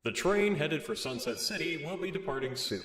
The train headed for Sunset City will be departing soon.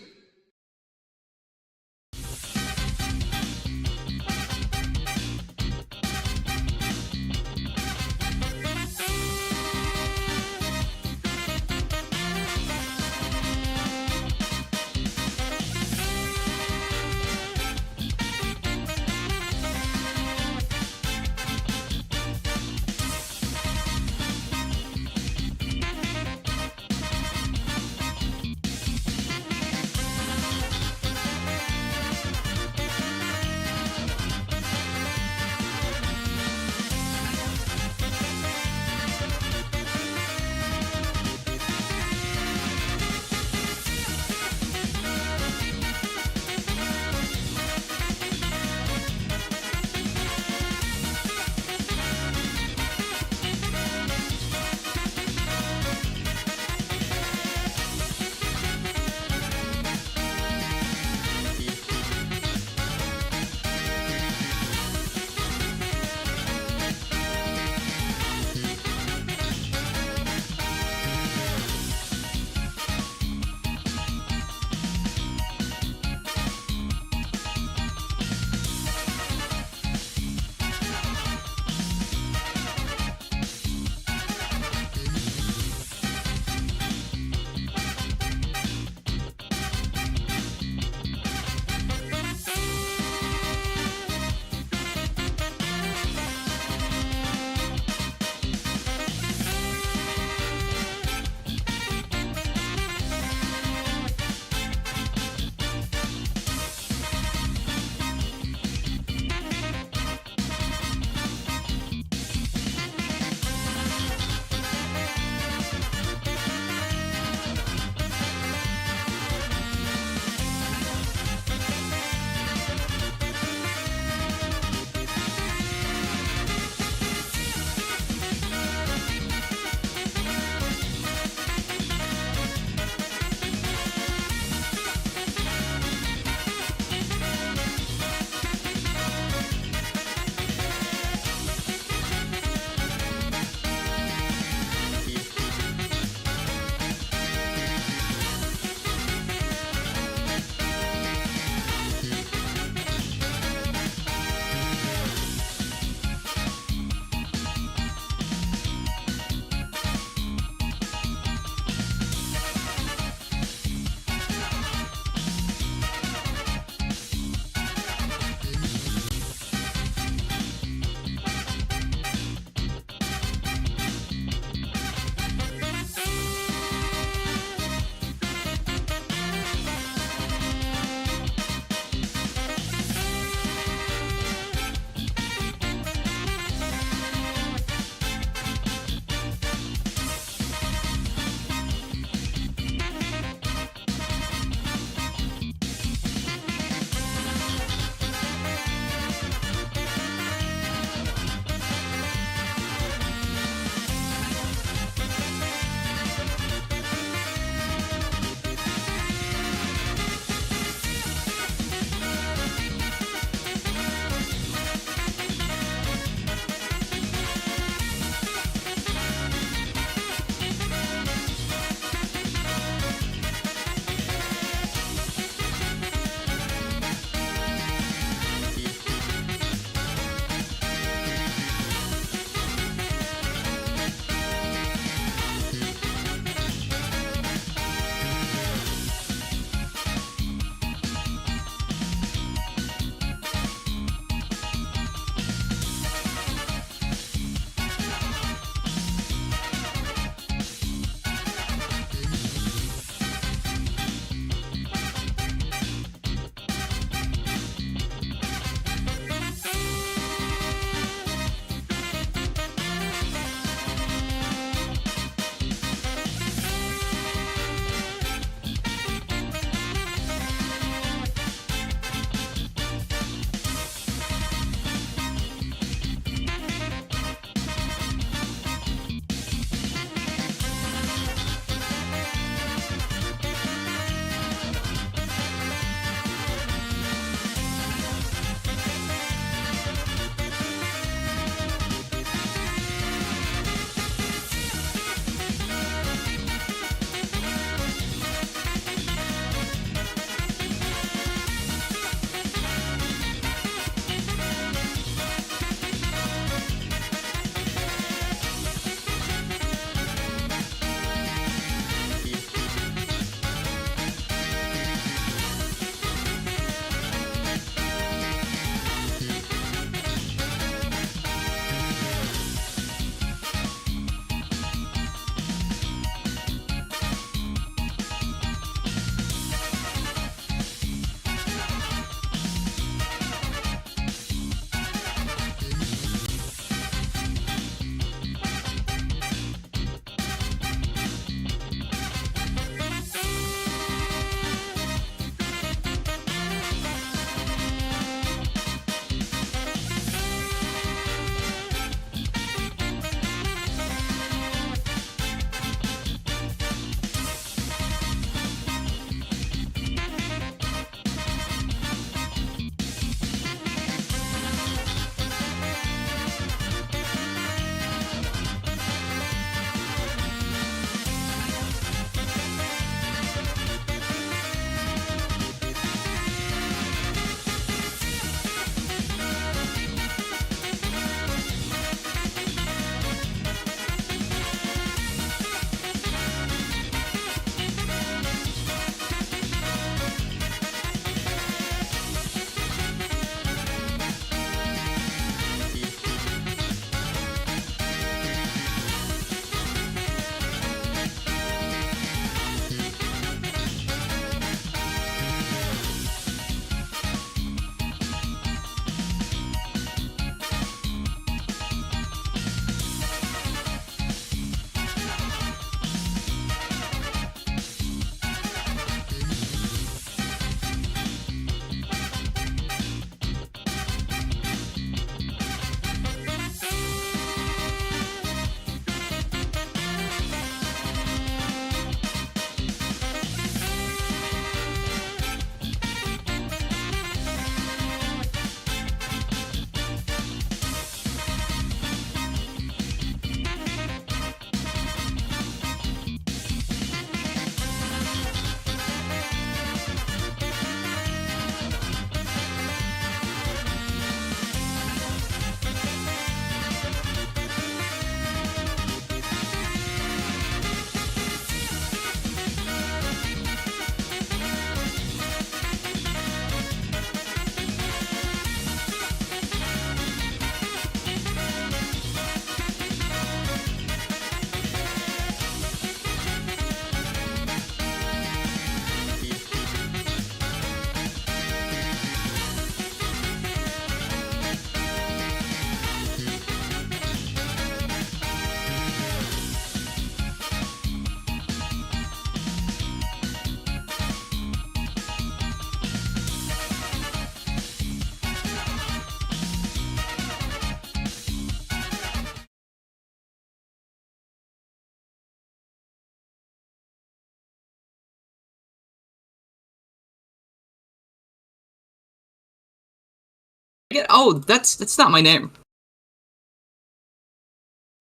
get? Oh, that's not my name.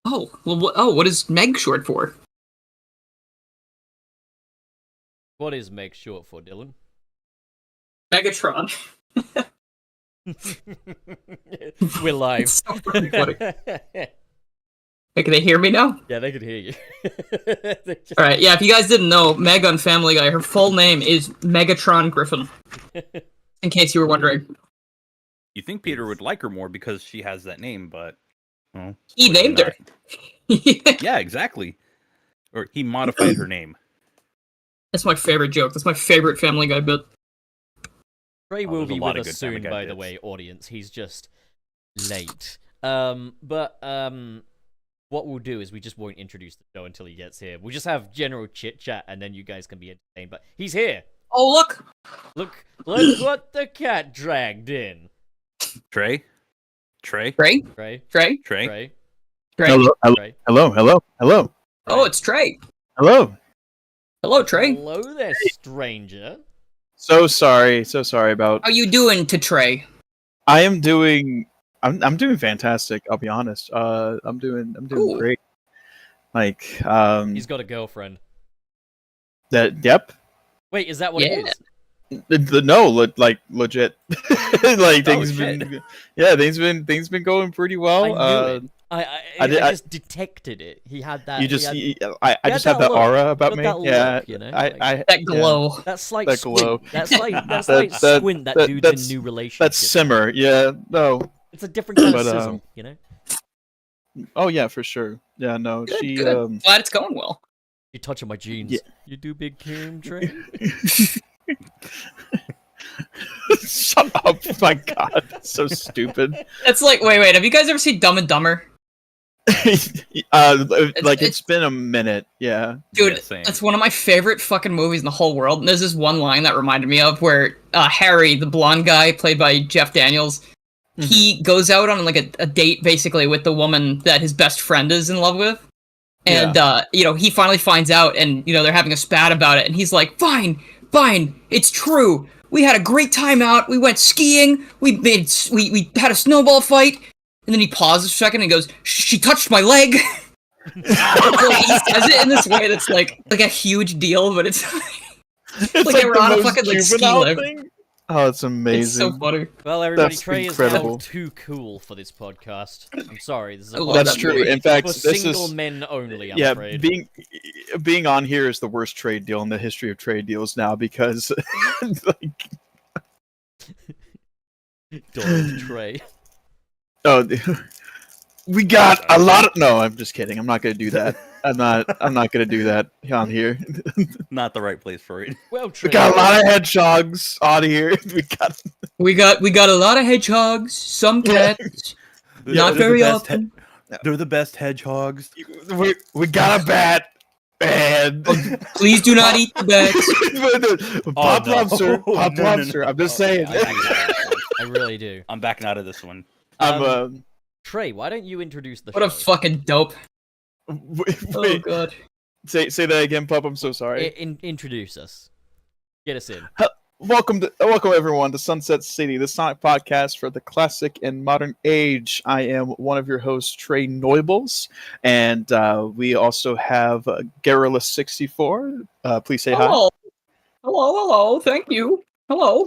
Oh, well, what is Meg short for? What is Meg short for, Dylan? Megatron. We're live. It's so fucking funny. Hey, can they hear me now? Yeah, they could hear you. All right, yeah. If you guys didn't know, Meg on Family Guy, her full name is Megatron Griffin. In case you were wondering, You think Peter would like her more because she has that name, but well, he clearly named her. not. Yeah, exactly. Or he modified her name. That's my favorite joke. That's my favorite Family Guy bit. Trey will there's a be lot with of good us Family soon, Guy by the bits. way, audience. He's just late. What we'll do is we just won't introduce the show until he gets here. We'll just have general chit chat, and then you guys can be entertained. But he's here. Oh look! Look what the cat dragged in. Trey? Trey? Trey? Trey? Trey? Trey? Trey? Hello. Oh, it's Trey. Hello. Hello, Trey. Hello there, stranger. So sorry about. How you doing to Trey? I am doing. I'm doing fantastic. I'll be honest. I'm doing Cool. great. Like He's got a girlfriend. that. Yep. Wait, is that what it is? Like legit. Like things shit. been. Yeah, things been going pretty well. I knew it. I did- just detected it. He had that. You just. I had just have that that look. aura about Got me. that Yeah. look, you know, I That glow. That slight That squint. glow. That's like That- squint that dudes in that's- new relationships. That simmer. Yeah. No. It's a different kind of But, sizzle, you know. Oh yeah, for sure. Yeah. No. Good, She. good. Glad it's going well. You touching my jeans. Yeah. You do big Kim Trey. Shut up! My God, that's so stupid. It's like, wait. Have you guys ever seen Dumb and Dumber? It's been a minute. Yeah. Dude, Yeah, same. that's one of my favorite fucking movies in the whole world. And there's this one line that reminded me of where Harry, the blonde guy played by Jeff Daniels, he goes out on like a date basically with the woman that his best friend is in love with. And, he finally finds out and, they're having a spat about it. And he's like, fine, it's true. We had a great time out. We went skiing. We had a snowball fight. And then he pauses for a second and goes, she touched my leg. Like, he says it in this way that's like a huge deal, but it's It's like they were the on a most fucking, like, ski juvenile lift. thing. Oh, it's It's amazing. so funny. Well, everybody, That's Trey incredible. is now too cool for this podcast. I'm sorry. This is a I love That's that true. movie. In fact, for this single is men only. I'm yeah. afraid. Being on here is the worst trade deal in the history of trade deals now because like Donald Trey. oh we got a lot of no. I'm just kidding. I'm not gonna do that. I'm not gonna do that on here. Not the right place for it. Well, Trey. We got a lot of hedgehogs on here. We got a lot of hedgehogs, some cats, not they're very the best often. They're the best hedgehogs. we got a bat and Please do not eat the bats. Pop no. lobster. Pop No. lobster. I'm just saying. I'm backing out of this one. I really do. I'm backing out of this one. I'm Trey, why don't you introduce the What a show? fuck dope. wait, Oh god. say that again, Pup. I'm so sorry. Introduce us. Get us in. Welcome everyone to Sunset City, the Sonic podcast for the classic and modern age. I am one of your hosts, Trey Noibels, and we also have Garrulus64. Please say hi. Hello. Thank you. Hello.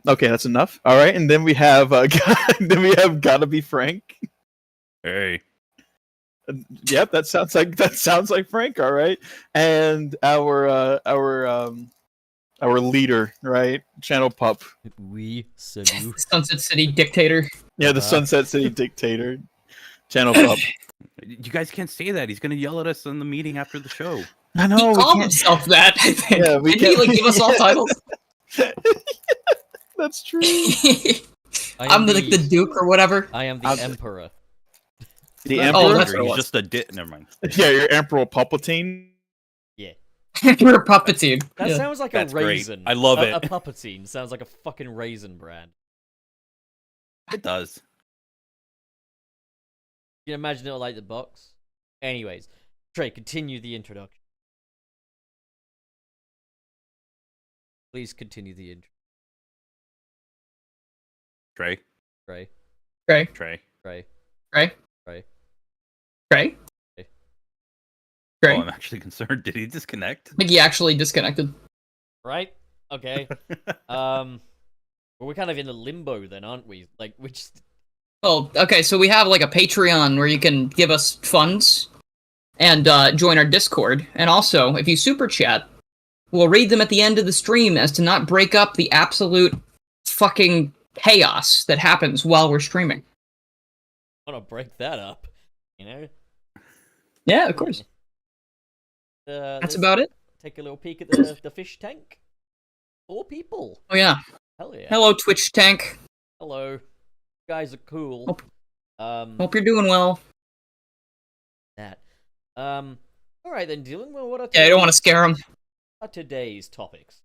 Okay, that's enough. All right, and then we have Gotta Be Frank. Hey. Yep, that sounds like Frank. All right, and our leader, right? Channel Pup. We salute. Sunset City dictator. Yeah, the Sunset City dictator. Channel Pup. You guys can't say that. He's gonna yell at us in the meeting after the show. I He know. called himself that, I think. Yeah, we Didn't he can't- like give us all titles? That's true. I'm the Duke or whatever. I am the Emperor. The Oh, Emperor. that's what it He's was. just a Never mind. Yeah, your Emperor Palpatine. Yeah. You're a puppeteer. That Yeah. sounds like That's a great. raisin. I love A it. Puppetine sounds like a fucking raisin brand. It does. You can imagine it like the box. Anyways, Trey, continue the introduction. Please continue the intro, Trey. Trey. Trey. Trey. Trey. Trey. Trey. Trey. Trey. Trey. Oh, I'm actually concerned. Did he disconnect? I think he actually disconnected. Right? Okay. Well, we're kind of in a limbo then, aren't we? Like, which... Oh, okay, so we have like a Patreon where you can give us funds and join our Discord. And also, if you super chat, we'll read them at the end of the stream as to not break up the absolute fucking chaos that happens while we're streaming. I want to break that up, you know? Yeah, of course. That's let's about it. Take a little peek at the fish tank. 4 people. Oh yeah. Hell yeah. Hello, Twitch Tank. Hello. You guys are cool. Hope you're doing well. That. All right then, Dylan. Well, what are Yeah, I don't want to scare him. today's topics?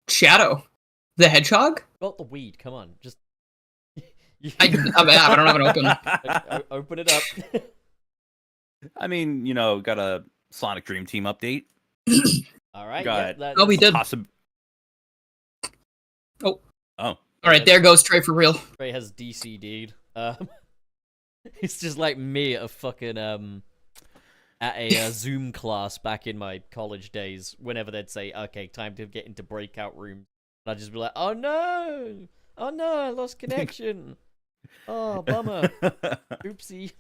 Shadow, the Hedgehog. Got the weed. Come on, just. I don't have it open. Open it up. I mean, got a Sonic Dream Team update. All right. Got Yeah, Oh, we did. Oh. All right, there goes Trey for real. Trey has DCD'd. It's just like me at a fucking at a Zoom class back in my college days. Whenever they'd say, "Okay, time to get into breakout rooms," and I'd just be like, "Oh no, I lost connection. Oh, bummer. Oopsie."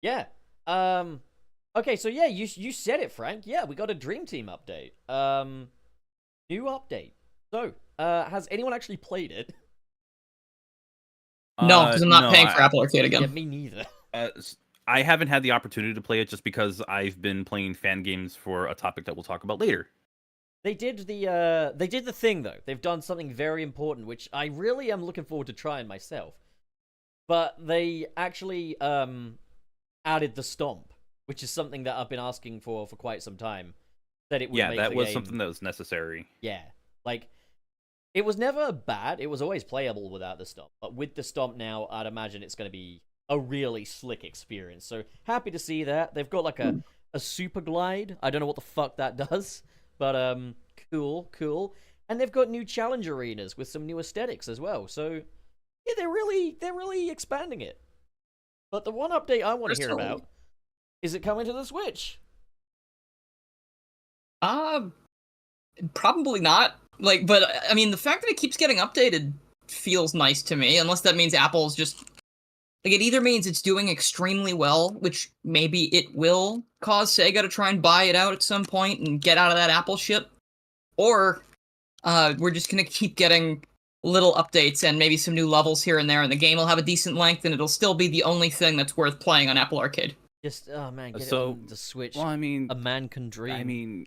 Yeah. Okay, so yeah, you said it, Frank. Yeah, we got a Dream Team update. New update. So, has anyone actually played it? No, because I'm not paying for Apple Arcade again. Yeah, me neither. I haven't had the opportunity to play it just because I've been playing fan games for a topic that we'll talk about later. They did the thing though. They've done something very important, which I really am looking forward to trying myself. But they actually added the stomp, which is something that I've been asking for quite some time. That it would make that the was game... something that was necessary. Yeah, like it was never bad. It was always playable without the stomp. But with the stomp now, I'd imagine it's going to be a really slick experience. So happy to see that. They've got like a super glide. I don't know what the fuck that does, but cool. And they've got new challenge arenas with some new aesthetics as well. So yeah, they're really expanding it. But the one update I want to hear about is it coming to the Switch? Probably not. But I mean, the fact that it keeps getting updated feels nice to me, unless that means Apple's just it either means it's doing extremely well, which maybe it will cause Sega to try and buy it out at some point and get out of that Apple shit, or we're just gonna keep getting little updates and maybe some new levels here and there, and the game will have a decent length, and it'll still be the only thing that's worth playing on Apple Arcade. Just get it on the Switch. Well, I mean, a man can dream. I mean,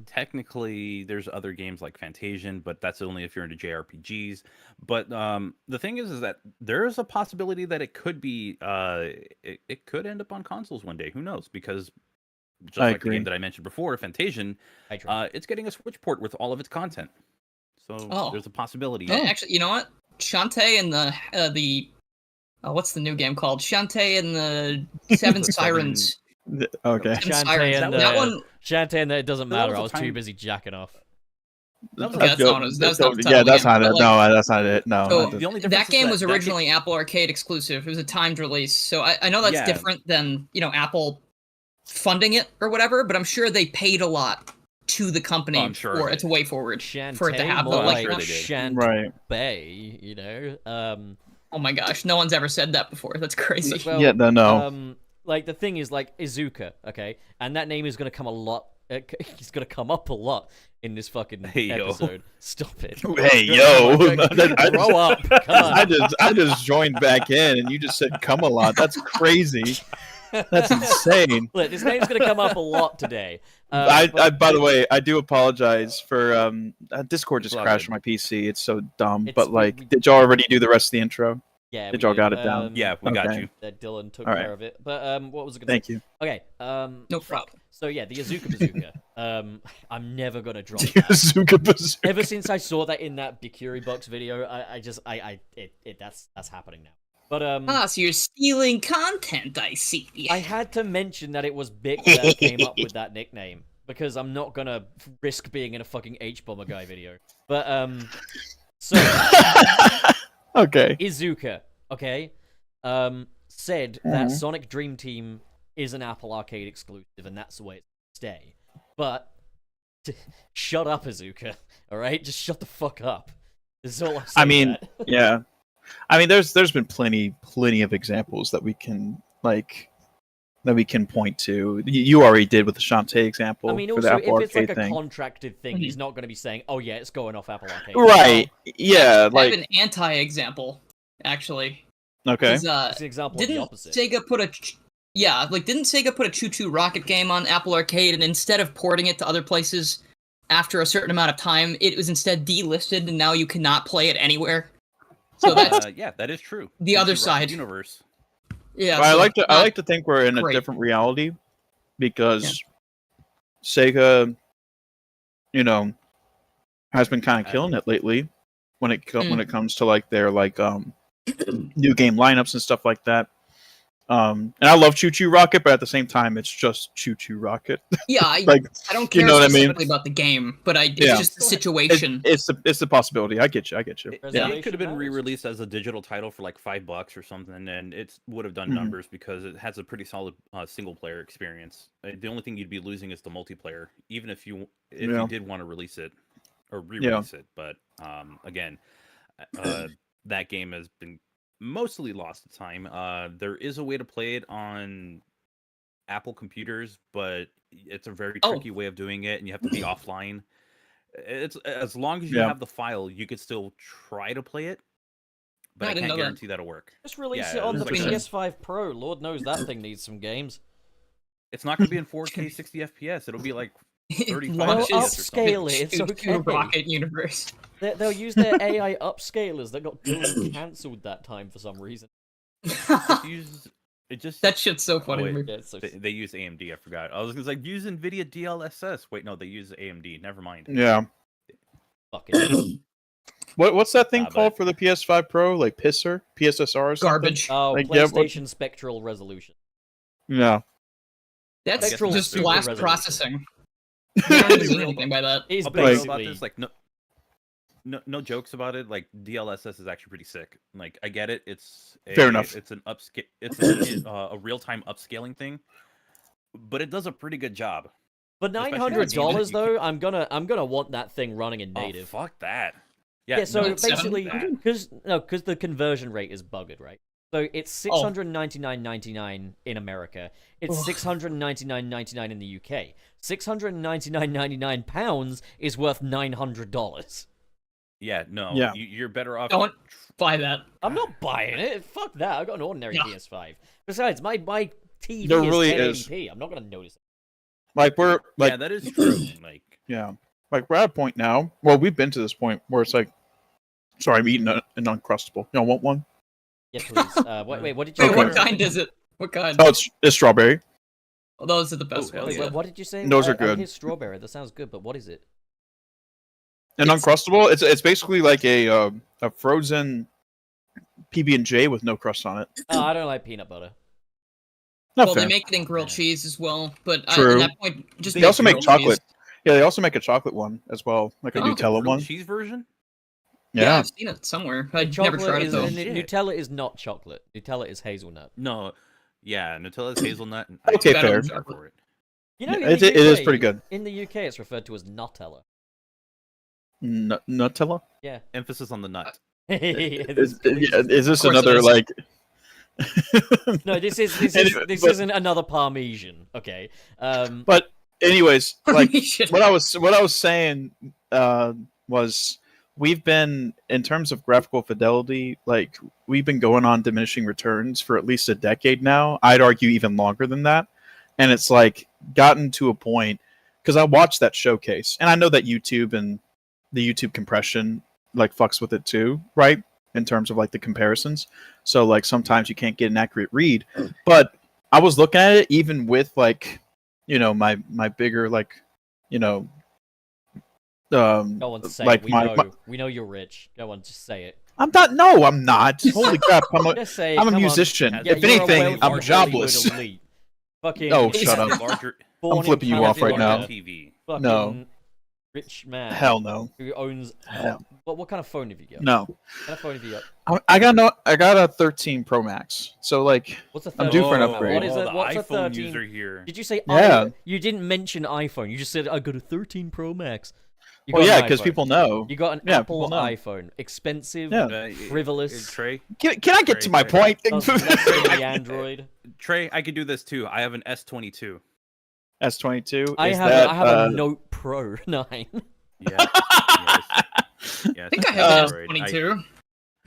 technically, there's other games like Fantasian, but that's only if you're into JRPGs. But the thing is that there's a possibility that it could be, it could end up on consoles one day. Who knows? Because just like the game that I mentioned before, Fantasian, it's getting a Switch port with all of its content. So there's a possibility. Yeah, actually, you know what? Shantae and the what's the new game called? Shantae and the Seven Sirens. Okay. Shantae and that one. Shantae and it doesn't matter. I was too busy jacking off. That's not it. No, that's not it. No. So that game was originally Apple Arcade exclusive. It was a timed release. So I know that's different than Apple funding it or whatever, but I'm sure they paid a lot to the company for it to way forward for it to have the Bay, Oh my gosh, no one's ever said that before. That's crazy. Well, yeah, no. Like the thing is, like Izuka, okay, and that name is gonna come a lot. He's gonna come up a lot in this fucking episode. Stop it. Hey yo, grow up. Come on. I just joined back in, and you just said "come a lot." That's crazy. That's insane. Look, his name's gonna come up a lot today. By the way, I do apologize for Discord just crashed on my PC. It's so dumb. Did y'all already do the rest of the intro? Yeah, did y'all got it down? Yeah, we got you. That Dylan took care of it. But what was it gonna Thank you. Okay. No problem. So yeah, the Azuka Bazooka. I'm never gonna drop that. Azuka Bazooka. Ever since I saw that in that Bikuri Box video, that's happening now. But so you're stealing content, I see. I had to mention that it was Bic that came up with that nickname. because I'm not gonna risk being in a fucking H-Bomber guy video. But so Okay. Izuka, okay, said that Sonic Dream Team is an Apple Arcade exclusive, and that's the way it stay. But shut up, Izuka. All right, just shut the fuck up. This is all I'm saying. I mean, yeah. I mean, there's been plenty of examples that we can point to. You already did with the Shantae example. I mean, for the also, Apple if it's like Arcade a thing. contracted thing, he's not going to be saying, "Oh yeah, it's going off Apple Arcade." Right? Yeah. I have Like an anti-example, actually. okay. It's an example of the Didn't opposite. Sega put a didn't Sega put a Choo Choo Rocket game on Apple Arcade, and instead of porting it to other places after a certain amount of time, it was instead delisted, and now you cannot play it anywhere. So that's yeah, that is true. the other Rocket side. Universe. Yeah, But so I like to think we're in a great. different reality because Sega, has been kind of killing it lately when it comes to like their like new game lineups and stuff like that. And I love Choo Choo Rocket, but at the same time, it's just Choo Choo Rocket. Yeah, like I don't care you know what I mean? specifically about the game, but it's Yeah. just the situation. It's the possibility. I get you. Yeah. It could have been re-released as a digital title for like $5 or something, and it would have done numbers because it has a pretty solid single-player experience. The only thing you'd be losing is the multiplayer, even if you did want to release it or re-release it. But again, that game has been mostly lost to time. There is a way to play it on Apple computers, but it's a very tricky way of doing it, and you have to be offline. It's as long as you have the file, you could still try to play it, but I can't guarantee that'll work. Just release Yeah, it on the it's like PS5 Pro. Lord knows that thing needs some games. It's not going to be in 4K 60 FPS. It'll be like 35 launches They'll FPS or something. upscale it. It's Choo okay. Choo Rocket universe. They'll use their AI upscalers that got cancelled that time for some reason. That shit's so funny. wait. to me. Yeah, it's so They use AMD. I forgot. I was like use NVIDIA DLSS. Wait, no, they use AMD. Never mind. Yeah. fucking What's that thing But- called for the PS5 Pro? Like PSR or something? Garbage. oh, Like, yeah, PlayStation Spectral Resolution. Yeah. That's Spectral just super blast resolution. processing. You don't even mean anything by that. It's I'll be real about basically this. Like no jokes about it. Like DLSS is actually pretty sick. Like I get it. Fair enough. It's an upscale. It's a real time upscaling thing, but it does a pretty good job. for especially $900 with- though. I'm gonna want that thing running in native. Oh, fuck that. Yeah, so no, basically, $700? because the conversion rate is bugged, right? So it's $699.99 in America. It's $699.99 in the UK. £699.99 is worth $900. Yeah, no. Yeah. You're better off. Don't buy that. I'm not buying it. Fuck that. I've got an ordinary Yeah. PS5. Besides, my TV There is really 1080p. I'm not gonna notice it. Like we're like Yeah, that is true. Like like we're at a point now. Well, we've been to this point where it's like, sorry, I'm eating an Uncrustable. You don't want one? Yeah, please. Wait, what did you Wait, say? what kind is it? What kind? Oh, it's strawberry. Oh, those are the best hell ones. yeah. What did you say? Those are I good. hear strawberry. That sounds good, but what is it? An Uncrustable. It's basically like a frozen PB&J with no crust on it. Oh, I don't like peanut butter. Not Well, fair. they make it in grilled cheese as well, but True. at that point, just They also make grilled cheese. chocolate. Yeah, they also make a chocolate one as well, like a Oh. Nutella grilled one. cheese version. Yeah, Yeah. I've seen it somewhere. I never Chocolate tried it is though. Shit. Nutella is not chocolate. Nutella is hazelnut. No, yeah, Nutella's hazelnut. And Okay, I fair. am for it. You know, Yeah, in it the is UK pretty good. In the UK, it's referred to as Nutella. Nutella. Yeah. Emphasis on the nut. Is this course it another is. like? No, this Anyway, but- isn't another Parmesan. Okay. But anyways, like Shit. what I was saying was we've been, in terms of graphical fidelity, like we've been going on diminishing returns for at least a decade now. I'd argue even longer than that. And it's like gotten to a point, because I watched that showcase and I know that YouTube and the YouTube compression like fucks with it too, right? In terms of like the comparisons. So like sometimes you can't get an accurate read. But I was looking at it even with like, my bigger like, Go on, say like it. We know you're rich. Go on, just say it. I'm not. No, I'm not. Holy crap! Just say it. I'm a come on. musician. Yeah, If you're a anything, wealthy I'm Hollywood jobless. elite. Fucking. Oh, shut up. Born in flipping you off right now. California, TV. Fucking No. rich man. Hell no. Who owns? Hell. What kind of phone have you got? No. What kind of phone have you got? I got a 13 Pro Max. So like, What's a I'm 13? due for an upgrade. What is it? The What's a iPhone 13? user here. Did you say Yeah. You didn't mention iPhone. You just said I got a 13 Pro Max. You Well, got yeah, an because iPhone. people know. You got an Yeah, Apple people know. iPhone. Expensive, Yeah. frivolous. Trey, Can I get to my Trey. point? Does less than the Android. Trey, I could do this too. I have an S22. S22. I is have that, I have a Note Pro 9. Yeah. Yes. I think I have an Android.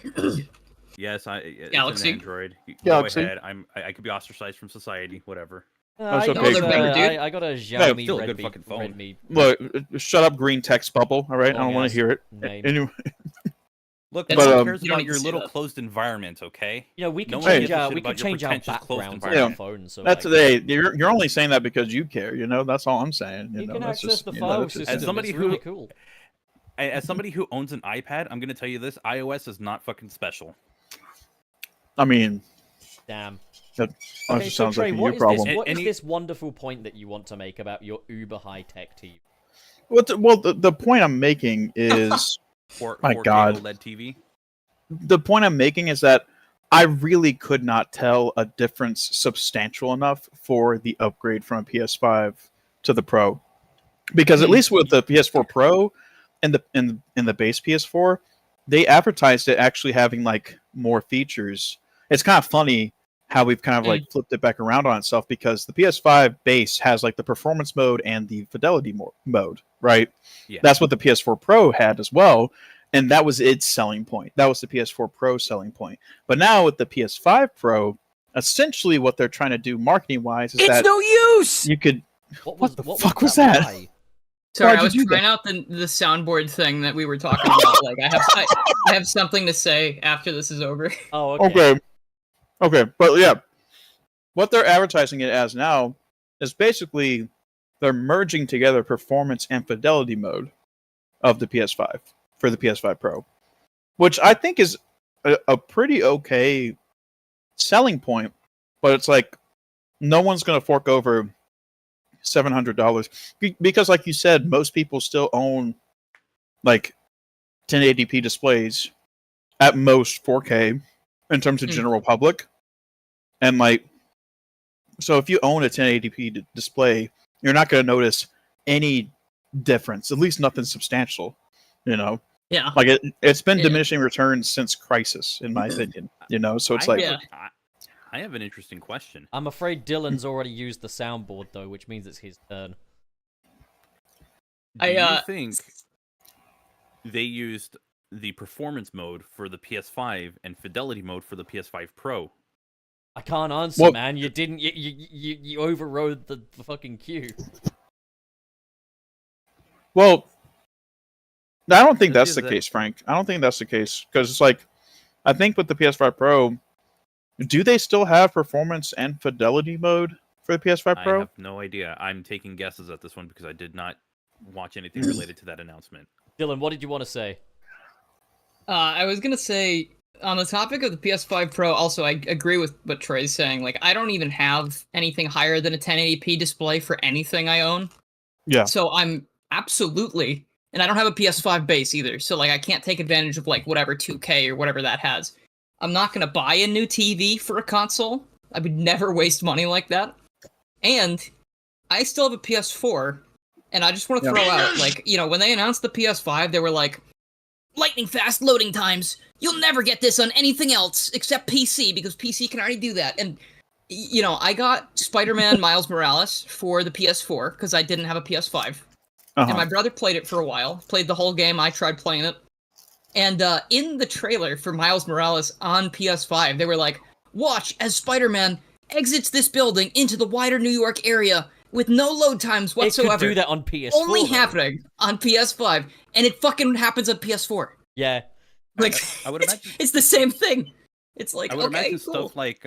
S22. Yes, it's Galaxy. an Android. Galaxy. Go ahead. I could be ostracized from society. Whatever. That's I, okay, got Green. I got a Xiaomi still a good Redmi. fucking phone. Redmi Look, shut up, green text bubble. All right, I don't want Long-ass to hear it. name. Anyway, Look, That's- no But, one cares you don't about need your to see little that. closed environment, okay? You know, we can No one change gives a our shit we can about your change our pretentious closed backgrounds on environment. our phone. So that's like, hey, you're only saying that because you care. You know, that's all I'm saying. you know, can that's access just, the you know, file that's just- system. As somebody it's who- really cool. As somebody who owns an iPad, I'm gonna tell you this: iOS is not fucking special. I mean, Damn. that Okay, honestly so sounds Trey, like a what you is problem. this? What is Any- this wonderful point that you want to make about your uber high tech TV? Well, the point I'm making is My 4K God. OLED TV. the point I'm making is that I really could not tell a difference substantial enough for the upgrade from a PS5 to the Pro, because at least with the PS4 Pro and the base PS4, they advertised it actually having like more features. It's kind of funny how we've kind of like flipped it back around on itself, because the PS5 base has like the performance mode and the fidelity mode, right? Yeah. That's what the PS4 Pro had as well. And that was its selling point. That was the PS4 Pro selling point. But now with the PS5 Pro, essentially what they're trying to do marketing wise is that no use. you could. What the fuck was that? lie? Sorry, Why'd I you was do trying out the soundboard thing that we were talking about. Like, I have something to say after this is over. Oh, okay. Okay. But yeah, what they're advertising it as now is basically they're merging together performance and fidelity mode of the PS5 for the PS5 Pro, which I think is a pretty okay selling point. But it's like no one's going to fork over $700 because, like you said, most people still own like 1080p displays, at most 4K in terms of general public, and like, so if you own a 1080p display, you're not going to notice any difference, at least nothing substantial, you know. Yeah. Like it's been Yeah. diminishing returns since Crisis, in my opinion, you know. So it's like, Yeah. I have an interesting question. I'm afraid Dylan's already used the soundboard though, which means it's his turn. Do you think they used the performance mode for the PS5 and fidelity mode for the PS5 Pro? I can't answer, Well- man. You didn't. You overrode the fucking queue. well, I don't think The that's the thing is case, Frank. I don't think that's the case, because it's like, I think with the PS5 Pro, do they still have performance and fidelity mode for the PS5 I Pro? have no idea. I'm taking guesses at this one because I did not watch anything related to that announcement. Dylan, what did you want to say? I was gonna say, on the topic of the PS5 Pro, also I agree with what Trey's saying. Like, I don't even have anything higher than a 1080p display for anything I own. Yeah. So I'm absolutely, and I don't have a PS5 base either. So like, I can't take advantage of like whatever 2K or whatever that has. I'm not gonna buy a new TV for a console. I would never waste money like that. And I still have a PS4, and I just want to throw out, like, you know, when they announced the PS5, they were like, lightning fast loading times. You'll never get this on anything else except PC, because PC can already do that. And, you know, I got Spider-Man Miles Morales for the PS4 because I didn't have a PS5. And my brother played it for a while, played the whole game. I tried playing it. And in the trailer for Miles Morales on PS5, they were like, watch as Spider-Man exits this building into the wider New York area with no load times whatsoever. It could do that on PS4. Only though. happening on PS5, and it fucking happens on PS4. Yeah. Like, I would imagine it's the same thing. It's like, I would okay, imagine cool. stuff like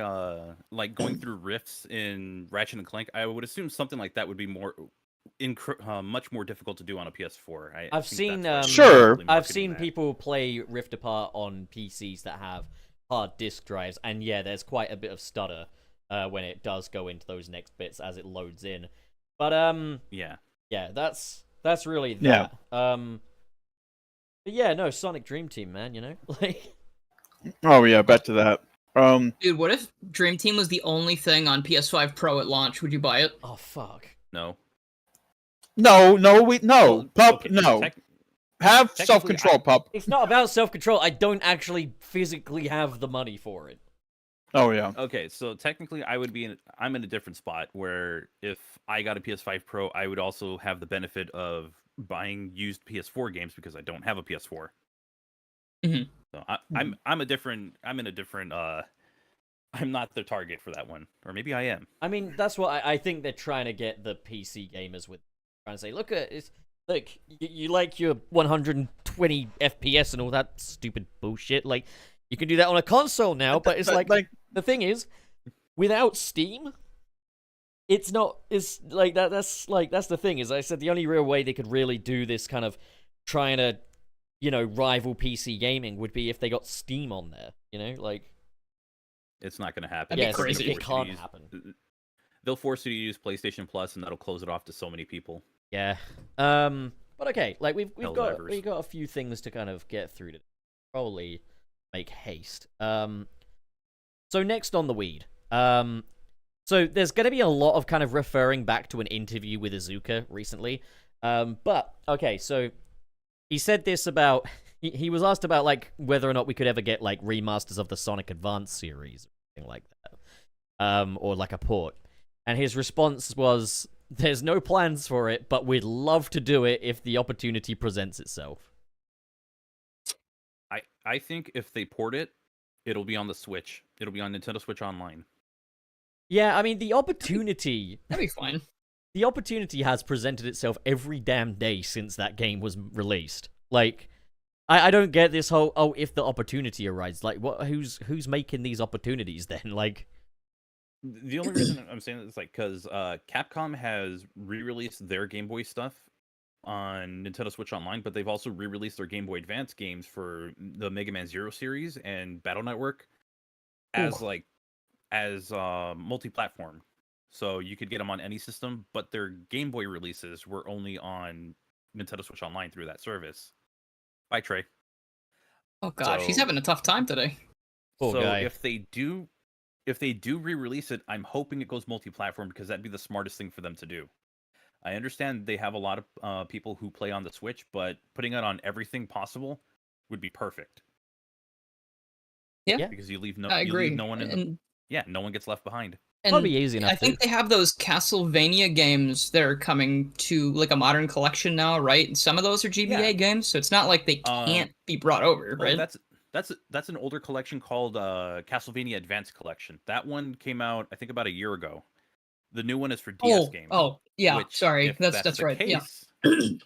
going through rifts in Ratchet and Clank. I would assume something like that would be much more difficult to do on a PS4. I've seen, Sure. I've seen people play Rift Apart on PCs that have hard disk drives, and yeah, there's quite a bit of stutter when it does go into those next bits as it loads in. But Yeah. yeah, that's really that. But yeah, no, Sonic Dream Team, man, you know? Like Oh yeah, back to that. Dude, what if Dream Team was the only thing on PS5 Pro at launch? Would you buy it? oh fuck. No. no, Well, pup, okay, no. tech- Have technically, self-control, pup. It's not about self-control. I don't actually physically have the money for it. Oh yeah. Okay, so technically I'm in a different spot where if I got a PS5 Pro, I would also have the benefit of buying used PS4 games because I don't have a PS4. Mhm. So I'm in a different I'm not the target for that one. Or maybe I am. I mean, that's what I think they're trying to get the PC gamers with. Trying to say, look at it. Look, you like your 120 FPS and all that stupid bullshit. Like, you can do that on a console now, but it's like the thing is, without Steam, it's not. It's like that. That's the thing is. I said the only real way they could really do this kind of trying to, rival PC gaming would be if they got Steam on there. Like, it's not going to happen. That'd be crazy. It can't happen. They'll force you to use PlayStation Plus, and that'll close it off to so many people. Yeah. But okay, like we've got Helldivers. a few things to kind of get through to probably make haste. So next on the weed. So there's going to be a lot of kind of referring back to an interview with Izuka recently. But okay, so he said this about he was asked about like whether or not we could ever get like remasters of the Sonic Advance series or something like that. Or like a port. And his response was, there's no plans for it, but we'd love to do it if the opportunity presents itself. I think if they port it, it'll be on the Switch. It'll be on Nintendo Switch Online. Yeah, I mean, the opportunity... That'd be fine. The opportunity has presented itself every damn day since that game was released. Like, I don't get this whole, if the opportunity arises. Like, what? Who's making these opportunities then? Like... The only reason I'm saying this is like because Capcom has re-released their Game Boy stuff on Nintendo Switch Online, but they've also re-released their Game Boy Advance games for the Mega Man Zero series and Battle Network as multi-platform. So you could get them on any system, but their Game Boy releases were only on Nintendo Switch Online through that service. Bye, Trey. Oh gosh, he's having a tough time today. Poor guy. If they do re-release it, I'm hoping it goes multi-platform because that'd be the smartest thing for them to do. I understand they have a lot of people who play on the Switch, but putting it on everything possible would be perfect. Yeah, because you leave I agree. No one no one gets left behind. And Probably easy enough. I think they have those Castlevania games that are coming to like a modern collection now, right? And some of those are GBA games, so it's not like they can't be brought over, right? That's an older collection called Castlevania Advance Collection. That one came out, I think, about a year ago. The new one is for DS games. Oh, yeah. Which, sorry, if that's right. Case,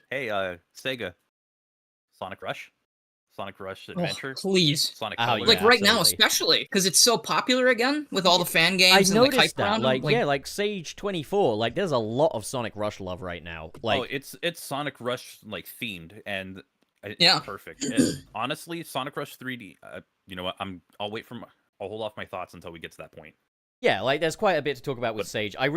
hey, Sega, Sonic Rush Adventure, please. Sonic Oh, Colors. Like right now, absolutely. especially because it's so popular again with all the fan games. I and noticed hype that. around Like, them. like Sage 24. Like, there's a lot of Sonic Rush love right now. Like, it's Sonic Rush like themed and Yeah. perfect. And honestly, Sonic Rush 3D. You know what? I'll hold off my thoughts until we get to that point. yeah, like there's quite a bit to talk about with Sage. I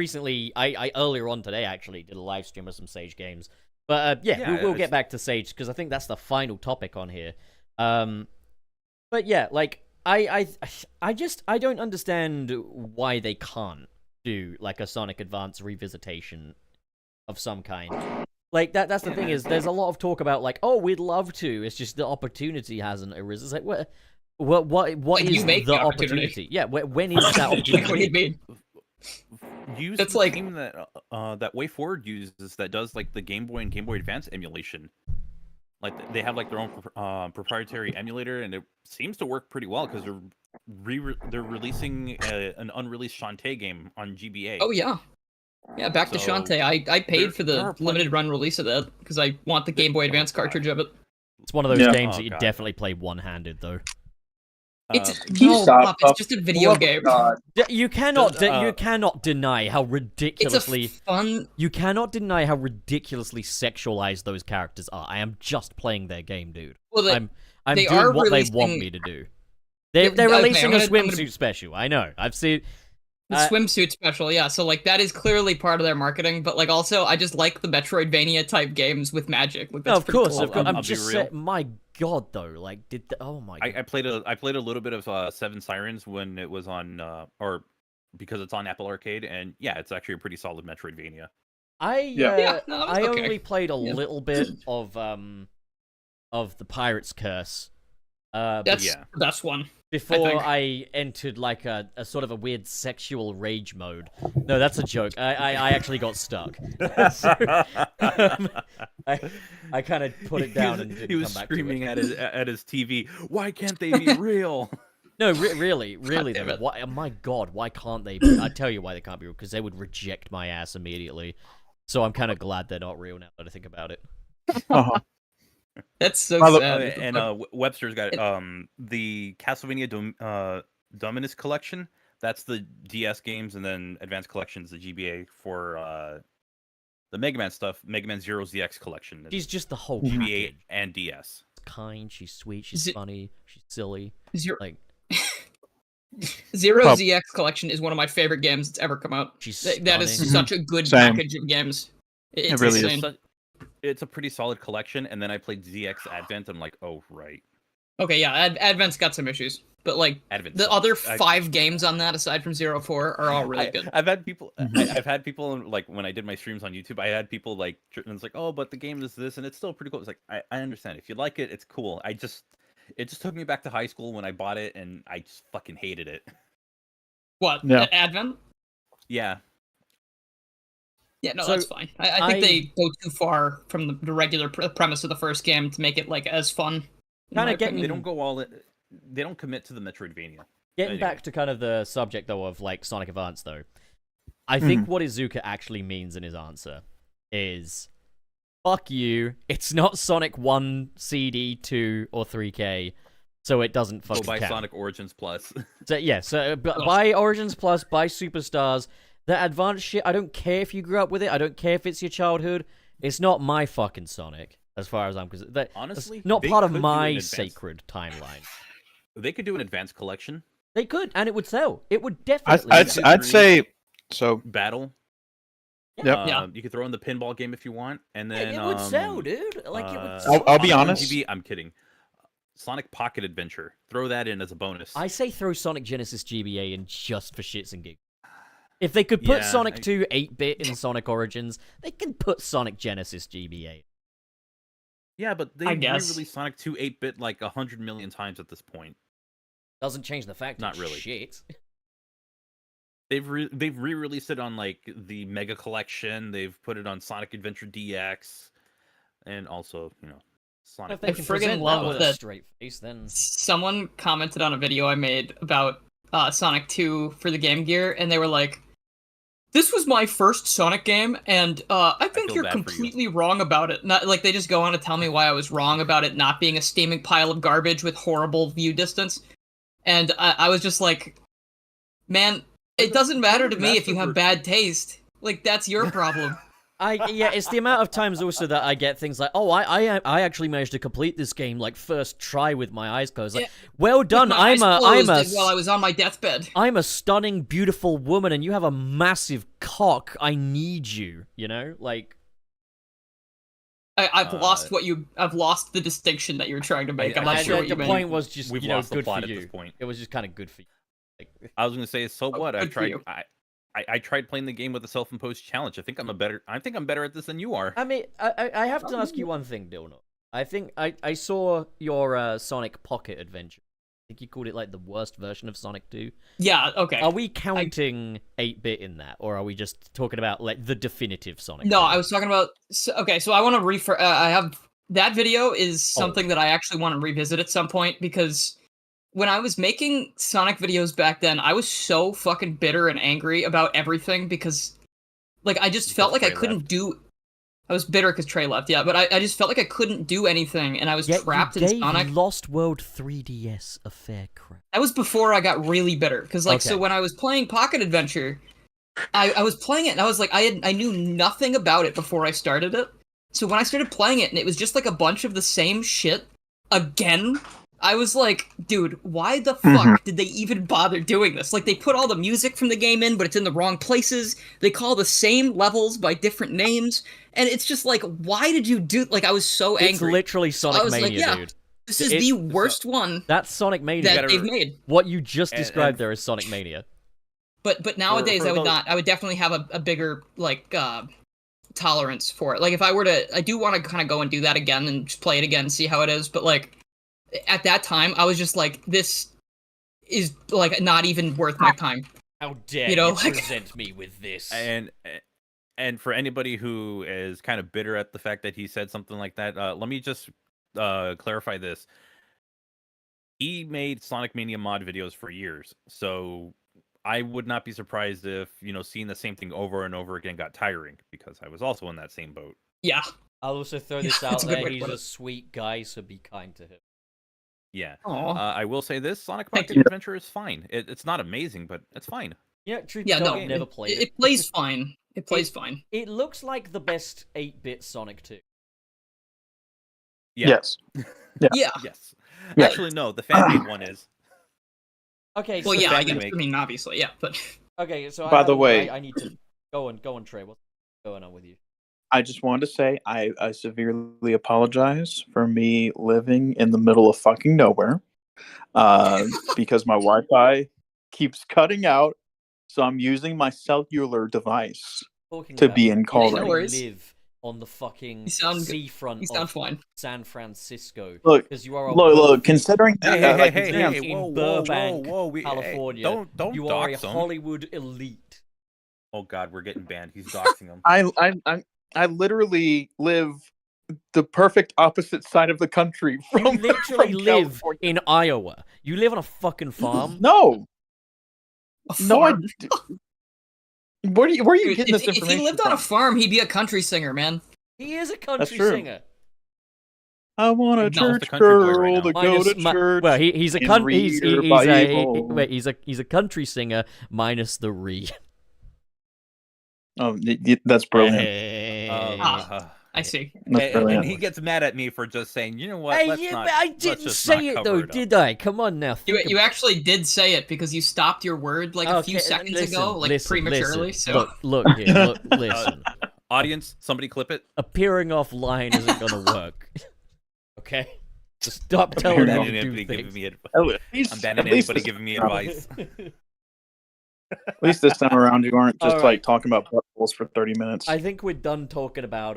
earlier on today actually did a live stream of some Sage games. But we'll get back to Sage because I think that's the final topic on here. But yeah, like I don't understand why they can't do like a Sonic Advance revisitation of some kind. Like that's the thing is there's a lot of talk about like, oh, we'd love to. It's just the opportunity hasn't arisen. It's like what you is make the the opportunity? Yeah, when is that opportunity? What do you mean? Use That's the like- team that Way Forward uses that does like the Game Boy and Game Boy Advance emulation. Like they have like their own proprietary emulator, and it seems to work pretty well because they're releasing an unreleased Shantae game on GBA. Oh yeah, back to So, Shantae. I paid for there the are plenty- limited run release of that because I want the Game Boy Advance God. cartridge of it. It's one of those Yeah. games Oh, that you God. definitely play one-handed though. It's Can you no, stop, Pop, Pup? it's just a video Love of game. God. You cannot Does, you cannot deny how It's ridiculously a fun. you cannot deny how ridiculously sexualized those characters are. I am just playing their game, dude. Well, I'm they doing are what they want releasing- me to do. Yeah, They're okay, releasing I'm a gonna- swimsuit special. I know. I've seen. The swimsuit special, yeah. So like that is clearly part of their marketing, but like also I just like the Metroidvania type games with magic. Like, that's of course, cool. of course. I'll I'm be just real. saying, my god, though, like, oh my god. I played a little bit of Seven Sirens when it was on or because it's on Apple Arcade, and yeah, it's actually a pretty solid Metroidvania. Yeah, no, it was I okay. only played a Yeah. little bit of the Pirate's Curse. That's yeah. the best one. Before I entered like a sort of a weird sexual rage mode. No, that's a joke. I actually got stuck. So, I kind of put it down and didn't he was come back screaming to it. at his TV. Why can't they be real? No, really damn though. it. Why, oh my god, why can't they be? I tell you why they can't be real, because they would reject my ass immediately. So I'm kind of glad they're not real now that I think about it. Uh-huh. That's so I love- sad. And Webster's got the Castlevania Dominus collection. That's the DS games, and then Advanced Collections, the GBA for the Mega Man stuff. Mega Man Zero ZX collection. She's just the whole GBA package. and DS. She's kind, she's sweet, she's funny, she's silly. Zero, Like, Zero Prob- ZX Collection is one of my favorite games that's ever come out. she's That is stunning. such a good Same. package of games. It's really is. insane. It's a pretty solid collection, and then I played ZX Advent. And I'm like, oh right, Okay, yeah, Advent's got some issues, but like Advent. the sucks. other 5 games on that, aside from 04, are all really good. I've had people. I've had people like when I did my streams on YouTube. I had people like, and it's like, oh, but the game is this, and it's still pretty cool. It's like I understand if you like it, it's cool. It just took me back to high school when I bought it, and I just fucking hated it. What? Yeah. Advent? Yeah, Yeah, no, So, that's fine. I think they go too far from the regular premise of the first game to make it like as fun. in Kinda my getting- they opinion. don't go all in. They don't commit to the Metroidvania. Getting Anyway. back to kind of the subject though of like Sonic Advance though, I think what Izuka actually means in his answer is, "Fuck you! It's not Sonic 1 CD 2 or 3K, so it doesn't Go fucking buy count." Sonic Origins Plus. So yeah, so buy Origins Plus, buy Superstars. The advanced shit, I don't care if you grew up with it. I don't care if it's your childhood. It's not my fucking Sonic, as far as I'm concerned. That's Honestly, not they part of could do my an advanced- sacred timeline. They could do an advanced collection They could, and it would sell. It would definitely. I'd sell. I'd say so. battle. Yep. Yeah. You could throw in the pinball game if you want, and then it would sell, dude. Like it would. uh, Sell. I'll be on honest. MTV, I'm kidding. Sonic Pocket Adventure. Throw that in as a bonus. I say throw Sonic Genesis GBA in just for shits and gigs. If they could put Yeah, Sonic 2 8-bit in Sonic Origins, they can put Sonic Genesis GBA. Yeah, but I they've guess. re-released Sonic 2 8-bit like 100 million times at this point. Doesn't change the fact Not it's really. shit. They've re-released it on like the Mega Collection. They've put it on Sonic Adventure DX, and also Sonic. If they I can friggin' present love that with a that- straight face, then Someone commented on a video I made about Sonic 2 for the Game Gear, and they were like, "This was my first Sonic game, and I think feel you're bad for you." completely wrong about it." Not like they just go on to tell me why I was wrong about it not being a steaming pile of garbage with horrible view distance, and I was just like, "Man, it doesn't matter to me if you have bad taste. Like that's your problem." yeah, it's the amount of times also that I get things like, "Oh, I actually managed to complete this game like first try with my eyes closed." Like, Yeah. well done. My eyes closed while I I'm was on my deathbed. a stunning, beautiful woman, and you have a massive cock. I need you. You know, like. I've lost I've lost the distinction that you're trying to make. I'm not sure what the you meant. point was just We've you know, lost the good plot for at you. this point. It was just kind of good for you. Like, I was gonna say, so what? I good for tried. you. I tried playing the game with a self-imposed challenge. I think I'm better at this than you are. I mean, I have to ask you one thing, Dilno. I think I saw your Sonic Pocket Adventure. I think you called it like the worst version of Sonic 2. Yeah, okay. Are we counting 8-bit in that, or are we just talking about like the definitive Sonic? No, 2? I was talking about. Okay, so I want to refer. I have that video is something that I actually want to revisit at some point because when I was making Sonic videos back then, I was so fucking bitter and angry about everything because, like, I just felt like I Trey couldn't left. do. I was bitter because Trey left, yeah, but I just felt like I couldn't do anything, and I was Yet trapped you in gave Sonic. Lost World 3DS a fair crack. That was before I got really bitter because, like, so Okay. when I was playing Pocket Adventure, I was playing it and I was like, I knew nothing about it before I started it. So when I started playing it and it was just like a bunch of the same shit again, I was like, dude, why the Mhm. fuck did they even bother doing this? Like, they put all the music from the game in, but it's in the wrong places. They call the same levels by different names, and it's just like, why did you do? Like, I was so It's angry. literally So Sonic I was like, Mania, yeah, dude. this is It- the worst one That's Sonic Mania. that they've made. What you just And- described and- there is Sonic Mania. But nowadays, for I would those- not. I would definitely have a bigger like tolerance for it. Like, if I were to, I do want to kind of go and do that again and just play it again, see how it is. But like, at that time, I was just like, this is like not even worth my time. How dare You know, you like- present me with this? And for anybody who is kind of bitter at the fact that he said something like that, let me just clarify this. He made Sonic Mania mod videos for years, so I would not be surprised if, seeing the same thing over and over again got tiring, because I was also in that same boat. Yeah. I'll also throw this That's out a good there. way to He's put a it. sweet guy, so be kind to him. Yeah. Aw. I will say this: Sonic Thank Pocket you. Adventure is fine. It's not amazing, but it's fine. Yeah, true. Yeah, no, never played it. It plays fine. It plays fine. It looks like the best 8-bit Sonic 2. Yeah. Yes. Yeah. Yes. Yeah. Actually, no. The fan-made one is. Okay, Well, so yeah, I fan guess. remake. I mean, obviously, yeah, but Okay, so By the way- I need to go on, Trey. What's going on with you? I just wanted to say I severely apologize for me living in the middle of fucking nowhere, because my Wi-Fi keeps cutting out, so I'm using my cellular device Talking to about be in call no range. worries. live on the fucking You sound good. seafront you sound of fine. San Francisco. Look, Because you are a look. Considering Hey, that, like, hey, considering hey, I'm- in whoa, Burbank, whoa, hey, California. don't You are a dox him. Hollywood elite. Oh God, we're getting banned. He's doxing him. I literally live the perfect opposite side of the country You from literally from live California. in Iowa. You live on a fucking farm. No, A no, I. farm. Where are you Dude, getting this if he information lived on a from? farm, he'd be a country singer, man. He is a country true. singer. I want a No, it's the church country boy girl right now. to go to church. Well, he's a and country. read He's her Bible. he's a country singer minus the re. Oh, that's brilliant. Hey. I see. That's And brilliant. he gets mad at me for just saying, you know what? Hey, let's yeah, not, but I let's didn't just say not it cover though, up. did I? Come on now. You actually did say it because you stopped your word like a few seconds ago, like prematurely. So Look here, look, listen. Audience, somebody clip it. Appearing offline isn't gonna work. Okay, just stop I'm telling Appearing me to banning do anybody giving things. me advice. At least, I'm banning at least anybody this- giving me advice. At least this time around, you aren't just All like right. talking about buttholes for 30 minutes. I think we're done talking about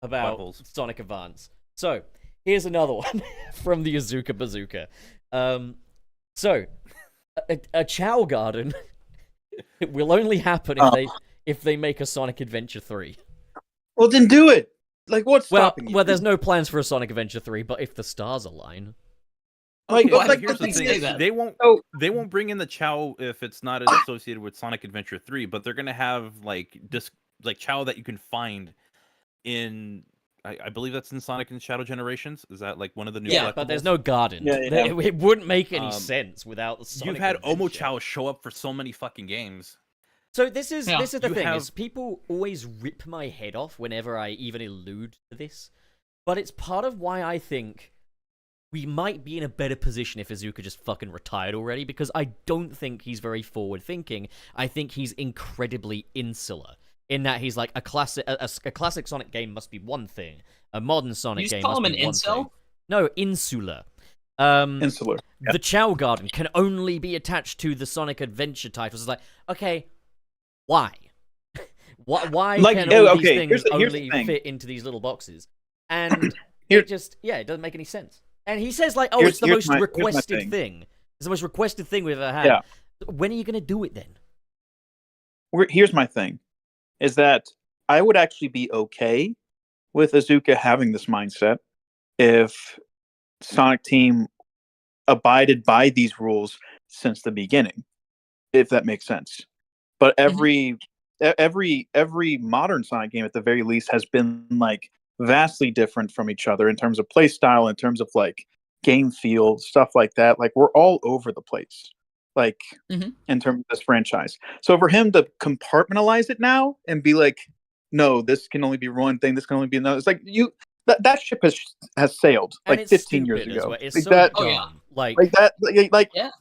Buttholes. Sonic Advance. So here's another one from the Azuka Bazooka. So a Chow Garden it will only happen if they make a Sonic Adventure 3. Well, then do it. Like, what's Well, stopping you? well, there's no plans for a Sonic Adventure 3, but if the stars align, Like, Okay, what- so like, here's the they thing: say that? they won't bring in the Chow if it's not associated with Sonic Adventure 3, but they're gonna have like Chow that you can find in. I believe that's in Sonic and Shadow Generations. Is that like one of the new? yeah, but there's collectibles? no garden. Yeah, yeah. It wouldn't make any Um, sense without the Sonic You've had Omo Adventure. Chow show up for so many fucking games. So this is Yeah. the You thing have- is people always rip my head off whenever I even allude to this, but it's part of why I think we might be in a better position if Izuka just fucking retired already, because I don't think he's very forward thinking. I think he's incredibly insular in that he's like a classic Sonic game must be one thing, a modern Sonic you just game call must him be an one incel? thing. No, insular. Insular. Yeah. The Chow Garden can only be attached to the Sonic Adventure titles. It's like, okay, why? Why Like, can all these okay, things here's the only thing. fit into these little boxes? And Here- it doesn't make any sense. And he says like, oh, Here's- it's the here's most my requested thing. thing. It's the most requested thing we've ever had. Yeah. When are you going to do it then? Here's my thing, is that I would actually be okay with Azuka having this mindset if Sonic Team abided by these rules since the beginning, if that makes sense. But every modern Sonic game, at the very least, has been like vastly different from each other in terms of play style, in terms of like game feel, stuff like that. Like, we're all over the place, like Mhm. in terms of this franchise. So for him to compartmentalize it now and be like, no, this can only be one thing, this can only be another. It's like that ship has sailed And like it's 15 years stupid as ago. well. It's Like so that, Oh, dumb. yeah. Like Yeah.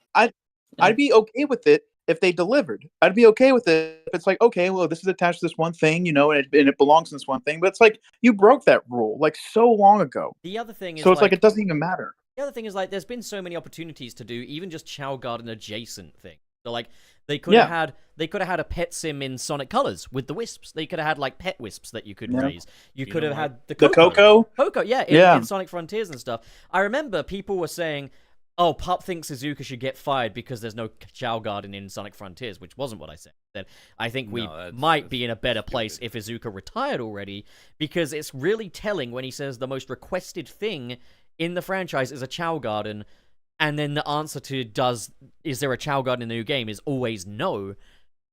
I'd be okay with it if they delivered. I'd be okay with it if it's like, okay, well, this is attached to this one thing, and it belongs to this one thing. But it's like you broke that rule like so long ago. the other thing is So it's like it doesn't even matter. The other thing is, like, there's been so many opportunities to do even just Chow Garden adjacent thing. So, like, they could have had a pet sim in Sonic Colors with the wisps. They could have had like pet wisps that you could raise. You could have had the Coco, in Sonic Frontiers and stuff. I remember people were saying, "Oh, Pup thinks Izuka should get fired because there's no Chow Garden in Sonic Frontiers," which wasn't what I said. I think we might be in a better place if Izuka retired already, because it's really telling when he says the most requested thing in the franchise is a Chow Garden, and then the answer to is there a Chow Garden in the new game is always no.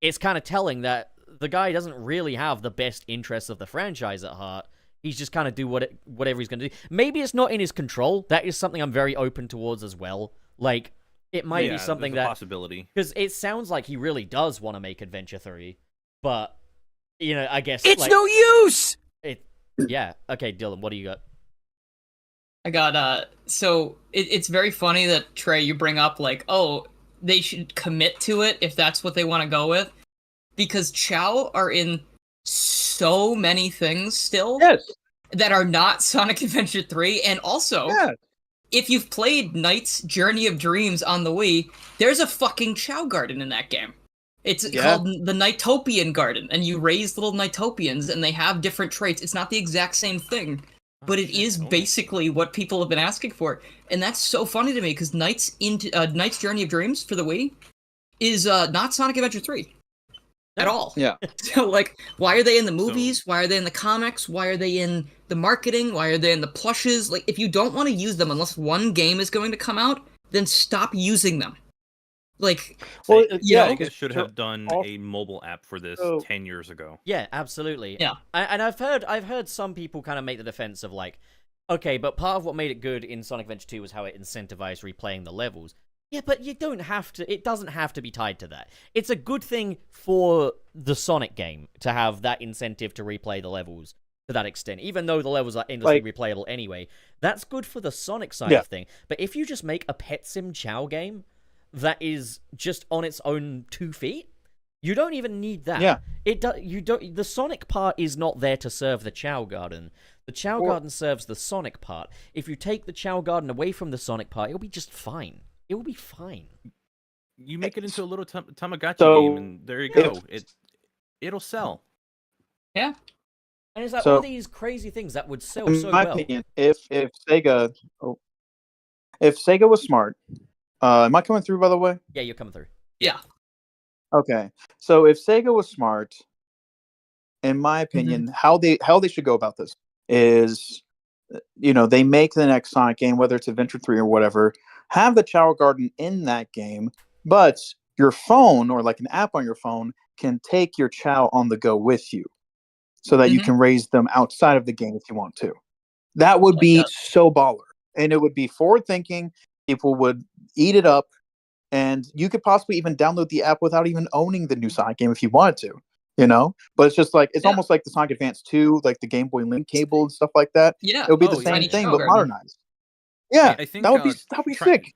It's kind of telling that the guy doesn't really have the best interests of the franchise at heart. He's just kind of do whatever he's going to do. Maybe it's not in his control. That is something I'm very open towards as well. Like, it might be something that possibility, because it sounds like he really does want to make Adventure 3, but I guess it's no use. Yeah. Okay, Dylan, what do you got? I got so it's very funny that Trey, you bring up like, oh, they should commit to it if that's what they want to go with, because Chow are in so many things still that are not Sonic Adventure 3, and also if you've played Knight's Journey of Dreams on the Wii, there's a fucking Chow Garden in that game. It's called the Nightopian Garden, and you raise little Nightopians, and they have different traits. It's not the exact same thing, but it is basically what people have been asking for, and that's so funny to me because Knight's Journey of Dreams for the Wii is not Sonic Adventure 3 at all. Yeah. So like, why are they in the movies? Why are they in the comics? Why are they in the marketing? Why are they in the plushes? Like, if you don't want to use them unless one game is going to come out, then stop using them. Like, well, Sega should have done a mobile app for this 10 years ago. Yeah, absolutely. Yeah, and I've heard some people kind of make the defense of like, okay, but part of what made it good in Sonic Adventure 2 was how it incentivized replaying the levels. Yeah, but you don't have to. It doesn't have to be tied to that. It's a good thing for the Sonic game to have that incentive to replay the levels to that extent, even though the levels are endlessly replayable anyway. That's good for the Sonic side of thing. But if you just make a pet sim Chow game that is just on its own 2 feet, you don't even need that. Yeah. The Sonic part is not there to serve the Chow Garden. The Chow Garden serves the Sonic part. If you take the Chow Garden away from the Sonic part, it'll be just fine. It will be fine. You make it into a little Tamagotchi game, and there you go. It'll sell. Yeah. And it's like all these crazy things that would sell so well. In my opinion, if Sega was smart, am I coming through, by the way? Yeah, you're coming through. Yeah. Okay. So if Sega was smart, in my opinion, how they should go about this is, they make the next Sonic game, whether it's Adventure 3 or whatever, have the Chow Garden in that game, but your phone or like an app on your phone can take your Chow on the go with you so that you can raise them outside of the game if you want to. That would be so baller. And it would be forward thinking. People would eat it up, and you could possibly even download the app without even owning the new Sonic game if you wanted to, but it's just like, it's almost like the Sonic Advance 2, like the Game Boy Link cable and stuff like that. Yeah. It would be the same thing, but modernized. Yeah, I think that would be sick.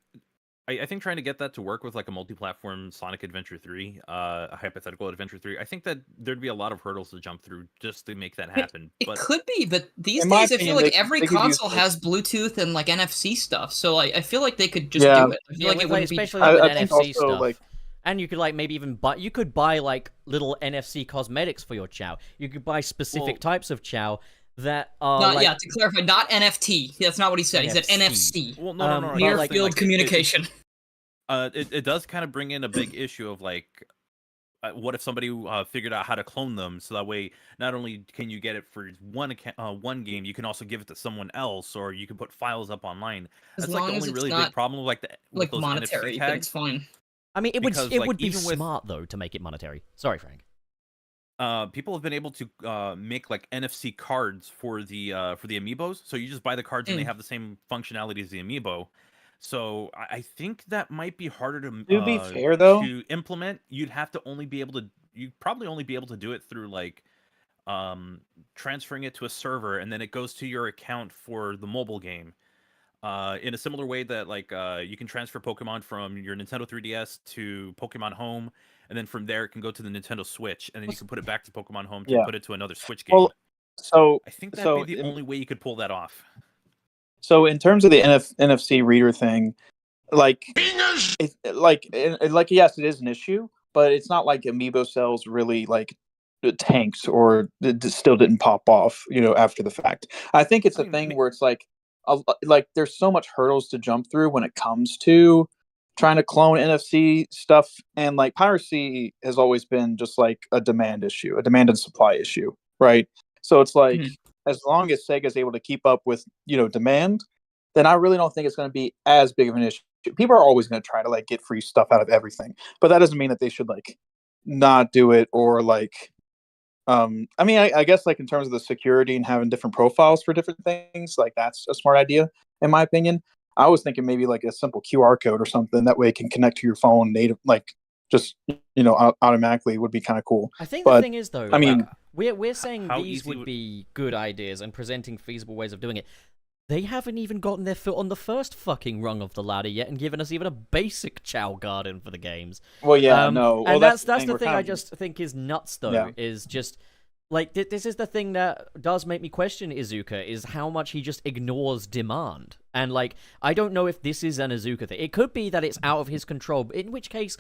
I think trying to get that to work with like a multi-platform Sonic Adventure 3, a hypothetical Adventure 3, I think that there'd be a lot of hurdles to jump through just to make that happen. It could be, but these In my days I opinion, feel like they every could use console it. has Bluetooth and like NFC stuff, so I feel like they could just do it. I feel like it wouldn't be. Especially with I think NFC also, stuff. And you could like maybe even buy. You could buy like little NFC cosmetics for your Chow. You could buy specific types of Chow that are to clarify, not NFT. That's not what he said. He said NFC. Well, no. Near field communication. It does kind of bring in a big issue of like, what if somebody figured out how to clone them, so that way not only can you get it for one game, you can also give it to someone else, or you can put files up online. That's like the only really big problem with with those monetary, NFC but tags. it's fine. I mean, it would be smart though to make it monetary. Sorry, Frank. People have been able to make like NFC cards for the amiibos. So you just buy the cards and they have the same functionality as the amiibo. So I think that might be harder to be fair, though, to implement. You'd probably only be able to do it through like transferring it to a server, and then it goes to your account for the mobile game. In a similar way that you can transfer Pokemon from your Nintendo 3DS to Pokemon Home, and then from there it can go to the Nintendo Switch, and then you can put it back to Pokemon Home to put it to another Switch game. Well, so I think that'd be the only way you could pull that off. So in terms of the NFC reader thing, yes, it is an issue, but it's not like Amiibo sales really tanks or it still didn't pop off, after the fact. I think it's a thing where it's there's so much hurdles to jump through when it comes to trying to clone NFC stuff, and piracy has always been just a demand issue, a demand and supply issue, right? So it's as long as Sega's able to keep up with demand, then I really don't think it's going to be as big of an issue. People are always going to try to get free stuff out of everything, but that doesn't mean that they should not do it or I guess in terms of the security and having different profiles for different things, that's a smart idea in my opinion. I was thinking maybe a simple QR code or something that way it can connect to your phone native, automatically would be kind of cool. I think the thing is though, we're saying how these easy would be good ideas and presenting feasible ways of doing it. They haven't even gotten their foot on the first fucking rung of the ladder yet and given us even a basic Chow Garden for the games. Well, yeah, no. Well, and that's the thing I just think is nuts, though, is just, this is the thing that does make me question Iizuka, is how much he just ignores demand. And, I don't know if this is an Iizuka thing. It could be that it's out of his control, in which case,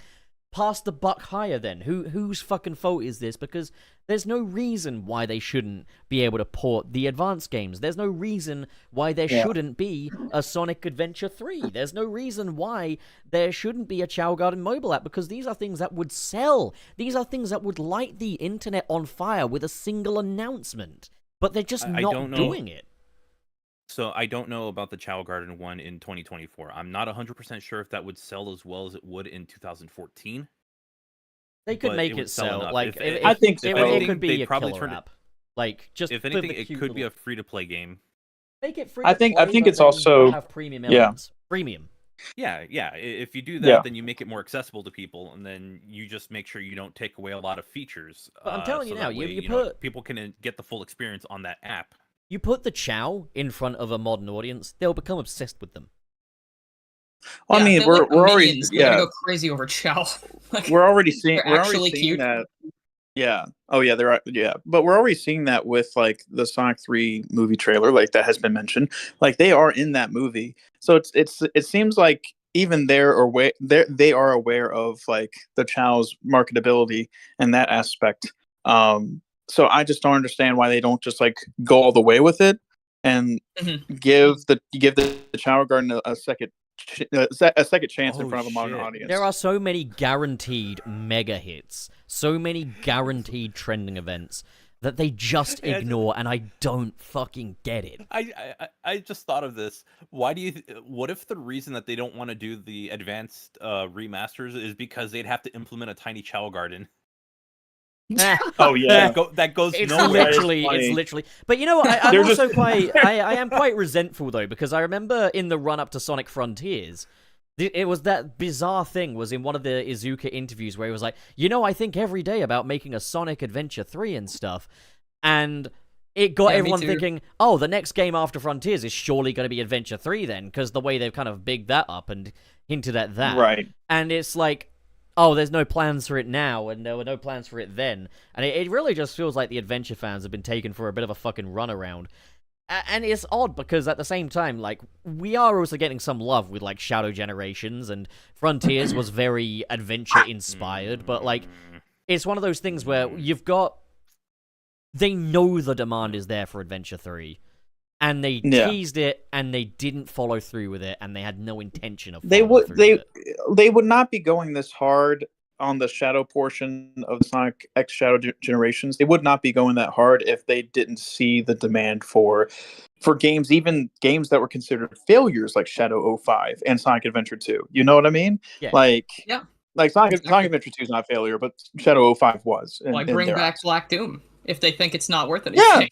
pass the buck higher then. Whose fucking fault is this? Because there's no reason why they shouldn't be able to port the advanced games. There's no reason why there shouldn't be a Sonic Adventure 3. There's no reason why there shouldn't be a Chow Garden mobile app, because these are things that would sell. These are things that would light the internet on fire with a single announcement. But they're just not doing it. So I don't know about the Chow Garden one in 2024. I'm not 100% sure if that would sell as well as it would in 2014. They could make it sell. I think it could be a killer app. Just if anything, it could be a free-to-play game. Make it free. I think it's also have premium elements. Premium. Yeah. If you do that, then you make it more accessible to people, and then you just make sure you don't take away a lot of features. But I'm telling you now, people can get the full experience on that app. You put the Chow in front of a modern audience, they'll become obsessed with them. Well, we're already go crazy over Chow. We're already seeing cute. That. Yeah. Oh yeah, they're but we're already seeing that with the Sonic 3 movie trailer, that has been mentioned. They are in that movie, so it seems like even they are aware of the Chow's marketability and that aspect. So I just don't understand why they don't just go all the way with it and give the Chow Garden a second chance in front of a modern audience. There are so many guaranteed mega hits, so many guaranteed trending events that they just ignore, and I don't fucking get it. I just thought of this. What if the reason that they don't want to do the advanced remasters is because they'd have to implement a tiny Chow Garden? Oh yeah, that goes it's nowhere. It's literally. But you know what? I'm also I am quite resentful though, because I remember in the run up to Sonic Frontiers, it was that bizarre thing was in one of the Iizuka interviews where he was like, I think every day about making a Sonic Adventure 3 and stuff, and it got everyone thinking, oh, the next game after Frontiers is surely going to be Adventure 3 then, because the way they've kind of bigged that up and hinted at that, right? And it's like, oh, there's no plans for it now, and there were no plans for it then. And it really just feels like the Adventure fans have been taken for a bit of a fucking runaround. And it's odd, because at the same time, we are also getting some love with, Shadow Generations, and Frontiers was very adventure-inspired, but, it's one of those things where they know the demand is there for Adventure 3. And they teased it, and they didn't follow through with it, and they had no intention of following through with it. They would not be going this hard on the Shadow portion of the Sonic X Shadow Generations. They would not be going that hard if they didn't see the demand for games, even games that were considered failures like Shadow 05 and Sonic Adventure 2. You know what I mean? Yeah. Sonic Adventure 2 is not a failure, but Shadow 05 was. Why bring back Black Doom if they think it's not worth anything? Yeah.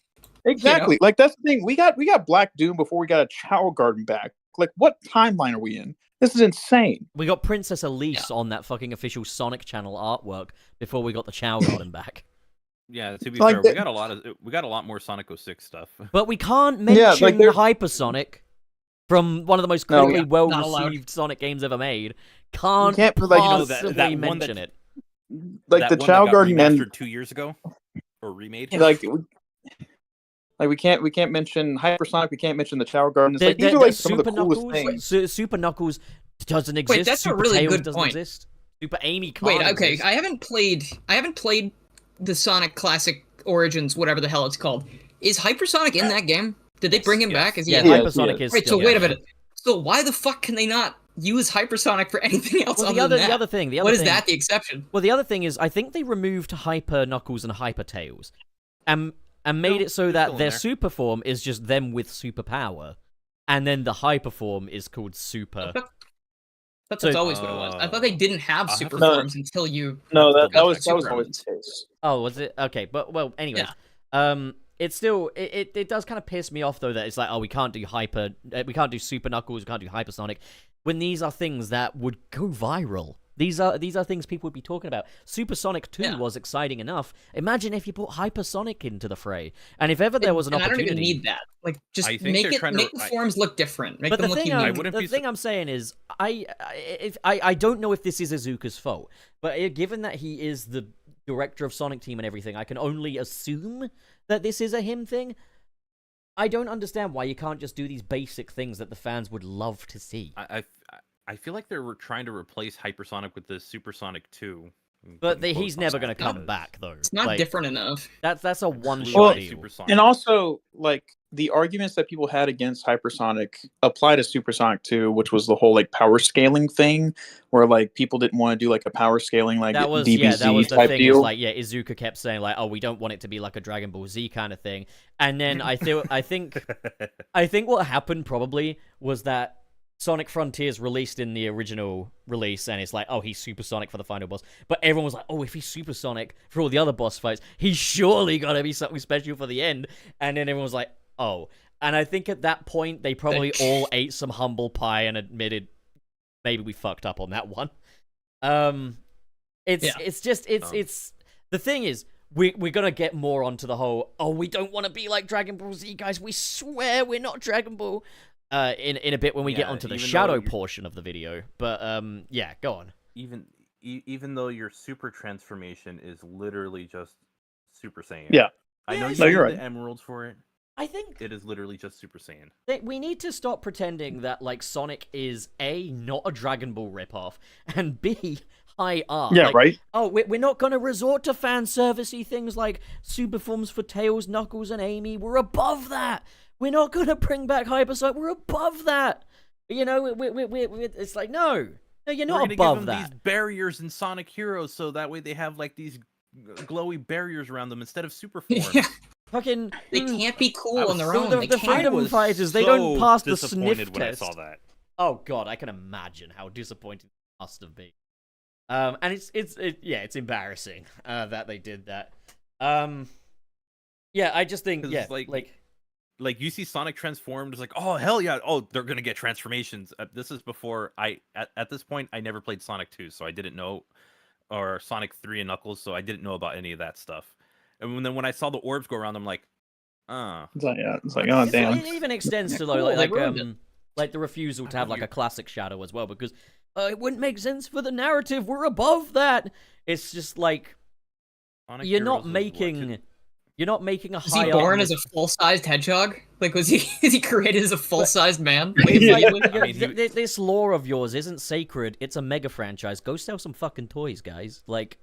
Exactly. That's the thing. We got Black Doom before we got a Chow Garden back. What timeline are we in? This is insane. We got Princess Elise on that fucking official Sonic Channel artwork before we got the Chow Garden back. Yeah, to be Like fair, the- we got a lot more Sonic 06 stuff. But we can't Yeah, like mention they're- Hypersonic from one of the most No, critically yeah, not allowed. well-received Sonic games ever made. Can't, can't, but, like, you know, possibly that one mention that- it. like that the one Chow that got Garden remastered and 2 years ago or remade. like we can't mention Hypersonic. We can't mention the Chow Garden. It's The- like these the- are like the some of the Super coolest Knuckles, things. Super Knuckles doesn't exist. that's a Super really Tails good doesn't point. exist. Super Amy can't Wait, okay, exist. I haven't played the Sonic Classic Origins, whatever the hell it's called. Is Hypersonic in that game? Did they bring him back? Is he? Yeah, in it? Hypersonic is. Right. So still wait a there. minute. So why the fuck can they not use Hypersonic for anything else Well, other than that? the other thing. What is that? The exception? Well, the other thing is, I think they removed Hyper Knuckles and Hyper Tails, and made it so that still in their there. super form is just them with superpower, and then the hyper form is called Super. That's So- always what it was. I thought they didn't have I'll have super to- No. forms until you. No, that Got was super always ones. the case. Oh, was it? Okay, but well, anyways, it's still it does kind of piss me off though that it's like, oh, we can't do Super Knuckles, we can't do Hypersonic, when these are things that would go viral. These are things people would be talking about. Super Sonic 2 Yeah. was exciting enough. Imagine if you put Hypersonic into the fray, and if ever there was an And opportunity. I don't even need that. Like, just I think make they're trying to- the forms look different. Make But them the look thing, unique. I wouldn't be I'm saying is, I don't know if this is Izuka's fault, but given that he is the director of Sonic Team and everything, I can only assume that this is a him thing. I don't understand why you can't just do these basic things that the fans would love to see. I feel like they're trying to replace Hypersonic with the Supersonic 2. But he's never going to not- come back, though. It's not Like, different enough. That's a one-shot Well, deal. Supersonic. And also, like, the arguments that people had against Hypersonic apply to Supersonic 2, which was the whole like power scaling thing, where like people didn't want to do like a power scaling like That was DBZ that was the type thing. deal. Is like, yeah, Izuka kept saying like, oh, we don't want it to be like a Dragon Ball Z kind of thing. And then I think what happened probably was that Sonic Frontiers released in the original release, and it's like, oh, he's supersonic for the final boss. But everyone was like, oh, if he's supersonic for all the other boss fights, he's surely got to be something special for the end. And then everyone was like, oh. And I think at that point, they probably all ate some humble pie and admitted, maybe we fucked up on that one. It's the thing is, we're gonna get more onto the whole, oh, we don't want to be like Dragon Ball Z, guys. We swear we're not Dragon Ball. In a bit when we get onto the shadow portion of the video. But yeah, go on. Even though your super transformation is literally just Super Saiyan. Yeah. I know Yeah, you no, need you're the right. emeralds for it. I think It is literally just Super Saiyan. we need to stop pretending that like Sonic is A, not a Dragon Ball ripoff, and B, high art. Yeah, Like, right. oh, we're not going to resort to fan servicey things like super forms for Tails, Knuckles, and Amy. We're above that. We're not going to bring back Hypersonic. We're above that. You know, it's like, no, you're not We're gonna above give them that. these barriers in Sonic Heroes, so that way they have like these glowy barriers around them instead of super forms. Yeah. Fucking, They can't be cool I on was their so own. the- They the can't. freedom I was fighters, they don't pass the disappointed sniff when test. I saw that. Oh god, I can imagine how disappointing it must have been. And it's embarrassing that they did that. Yeah, I just think 'Cause yeah, like you see Sonic transformed, it's like, oh hell yeah, oh they're gonna get transformations. This is before at this point I never played Sonic 2, so I didn't know, or Sonic 3 and Knuckles, so I didn't know about any of that stuff. And then when I saw the orbs go around, I'm like, It's like, oh damn. it even extends to cool, they like ruined it. like the refusal to have like a classic Shadow as well, because it wouldn't make sense for the narrative. We're above that. It's just like Sonic you're Heroes not was what, making. You're not making a Was high he born art- as a full-sized hedgehog? Like, is he created as a full-sized man? It's like, I mean, this lore of yours isn't sacred. It's a mega franchise. Go sell some fucking toys, guys. Like,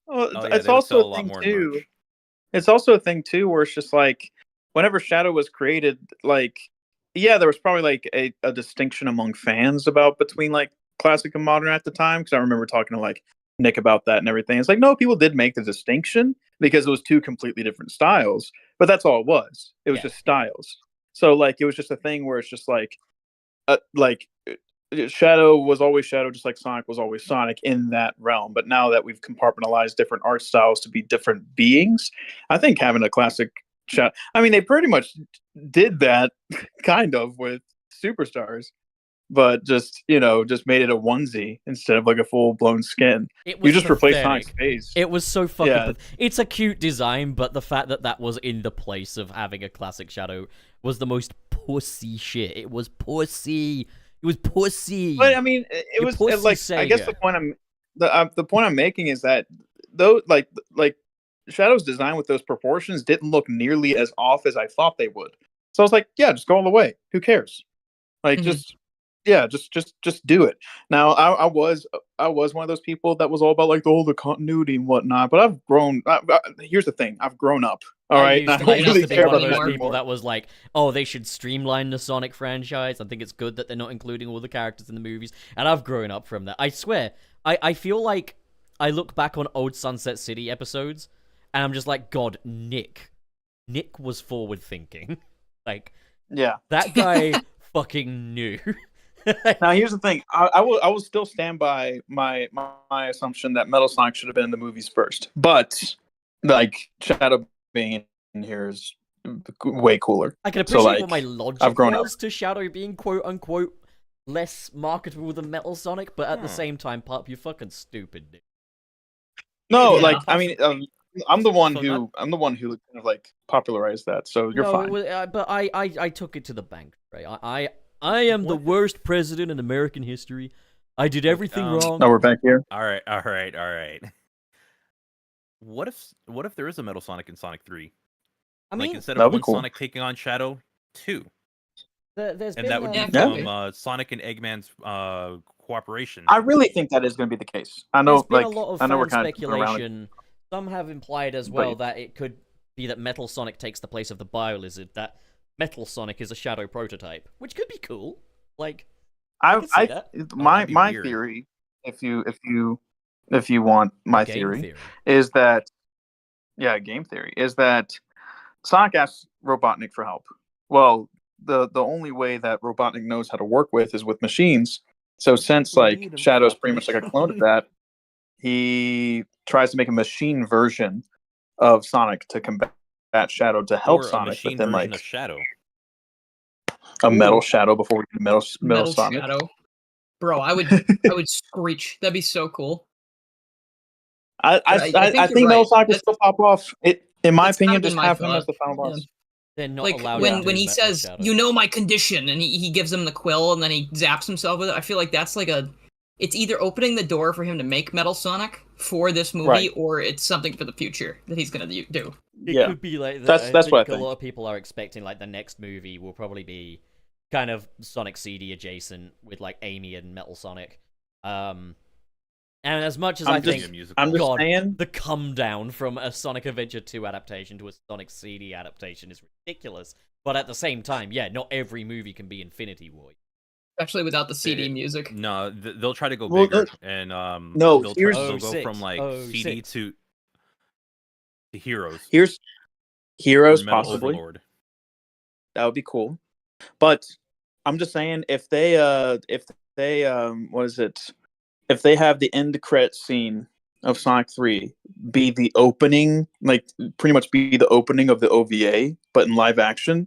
Well, Oh, yeah, it's they would sell also a a lot thing more in too. merch. It's also a thing too where it's just like whenever Shadow was created, like yeah, there was probably like a distinction among fans about between like classic and modern at the time, because I remember talking to like Nick about that and everything. It's like no, people did make the distinction because it was two completely different styles, but that's all it was. It was Yeah. just styles. So like it was just a thing where it's just like Shadow was always Shadow, just like Sonic was always Sonic in that realm. But now that we've compartmentalized different art styles to be different beings, I think having a classic Shadow, I mean, they pretty much did that kind of with Superstars. but just just made it a onesie instead of like a full blown skin. It You was just replaced pathetic. Sonic's face. It was so fucking. Yeah. It's a cute design, but the fact that that was in the place of having a classic Shadow was the most pussy shit. It was pussy. It was pussy. But I mean, it was pussy like I guess Sega. the point I'm making is that though like Shadow's design with those proportions didn't look nearly as off as I thought they would. So I was like, yeah, just go all the way. Who cares? Like just do it. Now I was one of those people that was all about like the continuity and whatnot. But I've grown. Here's the thing: I've grown up. All right, used I to- don't I used really to be care one about of that those people anymore. that was like, oh, they should streamline the Sonic franchise. I think it's good that they're not including all the characters in the movies. And I've grown up from that. I swear, I feel like I look back on old Sunset City episodes, and I'm just like, God, Nick was forward thinking. Like, Yeah. that guy fucking knew. Now here's the thing: I will still stand by my assumption that Metal Sonic should have been in the movies first, but like Shadow being in here is way cooler. I can appreciate like, what my logic I've grown up. was to Shadow being quote unquote less marketable than Metal Sonic, but at the same time, Pup, you're fucking stupid, dude. No, Yeah. like I mean, I'm the one So who kind of like popularized that, so you're no, fine. it was, but I took it to the bank, right? I am the worst president in American history. I did everything wrong. No, we're back here. All right. What if there is a Metal Sonic in Sonic 3? I Like mean, instead that'd of be one cool. Sonic taking on Shadow, 2. there's And been that would be Yeah, from Sonic and Eggman's cooperation. I really think that is going to be the case. I there's know, been like a lot of I know we're fan kind of jumping around. speculation. Some have implied as But- well that it could be that Metal Sonic takes the place of the Biolizard. That Metal Sonic is a Shadow prototype, which could be cool. Like, can see that. that'd be My weird. theory, if you want my game theory, is that game theory is that Sonic asks Robotnik for help. Well, the only way that Robotnik knows how to work with is with machines. So since like Shadow's pretty much like a clone of that, he tries to make a machine version of Sonic to combat Shadow to help Or a Sonic, machine but then version like of Shadow. a metal Shadow before we get metal Metal Sonic. Shadow. Bro, I would screech. That'd be so cool. I think think you're Metal right. Sonic will still pop off. In my That's kind opinion, of been just my have him thought. as the final boss. Yeah. They're not Like allowed when to do he Metal says, Shadow. "You know my condition," and he gives him the quill, and then he zaps himself with it. I feel like that's like it's either opening the door for him to make Metal Sonic for this movie, Right. or it's something for the future that he's gonna do. It could be like That's I what I think a think. lot of people are expecting like the next movie will probably be kind of Sonic CD adjacent with like Amy and Metal Sonic. And as much as I'm I just- think I'm just God, saying. the come down from a Sonic Adventure 2 adaptation to a Sonic CD adaptation is ridiculous. But at the same time, yeah, not every movie can be Infinity War. Especially without the CD music. No, they'll try to go Well, bigger, and no, they'll here's- go Oh, from like CD 6. to Heroes. Here's Heroes, or Metal possibly. Overlord. That would be cool. But I'm just saying, if they what is it? If they have the end credit scene of Sonic 3 be the opening, like pretty much be the opening of the OVA, but in live action,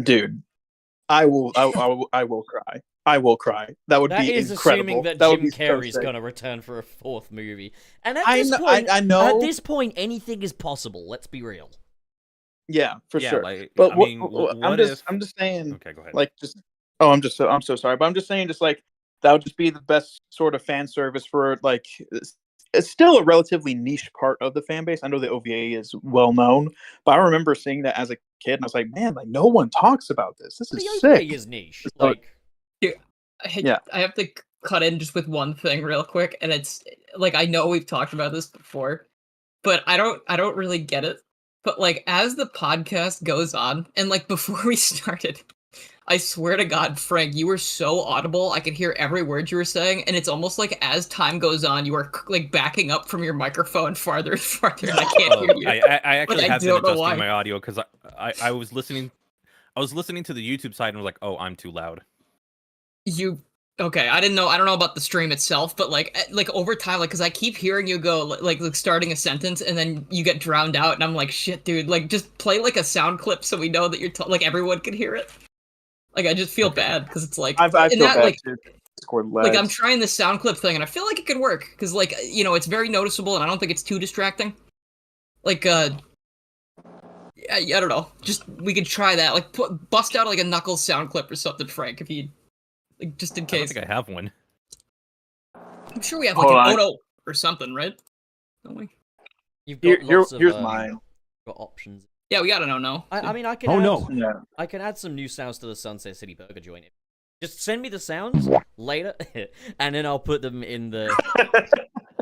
dude, I will cry. I will cry. That would That be is incredible. assuming that would Jim be so Carrey's sick. gonna return for a 4th movie. And at I this know- point, I know. at this point, anything is possible. Let's be real. Yeah, for Yeah, sure. like, But I mean, I'm just saying, Okay, go ahead. like, just I'm so sorry, but I'm just saying, just like that would just be the best sort of fan service for like. It's still a relatively niche part of the fan base. I know the OVA is well known, but I remember seeing that as a kid, and I was like, man, like no one talks about this. This The is OVA sick. is niche. So- Like, I have to cut in just with one thing real quick, and it's like I know we've talked about this before, but I don't really get it. But like as the podcast goes on, and like before we started, I swear to God, Frank, you were so audible. I could hear every word you were saying, and it's almost like as time goes on, you are like backing up from your microphone farther and farther, and I can't hear you. I actually Like, I have been don't know adjusting why. my audio because I was listening. I was listening to the YouTube side and was like, "Oh, I'm too loud." Okay, I don't know about the stream itself, but like over time, like because I keep hearing you go like starting a sentence and then you get drowned out, and I'm like, shit, dude, like just play like a sound clip so we know that you're like everyone can hear it. Like, I just feel Okay. bad because it's like, I in feel that, bad like, too. Discord like I'm lags. trying the sound clip thing, and I feel like it could work because, like, you know, it's very noticeable, and I don't think it's too distracting. Like, I don't know. Just we could try that. Like, bust out like a Knuckles sound clip or something, Frank, if you, like, just in I don't case. think I have one. I'm sure we have like Hold an on. Odo or something, right? Don't we? You've got lots of Here's mine. got options. Yeah, we got an Oh No. I mean, I can. Oh add, no! Yeah. I can add some new sounds to the Sunset City Burger joint. Just send me the sounds later, and then I'll put them in the.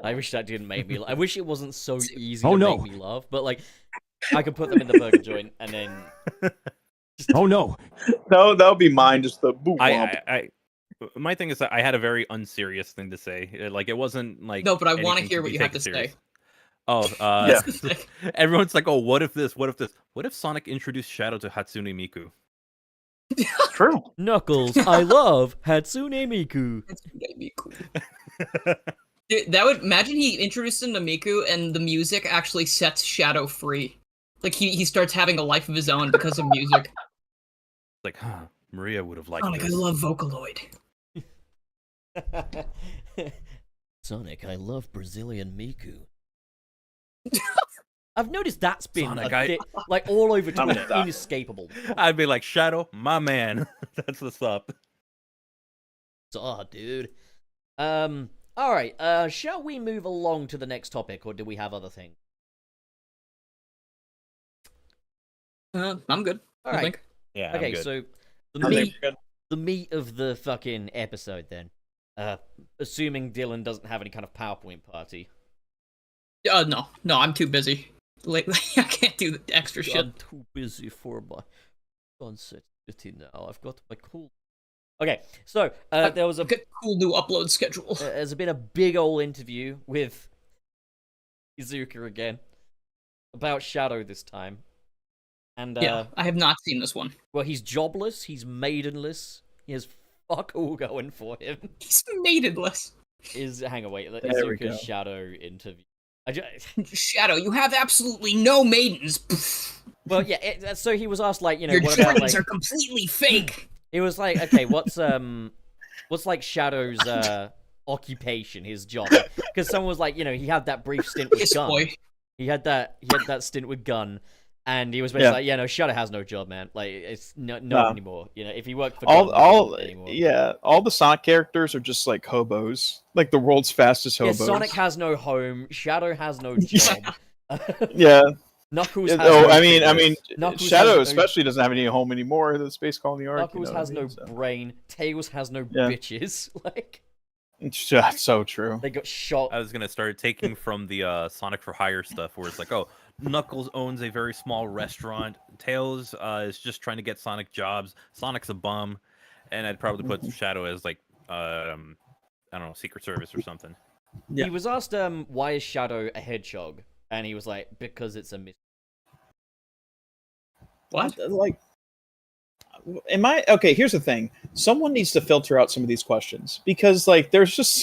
I wish that didn't make me. I wish it wasn't so easy Oh, to no. make me laugh, but like, I could put them in the burger joint, and then. Oh no! No, that'll be mine. Just the boom. My thing is that I had a very unserious thing to say. Like it wasn't like No, but I want to anything hear what be you have taken to say. serious. Oh, Yeah. everyone's like, oh, what if this? What if this? What if Sonic introduced Shadow to Hatsune Miku? True. Knuckles, I love Hatsune Miku. Dude, that would imagine he introduced him to Miku, and the music actually sets Shadow free. Like he starts having a life of his own because of music. Like, huh? Maria would have liked Sonic, I this. love Vocaloid. Sonic, I love Brazilian Miku. I've noticed that's been Sonic, like all over I'm Twitter, done. inescapable. I'd be like, Shadow, my man. That's what's up. Aw, dude. All right. Shall we move along to the next topic, or do we have other things? I'm good. All I right. think. Yeah. Okay, I'm good. so I think meat, we're good. the meat of the fucking episode, then. Assuming Dylan doesn't have any kind of PowerPoint party. No, I'm too busy lately. I can't do the extra shit. I'm too busy for my Sunset City now. I've got my cool. Okay, so there was a Get cool new upload schedule. there's been a big old interview with Izuka again about Shadow this time, and Yeah, I have not seen this one. well, he's jobless, he's maidenless, he has fuck all going for him. He's maidenless. Hang on, wait, There we go. Izuka's Shadow interview. Shadow, you have absolutely no maidens. Well, yeah. So he was asked, like, you know, Your what about joints like? are completely fake. It was like, okay, what's like Shadow's occupation, his job? Because someone was like, you know, he had that brief stint with Yes, Gun. boy. He had that stint with Gun, and he was basically Yeah. like, yeah, no, Shadow has no job, man. Like, it's not No. anymore. You know, if he worked for All Gun, he all wouldn't anymore. yeah, all the Sonic characters are just like hobos, like the world's fastest Yeah, hobos. Sonic has no home. Shadow has no job. Yeah. Knuckles Yeah, has oh, no I mean, Knuckles Shadow has no- especially doesn't have any home anymore. The Space Colony arc. Knuckles you know has what I no mean? So- brain. Tails has no Yeah. bitches. Like, It's just so true. they got shot. I was gonna start taking from the Sonic for Hire stuff, where it's like, oh, Knuckles owns a very small restaurant. Tails is just trying to get Sonic jobs. Sonic's a bum, and I'd probably put Shadow as like, I don't know, Secret Service or something. Yeah. He was asked, why is Shadow a hedgehog? And he was like, because it's a mystery. What? Like, am I okay? Here's the thing: someone needs to filter out some of these questions because, like, there's just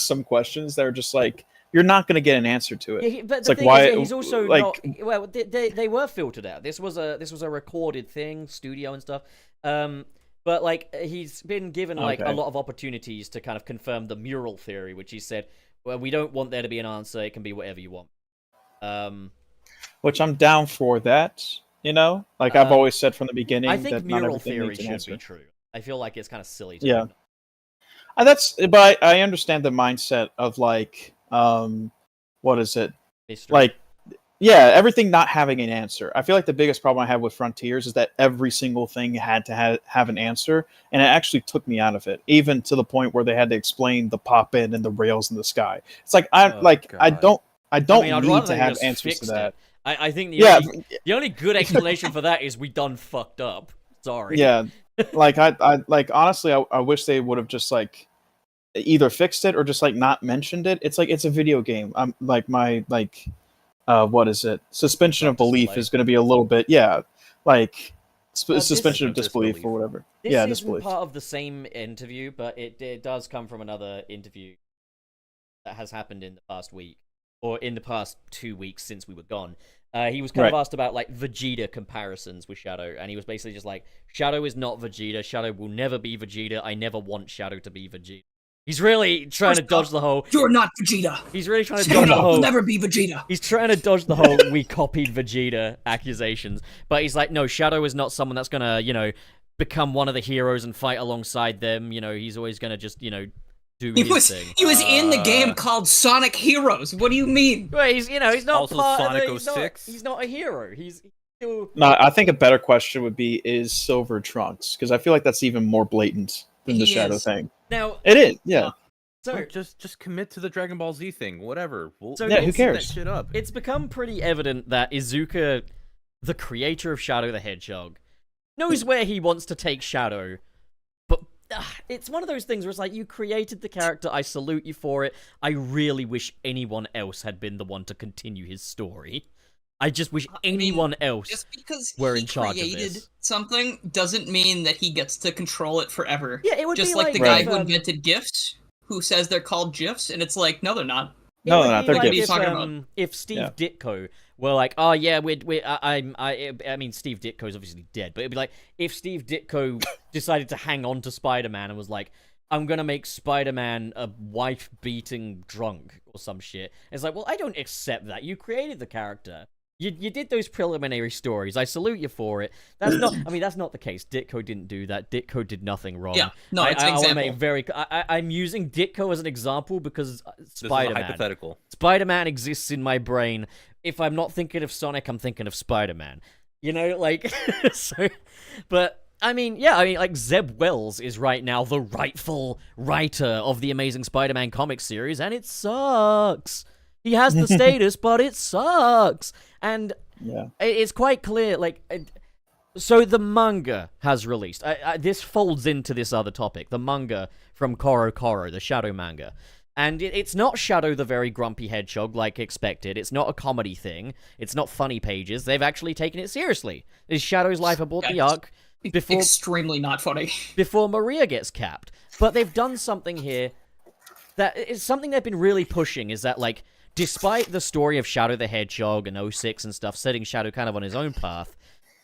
some questions that are just like you're not going to get an answer to it. Yeah, but It's the like, thing why- is that he's also like- not. Well, they were filtered out. This was a recorded thing, studio and stuff. But like he's been given like a Okay. lot of opportunities to kind of confirm the mural theory, which he said, well, we don't want there to be an answer. It can be whatever you want. Which I'm down for that. You know, like I've always said from the beginning, I think that not mural everything theory needs an should answer. be true. I feel like it's kind of silly. To Yeah. do. But I understand the mindset of like, what is it? Mystery. Like, yeah, everything not having an answer. I feel like the biggest problem I have with Frontiers is that every single thing had to have an answer, and it actually took me out of it, even to the point where they had to explain the pop in and the rails in the sky. It's like I Oh, don't God. I don't mean, I'd need rather to they have just answers to fixed that. it. I think Yeah, the only good explanation for that is we done fucked up. Sorry. yeah. Like I like honestly, I wish they would have just like either fixed it or just like not mentioned it. It's like it's a video game. I'm like my like what is it? Suspension of belief Disbelief. is going to be a little bit like This- suspension of disbelief disbelief. or whatever. This Yeah, isn't disbelief. part of the same interview, but it does come from another interview that has happened in the past week, or in the past 2 weeks since we were gone. He was kind of asked about like Vegeta comparisons with Shadow, and he was basically just like, Shadow is not Vegeta. Shadow will never be Vegeta. I never want Shadow to be Vegeta. He's really trying to dodge the whole. You're not Vegeta. He's really trying to dodge the whole. Will never be Vegeta. He's trying to dodge the whole "we copied Vegeta" accusations, but he's like, no, Shadow is not someone that's gonna, become one of the heroes and fight alongside them. He's always gonna just, do his thing. He was in the game called Sonic Heroes. What do you mean? Well, he's not also part Sonic of the, 06. He's not a hero. He's still... No, I think a better question would be, is Silver Trunks? Because I feel like that's even more blatant than the Shadow thing. Now it is, yeah. So just commit to the Dragon Ball Z thing, whatever. We'll who set cares? that shit up. It's become pretty evident that Izuka, the creator of Shadow the Hedgehog, knows where he wants to take Shadow. But it's one of those things where it's like, you created the character, I salute you for it. I really wish anyone else had been the one to continue his story. I just wish anyone else just because were he in charge of created this. something doesn't mean that he gets to control it forever. Yeah, it would just be like the like guy who invented GIFs, who says they're called GIFs, and it's like, no, they're not. No, they're not. They're like GIFs. if Steve Ditko were like, oh yeah, I mean, Steve Ditko's obviously dead, but it'd be like if Steve Ditko decided to hang on to Spider-Man and was like, I'm gonna make Spider-Man a wife-beating drunk or some shit. It's like, well, I don't accept that. You created the character. You did those preliminary stories. I salute you for it. That's not the case. Ditko didn't do that. Ditko did nothing wrong. Yeah, no, it's an example. I'm using Ditko as an example because Spider-Man. This is a hypothetical. Spider-Man exists in my brain. If I'm not thinking of Sonic, I'm thinking of Spider-Man. But like Zeb Wells is right now the rightful writer of the Amazing Spider-Man comic series, and it sucks. He has the status, but it sucks. And it's quite clear, so the manga has released. This folds into this other topic. The manga from Koro Koro, the Shadow manga. And it's not Shadow the very grumpy hedgehog like expected. It's not a comedy thing. It's not funny pages. They've actually taken it seriously. Is Shadow's life aboard the Ark before... Extremely not funny. Before Maria gets capped. But they've done something here that is something they've been really pushing, is that, despite the story of Shadow the Hedgehog and 06 and stuff, setting Shadow kind of on his own path,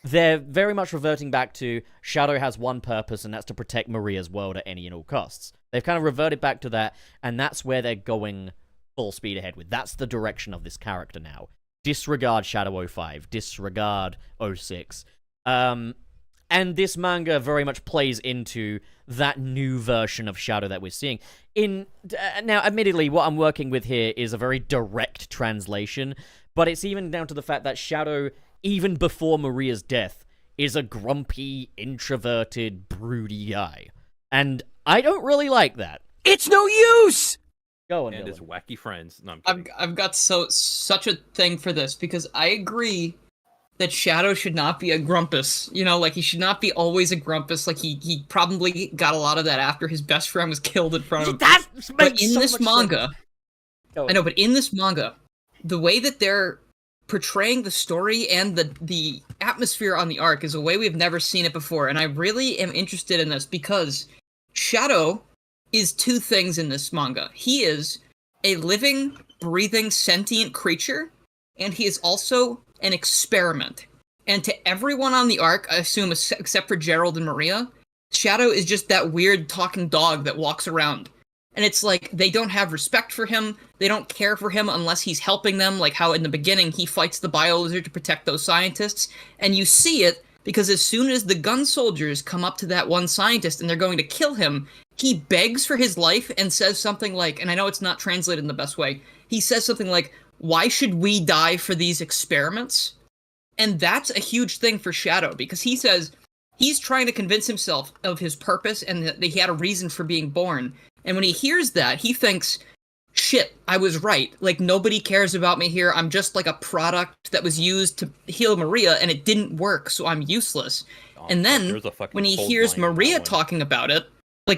they're very much reverting back to Shadow has one purpose, and that's to protect Maria's world at any and all costs. They've kind of reverted back to that, and that's where they're going full speed ahead with. That's the direction of this character now. Disregard Shadow 05. Disregard 06. And this manga very much plays into that new version of Shadow that we're seeing. Now, admittedly, what I'm working with here is a very direct translation, but it's even down to the fact that Shadow, even before Maria's death, is a grumpy, introverted, broody guy. And I don't really like that. It's no use! Go on, and Dylan. his wacky friends. No, I'm kidding. I've got such a thing for this, because I agree that Shadow should not be a grumpus. He should not be always a grumpus. He probably got a lot of that after his best friend was killed in front of him. But in this manga, I know, but in this manga, the way that they're portraying the story and the atmosphere on the arc is a way we've never seen it before. And I really am interested in this because Shadow is two things in this manga. He is a living, breathing, sentient creature, and he is also an experiment. And to everyone on the arc, I assume except for Gerald and Maria, Shadow is just that weird talking dog that walks around. And it's like, they don't have respect for him, they don't care for him unless he's helping them, like how in the beginning he fights the Biolizard to protect those scientists. And you see it because as soon as the gun soldiers come up to that one scientist and they're going to kill him, he begs for his life and says something like, and I know it's not translated in the best way, he says something like, why should we die for these experiments? And that's a huge thing for Shadow, because he says he's trying to convince himself of his purpose and that he had a reason for being born. And when he hears that, he thinks, shit, I was right. Nobody cares about me here. I'm just like a product that was used to heal Maria, and it didn't work, so I'm useless. And then, when he hears Maria talking about it,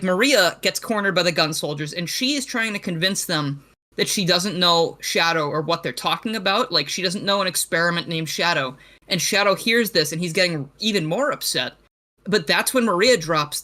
Maria gets cornered by the gun soldiers, and she is trying to convince them that she doesn't know Shadow or what they're talking about. She doesn't know an experiment named Shadow. And Shadow hears this, and he's getting even more upset. But that's when Maria drops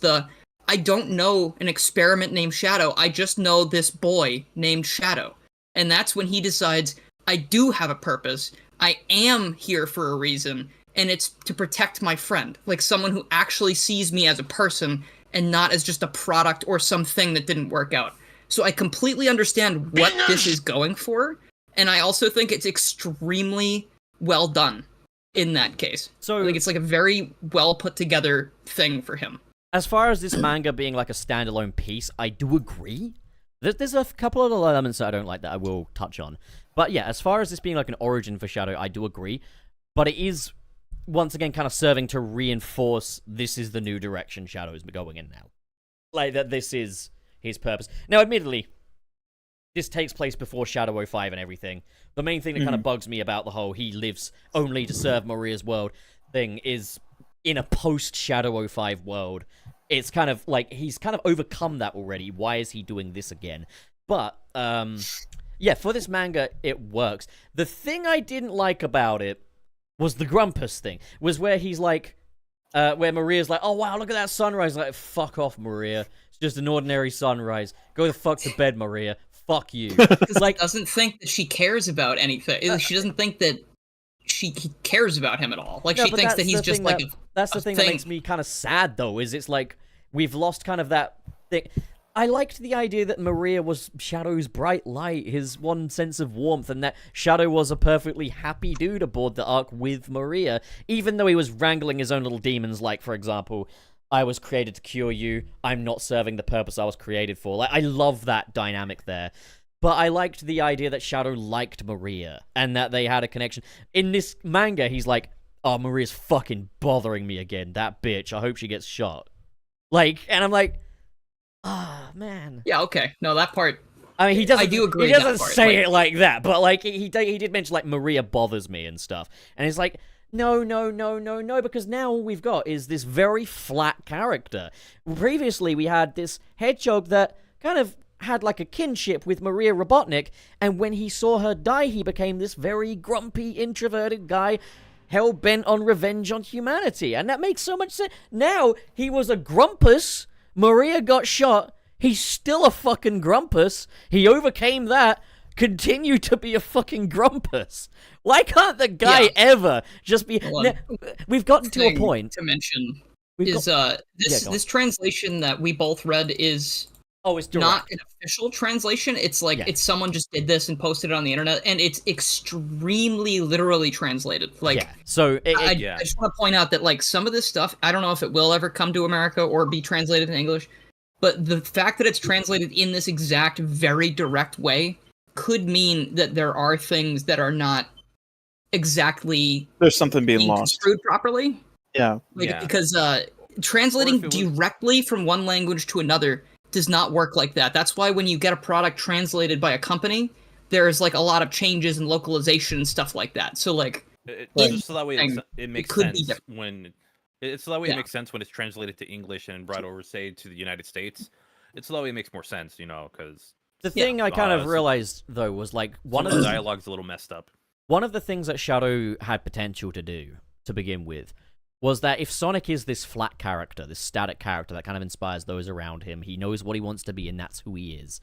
I don't know an experiment named Shadow, I just know this boy named Shadow. And that's when he decides, I do have a purpose. I am here for a reason, and it's to protect my friend, like someone who actually sees me as a person and not as just a product or something that didn't work out. So I completely understand what this is going for, and I also think it's extremely well done in that case. So I think it's like a very well put together thing for him. as far as this manga being like a standalone piece, I do agree. There's a couple of little elements that I don't like that I will touch on. But yeah, as far as this being like an origin for Shadow, I do agree. But it is, once again, kind of serving to reinforce this is the new direction Shadow is going in now. Like, that this is his purpose. Now, admittedly, this takes place before Shadow 05 and everything. The main thing that kind of bugs me about the whole he lives only to serve Maria's world thing is in a post-Shadow 05 world. It's kind of like he's kind of overcome that already. Why is he doing this again? But, yeah, for this manga, it works. The thing I didn't like about it was the Grumpus thing. Was where he's like, where Maria's like, oh wow, look at that sunrise. Like, fuck off, Maria. It's just an ordinary sunrise. Go the fuck to bed, Maria. Fuck you. Because like doesn't think that she cares about anything. She doesn't think that he cares about him at all. Like, No, she but thinks that's that he's the just thing like that's the thing that makes me kind of sad, though, is it's like we've lost kind of that thing. I liked the idea that Maria was Shadow's bright light, his one sense of warmth, and that Shadow was a perfectly happy dude aboard the Ark with Maria, even though he was wrangling his own little demons, like, for example, I was created to cure you, I'm not serving the purpose I was created for. Like, I love that dynamic there. But I liked the idea that Shadow liked Maria, and that they had a connection. In this manga, he's like, oh, Maria's fucking bothering me again, that bitch, I hope she gets shot. Like, and I'm like, ah, man. Yeah, okay. No, that part. I mean, he doesn't. I do agree. He doesn't that part. say it like that, but like he did mention like Maria bothers me and stuff, and it's like no, because now all we've got is this very flat character. Previously, we had this hedgehog that kind of had like a kinship with Maria Robotnik, and when he saw her die, he became this very grumpy, introverted guy, hell-bent on revenge on humanity, and that makes so much sense. Now, he was a grumpus, Maria got shot, he's still a fucking grumpus, he overcame that, continued to be a fucking grumpus. Why can't the guy ever just be... We've gotten to a point... to mention is, this translation that we both read is... Oh, it's direct. Not an official translation. It's like it's someone just did this and posted it on the internet, and it's extremely literally translated. Like, so I just want to point out that like some of this stuff, I don't know if it will ever come to America or be translated in English, but the fact that it's translated in this exact, very direct way could mean that there are things that are not exactly there's something being lost construed properly. Yeah, because translating directly from one language to another does not work like that. That's why when you get a product translated by a company, there's like a lot of changes in localization and stuff like that. So like, just so that way it makes sense when it's so that way it makes sense when it's translated to English and brought over, say, to the United States. It's so that way it makes more sense, you know, because the thing I kind of realized though was like one of the dialogue's a little messed up. One of the things that Shadow had potential to do to begin with was that if Sonic is this flat character, this static character that kind of inspires those around him, he knows what he wants to be and that's who he is.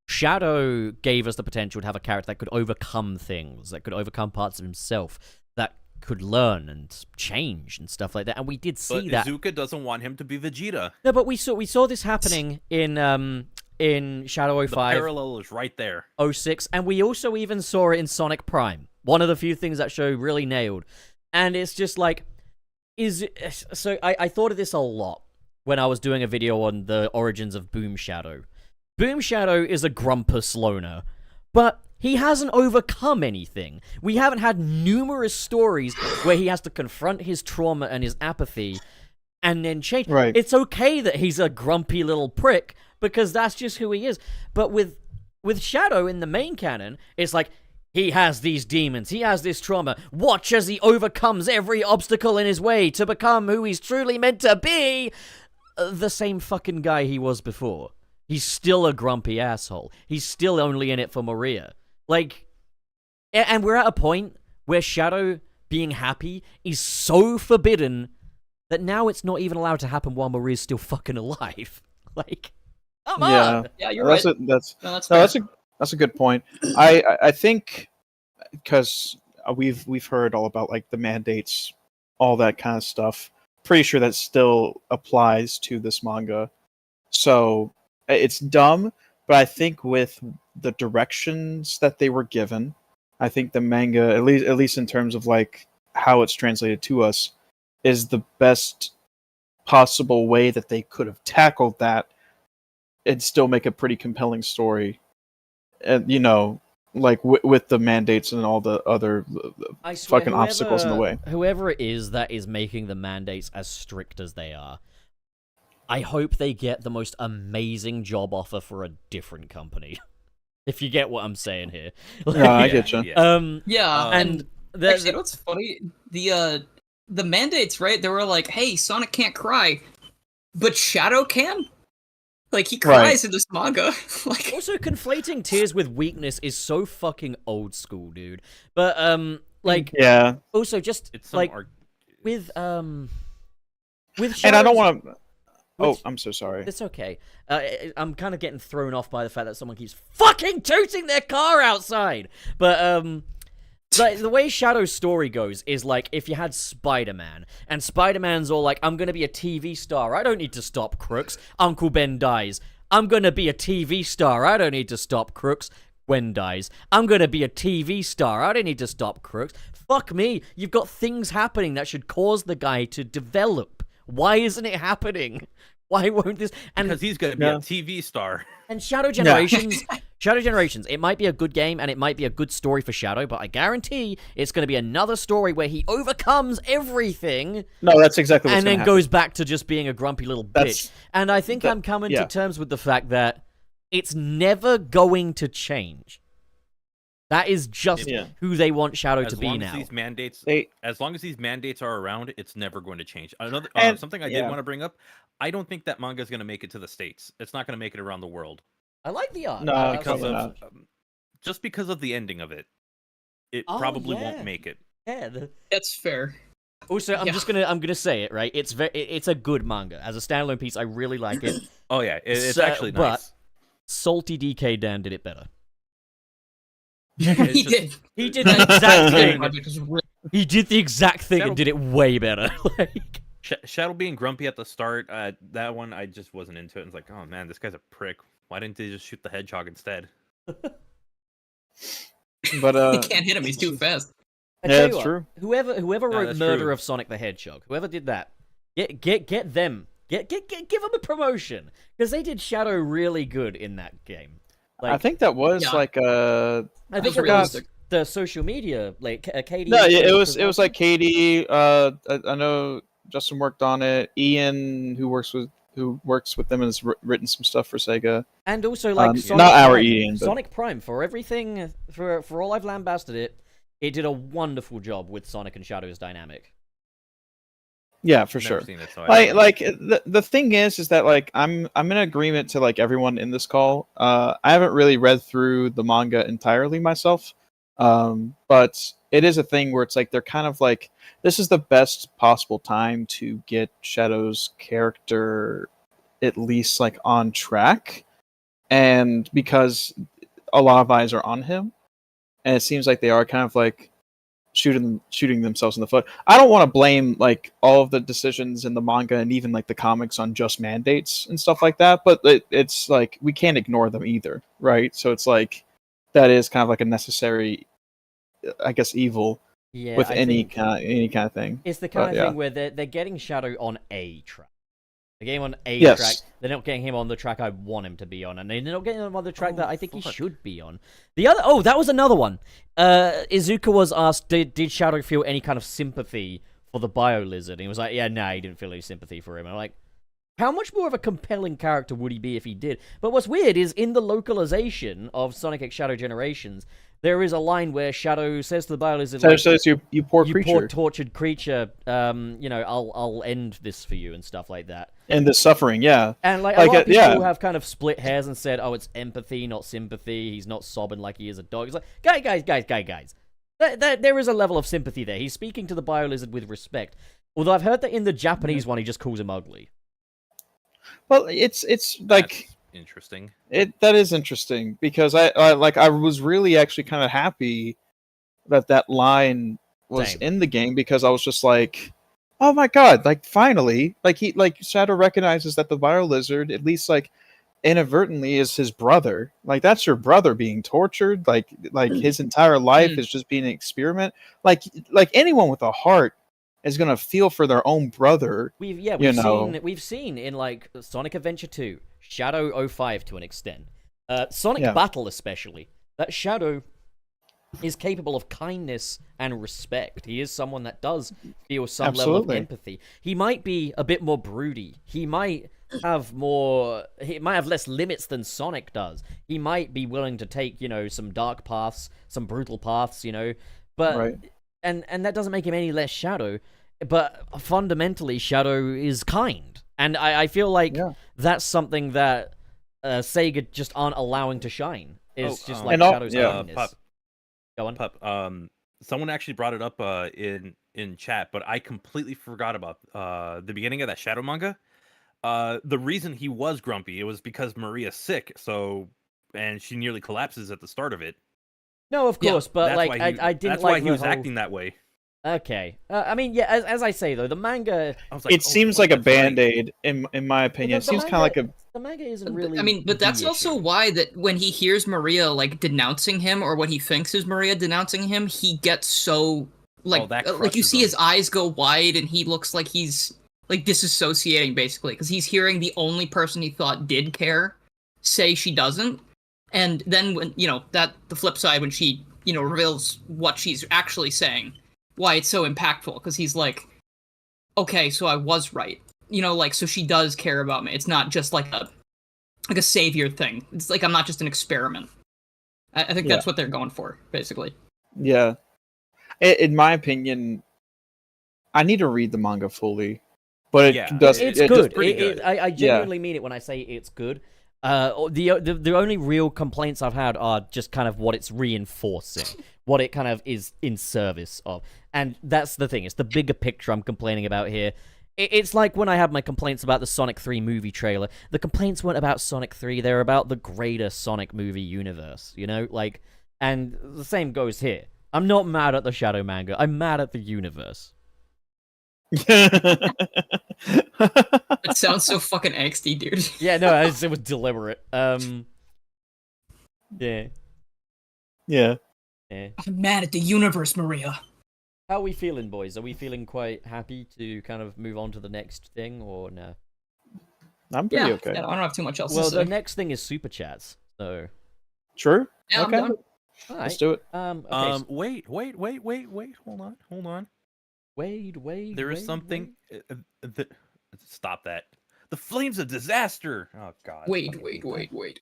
Shadow gave us the potential to have a character that could overcome things, that could overcome parts of himself, that could learn and change and stuff like that. And we did see that. Izuka doesn't want him to be Vegeta. No, but we saw this happening in Shadow 05. The parallel is right there. 06, and we also even saw it in Sonic Prime. One of the few things that show really nailed. And it's just like, I thought of this a lot when I was doing a video on the origins of Boom Shadow. Boom Shadow is a grumpus loner, but he hasn't overcome anything. We haven't had numerous stories where he has to confront his trauma and his apathy and then change. Right. It's okay that he's a grumpy little prick because that's just who he is. But with Shadow in the main canon, it's like, he has these demons. He has this trauma. Watch as he overcomes every obstacle in his way to become who he's truly meant to be. The same fucking guy he was before. He's still a grumpy asshole. He's still only in it for Maria. Like, and we're at a point where Shadow being happy is so forbidden that now it's not even allowed to happen while Maria's still fucking alive. Like, come on. Yeah, you're right. That's a good point. I think because we've heard all about like the mandates, all that kind of stuff. Pretty sure that still applies to this manga. So it's dumb, but I think with the directions that they were given, I think the manga, at least in terms of like how it's translated to us, is the best possible way that they could have tackled that and still make a pretty compelling story. And like with the mandates and all the other I swear, fucking obstacles in the way. Whoever it is that is making the mandates as strict as they are, I hope they get the most amazing job offer for a different company. If you get what I'm saying here. Yeah, I get you. Yeah, and actually, you know what's funny? The mandates, right? They were like, "Hey, Sonic can't cry, but Shadow can." Like he cries in this manga. Like also conflating tears with weakness is so fucking old school, dude. But like yeah. Also, just like with and Shadow's, I don't want to. Oh, I'm so sorry. It's okay. I'm kind of getting thrown off by the fact that someone keeps fucking tooting their car outside. But like the way Shadow's story goes is like if you had Spider-Man, and Spider-Man's all like, "I'm gonna be a TV star. I don't need to stop crooks. Uncle Ben dies. I'm gonna be a TV star. I don't need to stop crooks." Gwen dies. I'm gonna be a TV star. I don't need to stop crooks. Fuck me. You've got things happening that should cause the guy to develop. Why isn't it happening? Why won't this? And because he's gonna be a TV star. And Shadow Generations, Shadow Generations, it might be a good game and it might be a good story for Shadow, but I guarantee it's going to be another story where he overcomes everything. No, that's exactly what's and then happen. Goes back to just being a grumpy little bitch. And I think I'm coming to terms with the fact that it's never going to change. That is just who they want Shadow to be now. As long as these mandates are around, it's never going to change. Another something I did want to bring up. I don't think that manga is going to make it to the States. It's not going to make it around the world. I like the art. No, just because of the ending of it, it probably won't make it. Yeah, that's fair. Also, I'm gonna say it right. It's a good manga as a standalone piece. I really like it. Oh yeah, it's actually nice. But Salty DK Dan did it better. He did. He did the exact thing. He did the exact thing and did it way better. Like Shadow being grumpy at the start, that one I just wasn't into it. And it's like, oh man, this guy's a prick. Why didn't they just shoot the hedgehog instead? But he can't hit him. He's too fast. Yeah, it's true. Whoever wrote Murder of Sonic the Hedgehog, whoever did that, get them. Give them a promotion because they did Shadow really good in that game. Like, I think that was like I think it was the social media, like Katie. No, yeah, it was like Katie. I know Justin worked on it. Ian, who works with them, has written some stuff for Sega. And also like Sonic not our Prime, Ian, but... Sonic Prime for everything. For all I've lambasted it, it did a wonderful job with Sonic and Shadow's dynamic. Yeah, for sure. It, so like the thing is that like I'm in agreement to like everyone in this call. I haven't really read through the manga entirely myself, but it is a thing where it's like they're kind of like this is the best possible time to get Shadow's character at least like on track, and because a lot of eyes are on him, and it seems like they are kind of like shooting themselves in the foot. I don't want to blame like all of the decisions in the manga and even like the comics on just mandates and stuff like that, but it's like we can't ignore them either, right? So it's like that is kind of like a necessary, I guess, evil with any kind of thing. It's the kind of thing where they're getting Shadow on a track. They're getting on a track. They're not getting him on the track I want him to be on, and they're not getting him on the track that I think he should be on. That was another one. Izuka was asked, did Shadow feel any kind of sympathy for the Biolizard? And he was like, yeah, nah, he didn't feel any sympathy for him. And I'm like, how much more of a compelling character would he be if he did? But what's weird is in the localization of Sonic X Shadow Generations, there is a line where Shadow says to the Biolizard, says, you poor creature. You poor tortured creature, I'll end this for you and stuff like that. And the suffering, yeah. And like a lot of people have kind of split hairs and said, oh, it's empathy, not sympathy. He's not sobbing like he is a dog. It's like, guys. There is a level of sympathy there. He's speaking to the Biolizard with respect. Although I've heard that in the Japanese one, he just calls him ugly. Well, it's like... That's interesting. That is interesting because I was really actually kind of happy that line was Same. in the game, because I was just like, oh my god, like finally, like Shadow recognizes that the Biolizard, at least like inadvertently, is his brother. Like that's your brother being tortured. Like his entire life is just being an experiment. Like anyone with a heart is gonna feel for their own brother. We've seen in like Sonic Adventure 2, Shadow 05 to an extent, Sonic Battle especially, that Shadow is capable of kindness and respect. He is someone that does feel some level of empathy. He might be a bit more broody. He might have less limits than Sonic does. He might be willing to take, some dark paths, some brutal paths, but Right. and that doesn't make him any less Shadow, but fundamentally Shadow is kind. And I feel like that's something that Sega just aren't allowing to shine. Is just like Shadow's kindness. Go on. Pup, someone actually brought it up in chat, but I completely forgot about the beginning of that Shadow manga. The reason he was grumpy, it was because Maria's sick, and she nearly collapses at the start of it. No, of course, but That's like why I didn't that's like why he was acting that way. Okay, I mean, yeah, as I say though, the manga. I was like, It seems like a band-aid, in my opinion. It seems kind of like a. The manga isn't really. I mean, but that's also why that when he hears Maria like denouncing him, or what he thinks is Maria denouncing him, he gets so like you see his eyes go wide, and he looks like he's like disassociating basically, because he's hearing the only person he thought did care say she doesn't, and then when the flip side, when she reveals what she's actually saying, why it's so impactful, because he's like, okay, so I was right. So she does care about me. It's not just like a savior thing. It's like I'm not just an experiment. I think that's what they're going for, basically. Yeah. In my opinion, I need to read the manga fully. But it's good. Pretty good. I genuinely mean it when I say it's good. The only real complaints I've had are just kind of what it's reinforcing, what it kind of is in service of. And that's the thing. It's the bigger picture I'm complaining about here. It's like when I had my complaints about the Sonic 3 movie trailer. The complaints weren't about Sonic 3. They're about the greater Sonic movie universe, And the same goes here. I'm not mad at the Shadow manga. I'm mad at the universe. It sounds so fucking angsty, dude. Yeah, no, it was deliberate. Yeah. I'm mad at the universe, Maria. How are we feeling, boys? Are we feeling quite happy to kind of move on to the next thing, or no? I'm pretty okay. Yeah, I don't have too much else to say. Well, the next thing is super chats, so... True? Yeah, okay. I'm done. All right. Let's do it. Okay, Wait. Hold on. Wait. There is something... Stop that. The Flames of Disaster! Oh, God. Wait. Wait.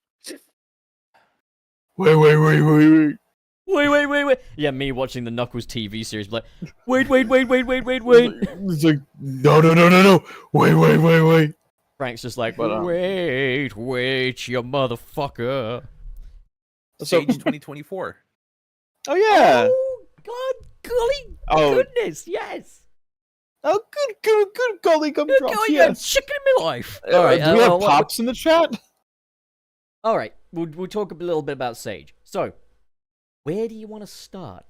Yeah, me watching the Knuckles TV series, like, wait. It's like, no. Wait. Frank's just like, wait, you motherfucker. Sage 2024. Oh, yeah. Oh, golly goodness, yes. Oh, good golly gumdrops, yes. Chicken in my life. All right, do we have Pops in the chat? All right, we'll talk a little bit about Sage. So, where do you want to start?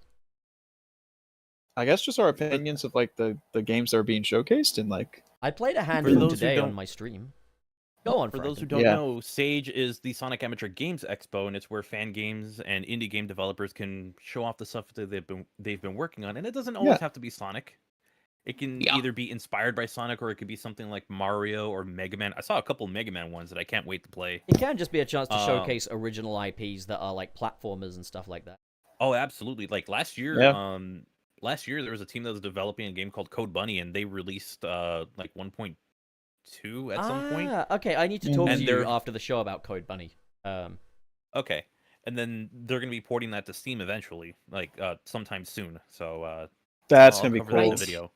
I guess just our opinions of like the games that are being showcased, and like I played a handful today on my stream. Go on, for Frank. those who don't know, Sage is the Sonic Amateur Games Expo, and it's where fan games and indie game developers can show off the stuff that they've been working on. And it doesn't always have to be Sonic. It can either be inspired by Sonic, or it could be something like Mario or Mega Man. I saw a couple of Mega Man ones that I can't wait to play. It can just be a chance to showcase original IPs that are like platformers and stuff like that. Oh, absolutely! Like last year, there was a team that was developing a game called Code Bunny, and they released like 1.2 at some point. Okay, I need to talk to you after the show about Code Bunny. Okay, and then they're gonna be porting that to Steam eventually, like sometime soon. So that's gonna be cool. That in the video.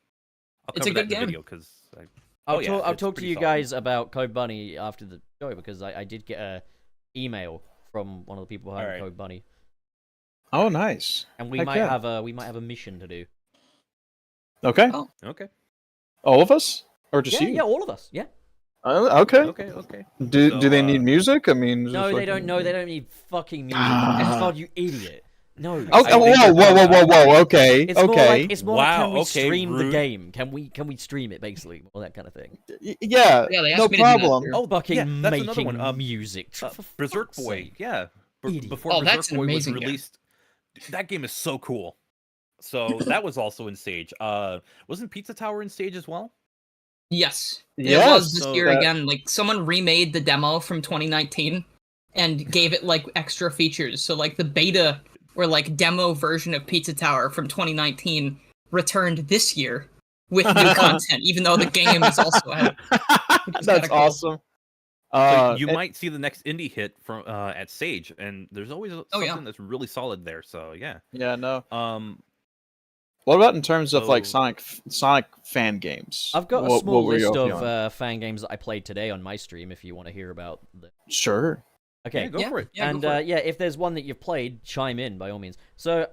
It's a good game. Because I'll talk to you guys about Code Bunny after the show, because I did get a email from one of the people behind Code Bunny. Oh, nice. And we might have a mission to do. Okay. Oh. Okay. All of us, or just you? Yeah, all of us. Yeah. Okay. Okay. Do they need music? I mean, no, they don't. No, they don't need fucking music. God, you idiot. No. Oh, I think whoa. Okay, It's more okay. like, it's more Wow, like, can we okay, stream the rude. game? Can we stream it, basically? All that kind of thing. Yeah, Yeah, they no asked me to do that problem. too. Oh, Fucking yeah, that's another making one. music. For Berserk fuck's Boy. sake. Yeah. Idiot. Before Oh, Berserk that's an Boy was amazing game. released, that game is so cool. So that was also in Stage. Wasn't Pizza Tower in Stage as well? Yes, it Yes, was this so year that- again. Like someone remade the demo from 2019 and gave it like extra features. So like the beta or like demo version of Pizza Tower from 2019 returned this year with new content, even though the game is also out. Which is That's kinda cool. awesome. So you and- might see the next indie hit from at Sage, and there's always something that's really solid there. So yeah. Yeah, no. Um, What about in terms of like so- Sonic fan games? I've got a What small were you list up of on? fan games that I played today on my stream. If you want to hear about them. Sure. Okay. yeah, go for it. Yeah, And go for it. yeah, if there's one that you've played, chime in by all means. So,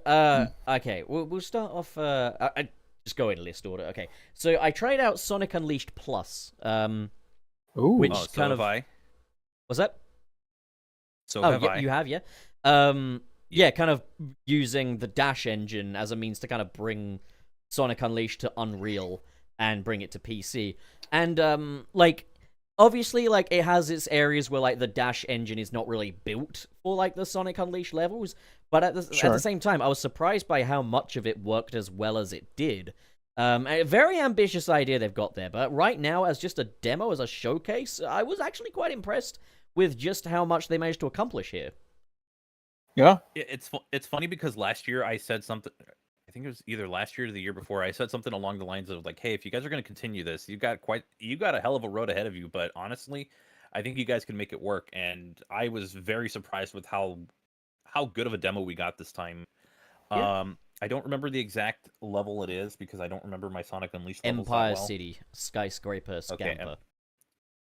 okay, we'll start off. I just go in list order. Okay, so I tried out Sonic Unleashed Plus. Ooh. Which Oh, so kind of have I. was that? So Oh, have yeah, I. you have, yeah. Yeah, kind of using the Dash engine as a means to kind of bring Sonic Unleashed to Unreal and bring it to PC. And like, obviously, like, it has its areas where like the Dash engine is not really built for like the Sonic Unleashed levels, but at the same time, I was surprised by how much of it worked as well as it did. A very ambitious idea they've got there, but right now, as just a demo, as a showcase, I was actually quite impressed with just how much they managed to accomplish here. Yeah. It's funny because last year I said something. I think it was either last year or the year before. I said something along the lines of like, "Hey, if you guys are going to continue this, you got a hell of a road ahead of you." But honestly, I think you guys can make it work. And I was very surprised with how good of a demo we got this time. Yeah. I don't remember the exact level it is because I don't remember my Sonic Unleashed levels that Empire well. City, Skyscraper, Scamper.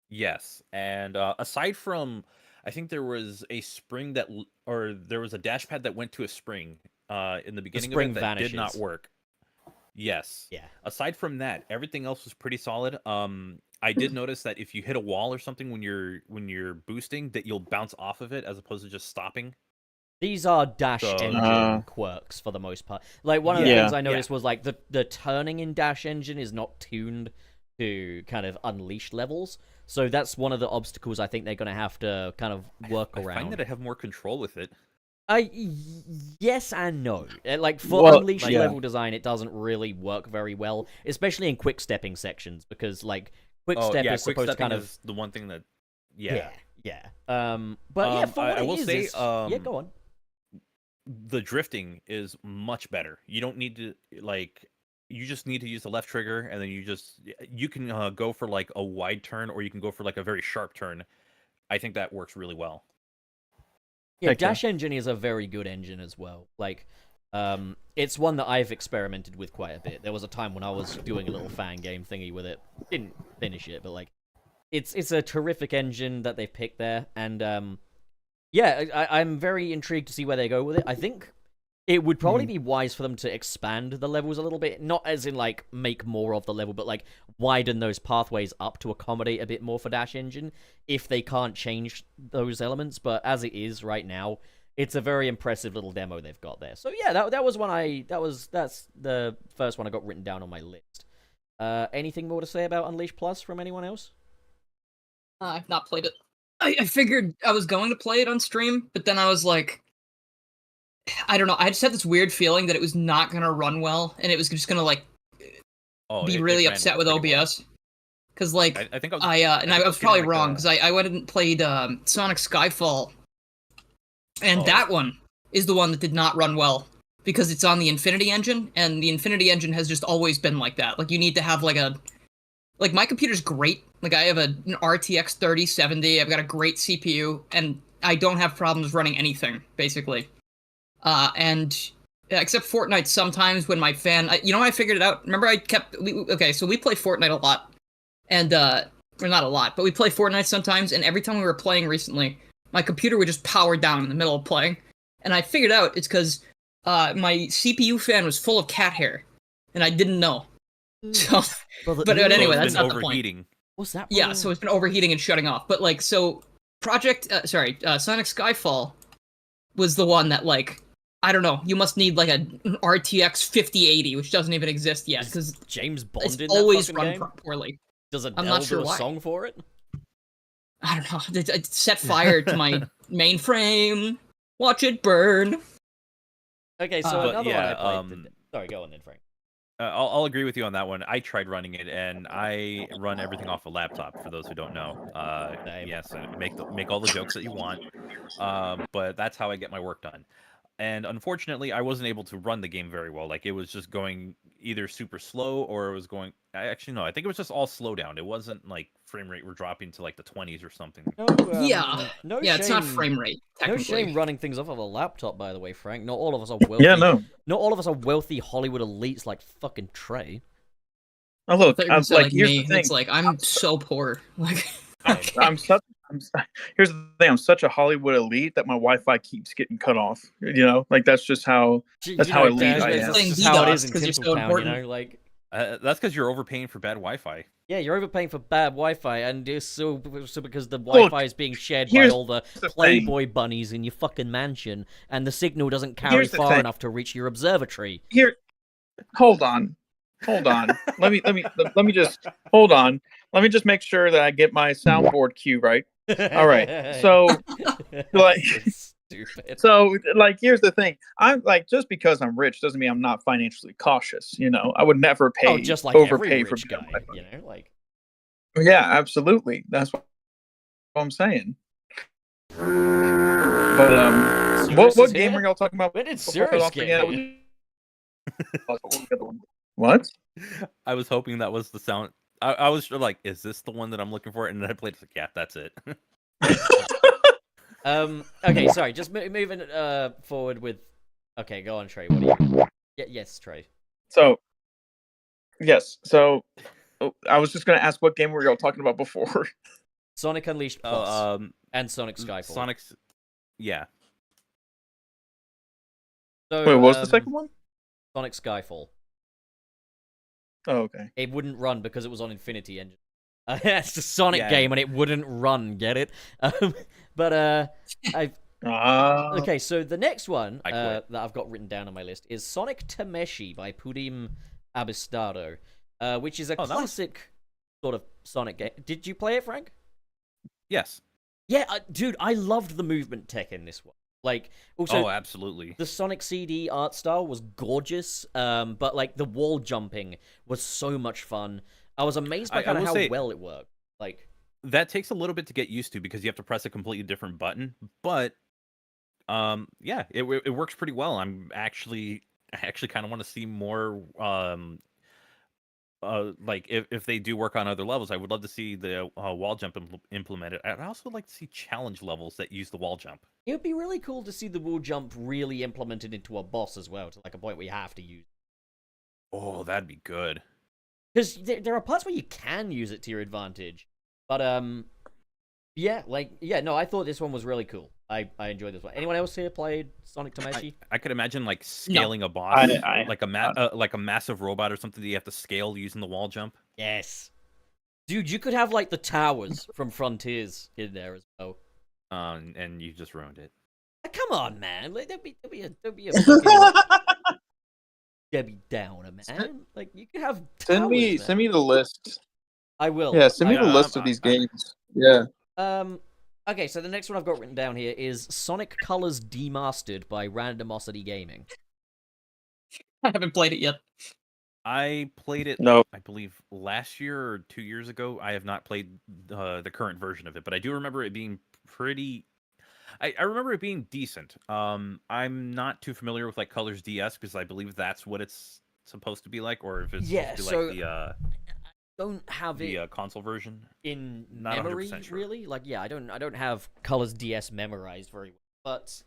Yes, and aside from, I think there was a spring there was a dash pad that went to a spring in the beginning spring of it that did not vanishes. work. Yes. Yeah. Aside from that, everything else was pretty solid. I did notice that if you hit a wall or something when you're boosting, that you'll bounce off of it as opposed to just stopping. These are Dash So- Engine quirks for the most part. Like, one of the Yeah. things I noticed was, like, the turning in Dash Engine is not tuned to kind of Unleashed levels. So that's one of the obstacles I think they're going to have to kind of work I around. find that I have more control with it. Yes and no. Like, for Well, Unleashed yeah. level design, it doesn't really work very well, especially in quick stepping sections, because, like, quick step yeah, is quick supposed to stepping kind of... is the one thing that Yeah. But yeah, for what I it will is, say, it's- yeah, go on. the drifting is much better. You don't need to you just need to use the left trigger, and then you can go for like a wide turn, or you can go for like a very sharp turn. I think that works really well. Yeah, Heck yeah. Dash Engine is a very good engine as well. Like, it's one that I've experimented with quite a bit. There was a time when I was doing a little fan game thingy with it. Didn't finish it, but like, it's a terrific engine that they've picked there, and yeah, I'm very intrigued to see where they go with it. I think it would probably be wise for them to expand the levels a little bit, not as in like make more of the level, but like widen those pathways up to accommodate a bit more for Dash Engine if they can't change those elements. But as it is right now, it's a very impressive little demo they've got there. So yeah, that was one that's the first one I got written down on my list. Anything more to say about Unleashed Plus from anyone else? I've not played it. I figured I was going to play it on stream, but then I was like, I don't know. I just had this weird feeling that it was not going to run well, and it was just going to like be really upset with OBS. Because like I think I was, I was probably wrong because I went and played Sonic Skyfall, and that one is the one that did not run well because it's on the Infinity Engine, and the Infinity Engine has just always been like that. Like you need to have like my computer's great. Like I have an RTX 3070. I've got a great CPU, and I don't have problems running anything basically. And except Fortnite sometimes when my fan, I figured it out. Remember so we play Fortnite a lot, and or not a lot, but we play Fortnite sometimes. And every time we were playing recently, my computer would just power down in the middle of playing, and I figured out it's because my CPU fan was full of cat hair, and I didn't know. So, but anyway, that's not the point. What's that? Yeah, so it's been overheating and shutting off. But like, so Sonic Skyfall was the one that like I don't know. You must need like an RTX 5080, which doesn't even exist yet, because James Bond it's in always that run fucking game? poorly. Does I'm Adele not sure do a why. song for it? I don't know. It set fire to my mainframe. Watch it burn. Okay, so But another yeah, one I played. Sorry, go on then, Frank. I'll agree with you on that one. I tried running it, and I run everything off a laptop. For those who don't know, Same. yes, make all the jokes that you want, but that's how I get my work done. And unfortunately, I wasn't able to run the game very well. Like it was just going either super slow or it was going. Actually, no, I think it was just all slow down. It wasn't like frame rate were dropping to like the 20s or something. No, Yeah. no Yeah, shame. it's not frame rate, No technically. shame running things off of a laptop, by the way, Frank. Not all of us are wealthy. Yeah, no. Not all of us are wealthy Hollywood elites like fucking Trey. Oh, look, I thought you were like gonna say, here's the thing. It's like I'm so poor. Like, Here's the thing. I'm such a Hollywood elite that my Wi-Fi keeps getting cut off. You know, like that's just how elite I am. That's just Playing how it is DDoS in 'cause you're so Tinseltown, you important. know? Like, That's because you're overpaying for bad Wi-Fi. yeah, you're overpaying for bad Wi-Fi, and it's so because the Wi-Fi is being shared by all the Playboy bunnies in your fucking mansion, and the signal doesn't carry far enough to reach your observatory. Here, hold on. Let me just hold on. Let me just make sure that I get my soundboard cue right. All right. So, like, stupid. so like, here's the thing. I'm like, just because I'm rich doesn't mean I'm not financially cautious. You know, I would never pay. Just like overpay every for rich guy, you know, like. Yeah, absolutely. That's what I'm saying. But what game were y'all talking about? When did Sirius get here? What? I was hoping that was the sound. I was like, is this the one that I'm looking for? And then I played it. Like, yeah, that's it. Okay, sorry. Just moving forward with. Okay, go on, Trey. What are you? Yes, Trey. So, yes. So, I was just gonna ask what game were y'all talking about before? Sonic Unleashed Plus and Sonic Skyfall. Sonic's, yeah. So, wait, what was the second one? Sonic Skyfall. Oh, okay. It wouldn't run because it was on Infinity Engine. It's a Sonic game and it wouldn't run. Get it? Okay, so the next one that I've got written down on my list is Sonic Tameshi by Pudim Abistado, which is a classic sort of Sonic game. Did you play it, Frank? Yes. Yeah, dude, I loved the movement tech in this one. Like, also, absolutely. The Sonic CD art style was gorgeous, but like the wall jumping was so much fun. I was amazed by kind of how well it worked. Like, that takes a little bit to get used to because you have to press a completely different button. But yeah, it works pretty well. I actually kind of want to see more. Like if they do work on other levels, I would love to see the wall jump implemented. I'd also like to see challenge levels that use the wall jump. It would be really cool to see the wall jump really implemented into a boss as well, to like a point where you have to use it. Oh, that'd be good. Because there are parts where you can use it to your advantage, but no, I thought this one was really cool. I enjoyed this one. Anyone else here played Sonic Tameshi? I could imagine like scaling a boss, like a massive robot or something that you have to scale using the wall jump. Yes, dude, you could have like the towers from Frontiers in there as well. And you just ruined it. Come on, man! Like, don't be a Debbie Downer, man. Like, you can have towers, send me the list. I will. Yeah, send me the list of these games. Yeah. Okay, so the next one I've got written down here is Sonic Colors Demastered by Randomosity Gaming. I haven't played it yet. I played it, no, I believe, last year or 2 years ago. I have not played the current version of it, but I do remember it being pretty... I remember it being decent. I'm not too familiar with like Colors DS because I believe that's what it's supposed to be like, or if it's supposed to be like the... don't have the console version in not memory, sure. really. Like, yeah, I don't have Colors DS memorized very well, but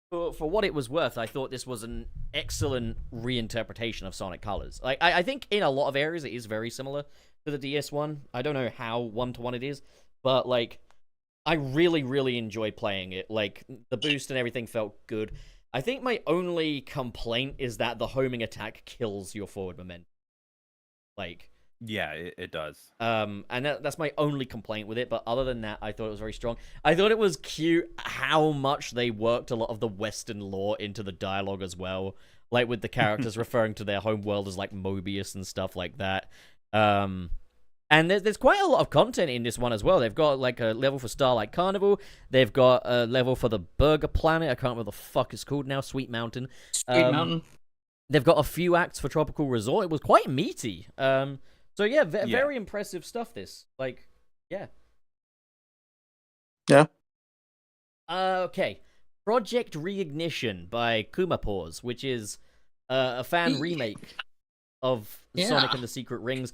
for what it was worth, I thought this was an excellent reinterpretation of Sonic Colors. Like, I think in a lot of areas it is very similar to the DS one. I don't know how one-to-one it is, but like, I really, really enjoy playing it. Like, the boost and everything felt good. I think my only complaint is that the homing attack kills your forward momentum. Like, Yeah, it does. And that's my only complaint with it. But other than that, I thought it was very strong. I thought it was cute how much they worked a lot of the Western lore into the dialogue as well. Like with the characters referring to their home world as like Mobius and stuff like that. And there's quite a lot of content in this one as well. They've got like a level for Starlight Carnival. They've got a level for the Burger Planet. I can't remember what the fuck it's called now. Sweet Mountain. Sweet Mountain. They've got a few acts for Tropical Resort. It was quite meaty. So yeah, very impressive stuff. This, like, yeah. Yeah. Okay. Project Reignition by Kumapause, which is a fan remake of Sonic and the Secret Rings.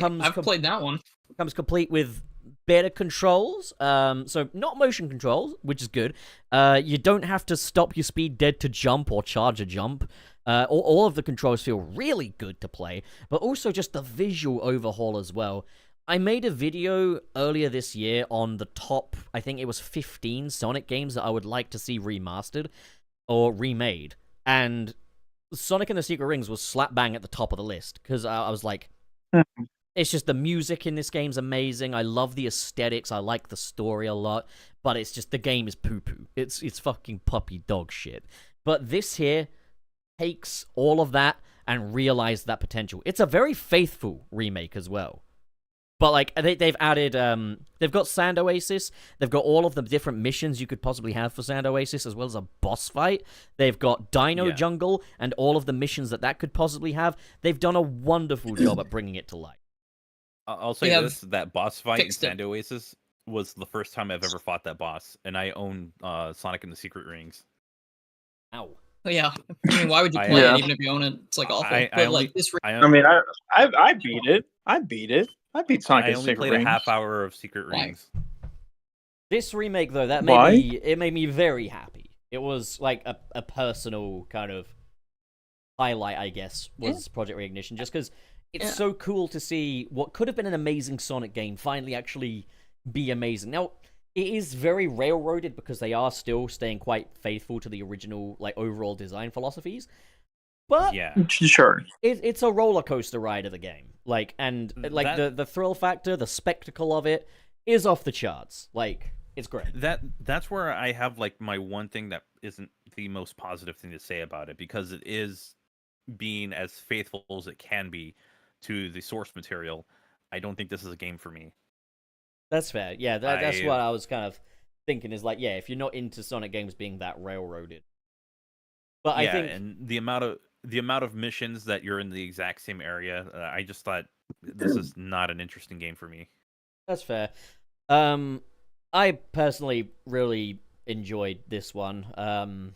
I've played that one. Comes complete with better controls. So not motion controls, which is good. You don't have to stop your speed dead to jump or charge a jump. All of the controls feel really good to play, but also just the visual overhaul as well. I made a video earlier this year on the top, I think it was 15 Sonic games that I would like to see remastered or remade. And Sonic and the Secret Rings was slap bang at the top of the list, because I was like, it's just the music in this game's amazing. I love the aesthetics. I like the story a lot, but it's just the game is poo-poo. It's fucking puppy dog shit. But this here takes all of that and realized that potential. It's a very faithful remake as well. But like they've added, they've got Sand Oasis. They've got all of the different missions you could possibly have for Sand Oasis, as well as a boss fight. They've got Dino Jungle and all of the missions that could possibly have. They've done a wonderful job at bringing it to life. I'll say this: that boss fight in Sand Oasis was the first time I've ever fought that boss, and I own Sonic and the Secret Rings. Ow. Oh, yeah. I mean, why would you play it even if you own it? It's like awful. I beat it. I beat it. I beat Sonic and Secret Rings. I only played a half hour of Secret Rings. This remake, though, that made me very happy. It was like a personal kind of highlight, I guess, was Project Reignition, just because it's so cool to see what could have been an amazing Sonic game finally actually be amazing. Now, it is very railroaded because they are still staying quite faithful to the original, like, overall design philosophies. But sure, it's a roller coaster ride of the game. Like, and like the thrill factor, the spectacle of it is off the charts. Like, it's great. That's where I have like my one thing that isn't the most positive thing to say about it, because it is being as faithful as it can be to the source material. I don't think this is a game for me. That's fair. Yeah, that's what I was kind of thinking, is like, if you're not into Sonic games being that railroaded. But I think, and the amount of missions that you're in the exact same area, I just thought this is not an interesting game for me. That's fair. I personally really enjoyed this one.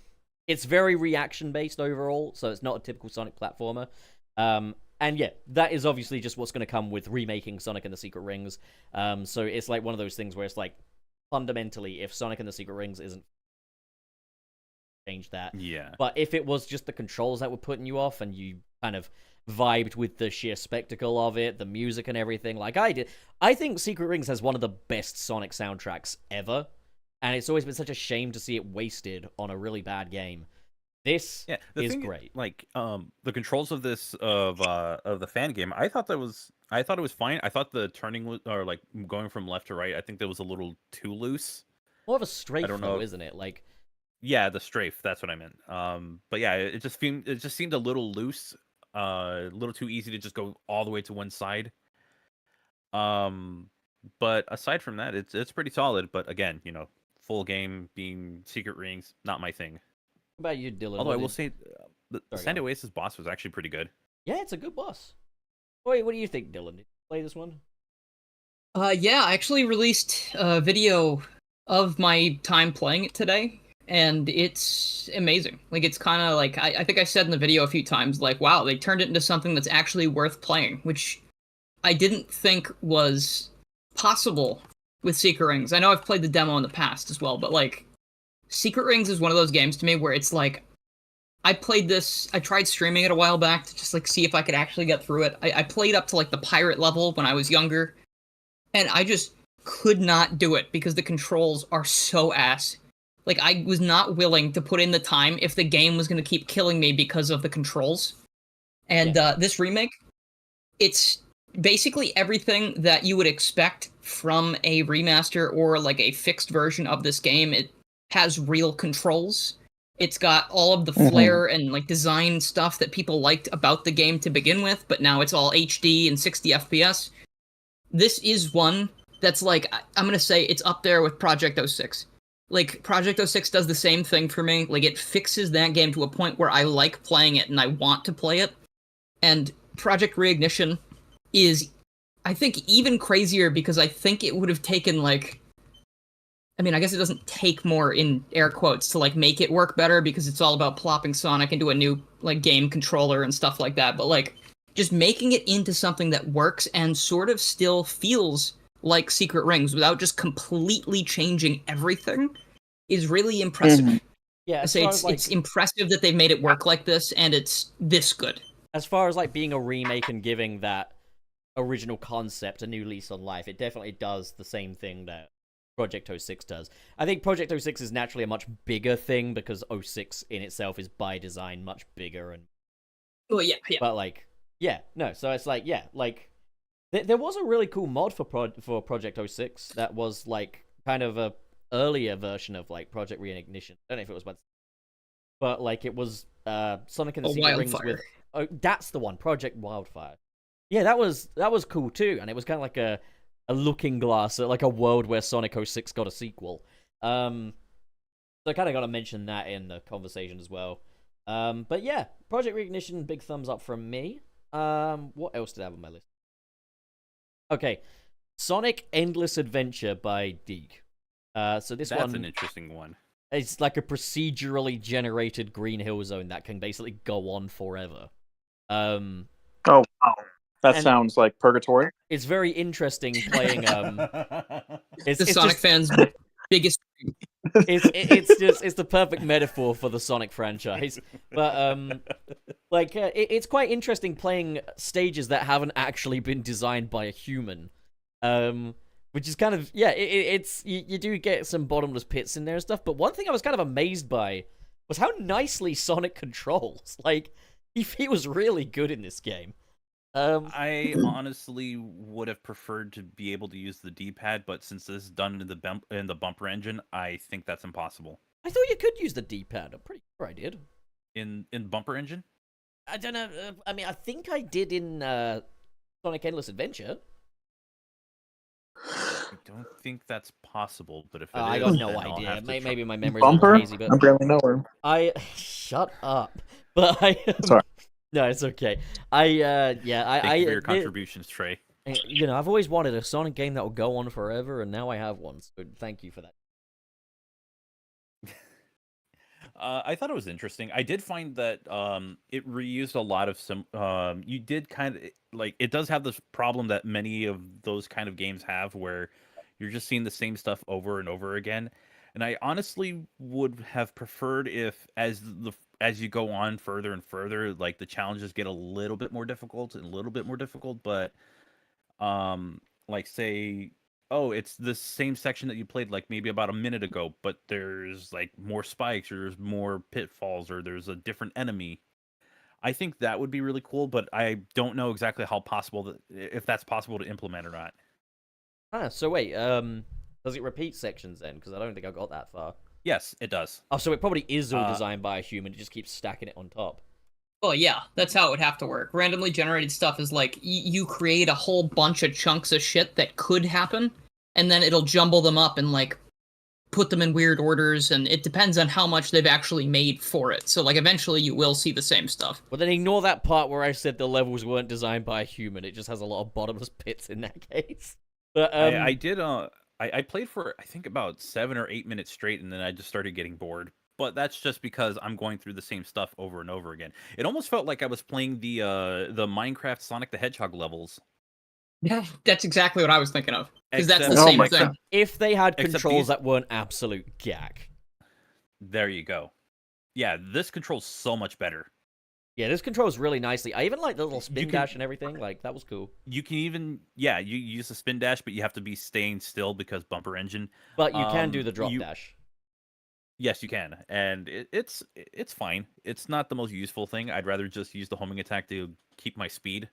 It's very reaction based overall, so it's not a typical Sonic platformer. And yeah, that is obviously just what's going to come with remaking Sonic and the Secret Rings. So it's like one of those things where it's like, fundamentally, if Sonic and the Secret Rings isn't, change that. Yeah. But if it was just the controls that were putting you off and you kind of vibed with the sheer spectacle of it, the music and everything, like I did, I think Secret Rings has one of the best Sonic soundtracks ever. And it's always been such a shame to see it wasted on a really bad game. This is great. Like the controls of this of the fan game, I thought it was fine. I thought the turning was, or like going from left to right, I think that was a little too loose. More of a strafe, though, isn't it? Like, yeah, the strafe. That's what I meant. But yeah, it just seemed a little loose, a little too easy to just go all the way to one side. But aside from that, it's pretty solid. But again, full game being Secret Rings, not my thing. What about you, Dylan? Although I will say, the Sand Oasis boss was actually pretty good. Yeah, it's a good boss. Wait, what do you think, Dylan? Did you play this one? Yeah, I actually released a video of my time playing it today, and it's amazing. Like, it's kind of like, I think I said in the video a few times, like, wow, they turned it into something that's actually worth playing, which I didn't think was possible with Secret Rings. I know I've played the demo in the past as well, but, like, Secret Rings is one of those games to me where it's like, I played this, I tried streaming it a while back to just, like, see if I could actually get through it. I played up to, like, the pirate level when I was younger, and I just could not do it because the controls are so ass. Like, I was not willing to put in the time if the game was going to keep killing me because of the controls. And this remake, it's basically everything that you would expect from a remaster or like a fixed version of this game. It has real controls. It's got all of the flair and like design stuff that people liked about the game to begin with, but now it's all HD and 60 FPS. This is one that's like, I'm gonna say it's up there with Project 06. Like, Project 06 does the same thing for me. Like, it fixes that game to a point where I like playing it and I want to play it. And Project Reignition is, I think, even crazier because I think it would have taken, like, I mean, I guess it doesn't take more in air quotes to, like, make it work better because it's all about plopping Sonic into a new, like, game controller and stuff like that. But, like, just making it into something that works and sort of still feels like Secret Rings without just completely changing everything is really impressive. Yeah, I say it's impressive that they've made it work like this, and it's this good. As far as like being a remake and giving that original concept a new lease on life, it definitely does the same thing that Project 06 does. I think Project 06 is naturally a much bigger thing because 06 in itself is by design much bigger and. Well, yeah. But like, yeah, no. So it's like, yeah, like there was a really cool mod for Project 06 that was like kind of a earlier version of like Project Reignition. I don't know if it was, but like it was Sonic and the Secret Rings with. Oh, that's the one, Project Wildfire. Yeah, that was cool too, and it was kind of like a looking glass at like a world where Sonic 06 got a sequel. So I kind of got to mention that in the conversation as well. But yeah, Project Reignition, big thumbs up from me. What else did I have on my list? Okay, Sonic Endless Adventure by Deke. So that's an interesting one. It's like a procedurally generated Green Hill Zone that can basically go on forever. Oh wow, that sounds like purgatory. It's very interesting playing. It's Sonic just, fans' biggest. It's the perfect metaphor for the Sonic franchise, but it's quite interesting playing stages that haven't actually been designed by a human. Which is kind of, yeah, it's you do get some bottomless pits in there and stuff, but one thing I was kind of amazed by was how nicely Sonic controls. Like, he was really good in this game. I honestly would have preferred to be able to use the D-pad, but since this is done in the bumper engine, I think that's impossible. I thought you could use the D-pad. I'm pretty sure I did. In bumper engine? I don't know. I mean, I think I did in Sonic Endless Adventure. I don't think that's possible, but if it is, I got no idea. Maybe my memory's bumper? a little hazy, but I barely know her. Shut up. But Sorry. No, it's okay. Thank you for your contributions, Trey. You know, I've always wanted a Sonic game that will go on forever, and now I have one. So thank you for that. I thought it was interesting. I did find that it reused a lot of you did kind of like it does have this problem that many of those kind of games have, where you're just seeing the same stuff over and over again. And I honestly would have preferred if, as you go on further and further, like the challenges get a little bit more difficult and a little bit more difficult. But like say, oh, it's the same section that you played like maybe about a minute ago, but there's like more spikes or there's more pitfalls or there's a different enemy. I think that would be really cool, but I don't know exactly if that's possible to implement or not. So wait, does it repeat sections then? Because I don't think I got that far. Yes, it does. Oh, so it probably is all designed by a human. It just keeps stacking it on top. Well, yeah, that's how it would have to work. Randomly generated stuff is like, you create a whole bunch of chunks of shit that could happen, and then it'll jumble them up and, like, put them in weird orders, and it depends on how much they've actually made for it. So, like, eventually you will see the same stuff. But then ignore that part where I said the levels weren't designed by a human. It just has a lot of bottomless pits in that case. But I did, I played for, I think, about 7 or 8 minutes straight, and then I just started getting bored. But that's just because I'm going through the same stuff over and over again. It almost felt like I was playing the Minecraft Sonic the Hedgehog levels. Yeah, that's exactly what I was thinking of. Because that's the same thing. If they had controls that weren't absolute gack. There you go. Yeah, this controls so much better. Yeah, this controls really nicely. I even like the little spin dash and everything. Like, that was cool. You can even, you use the spin dash, but you have to be staying still because bumper engine. But you can do the drop dash. Yes, you can, and it's fine. It's not the most useful thing. I'd rather just use the homing attack to keep my speed.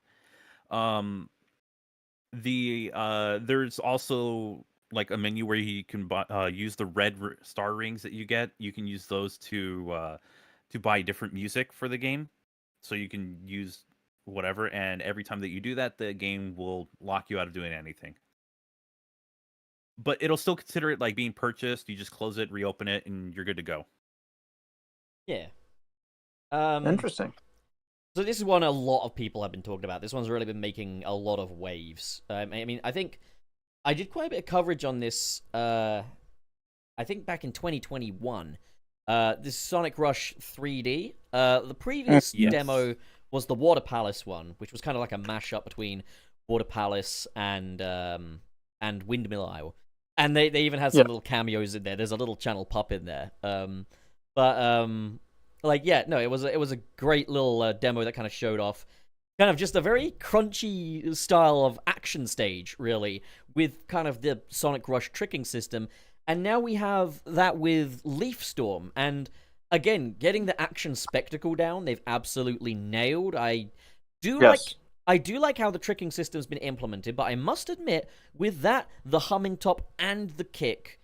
There's also like a menu where you can use the star rings that you get. You can use those to buy different music for the game. So you can use whatever, and every time that you do that, the game will lock you out of doing anything. But it'll still consider it like being purchased. You just close it, reopen it, and you're good to go. Yeah. Interesting. So this is one a lot of people have been talking about. This one's really been making a lot of waves. I mean, I think I did quite a bit of coverage on this. I think back in 2021. This Sonic Rush 3D. The previous demo was the Water Palace one, which was kind of like a mashup between Water Palace and Windmill Isle. And they even had some little cameos in there. There's a little channel pup in there. Like, yeah, no, it was a great little demo that kind of showed off kind of just a very crunchy style of action stage, really, with kind of the Sonic Rush tricking system. And now we have that with Leaf Storm. And again, getting the action spectacle down, they've absolutely nailed. I do like how the tricking system's been implemented, but I must admit, with that, the humming top and the kick,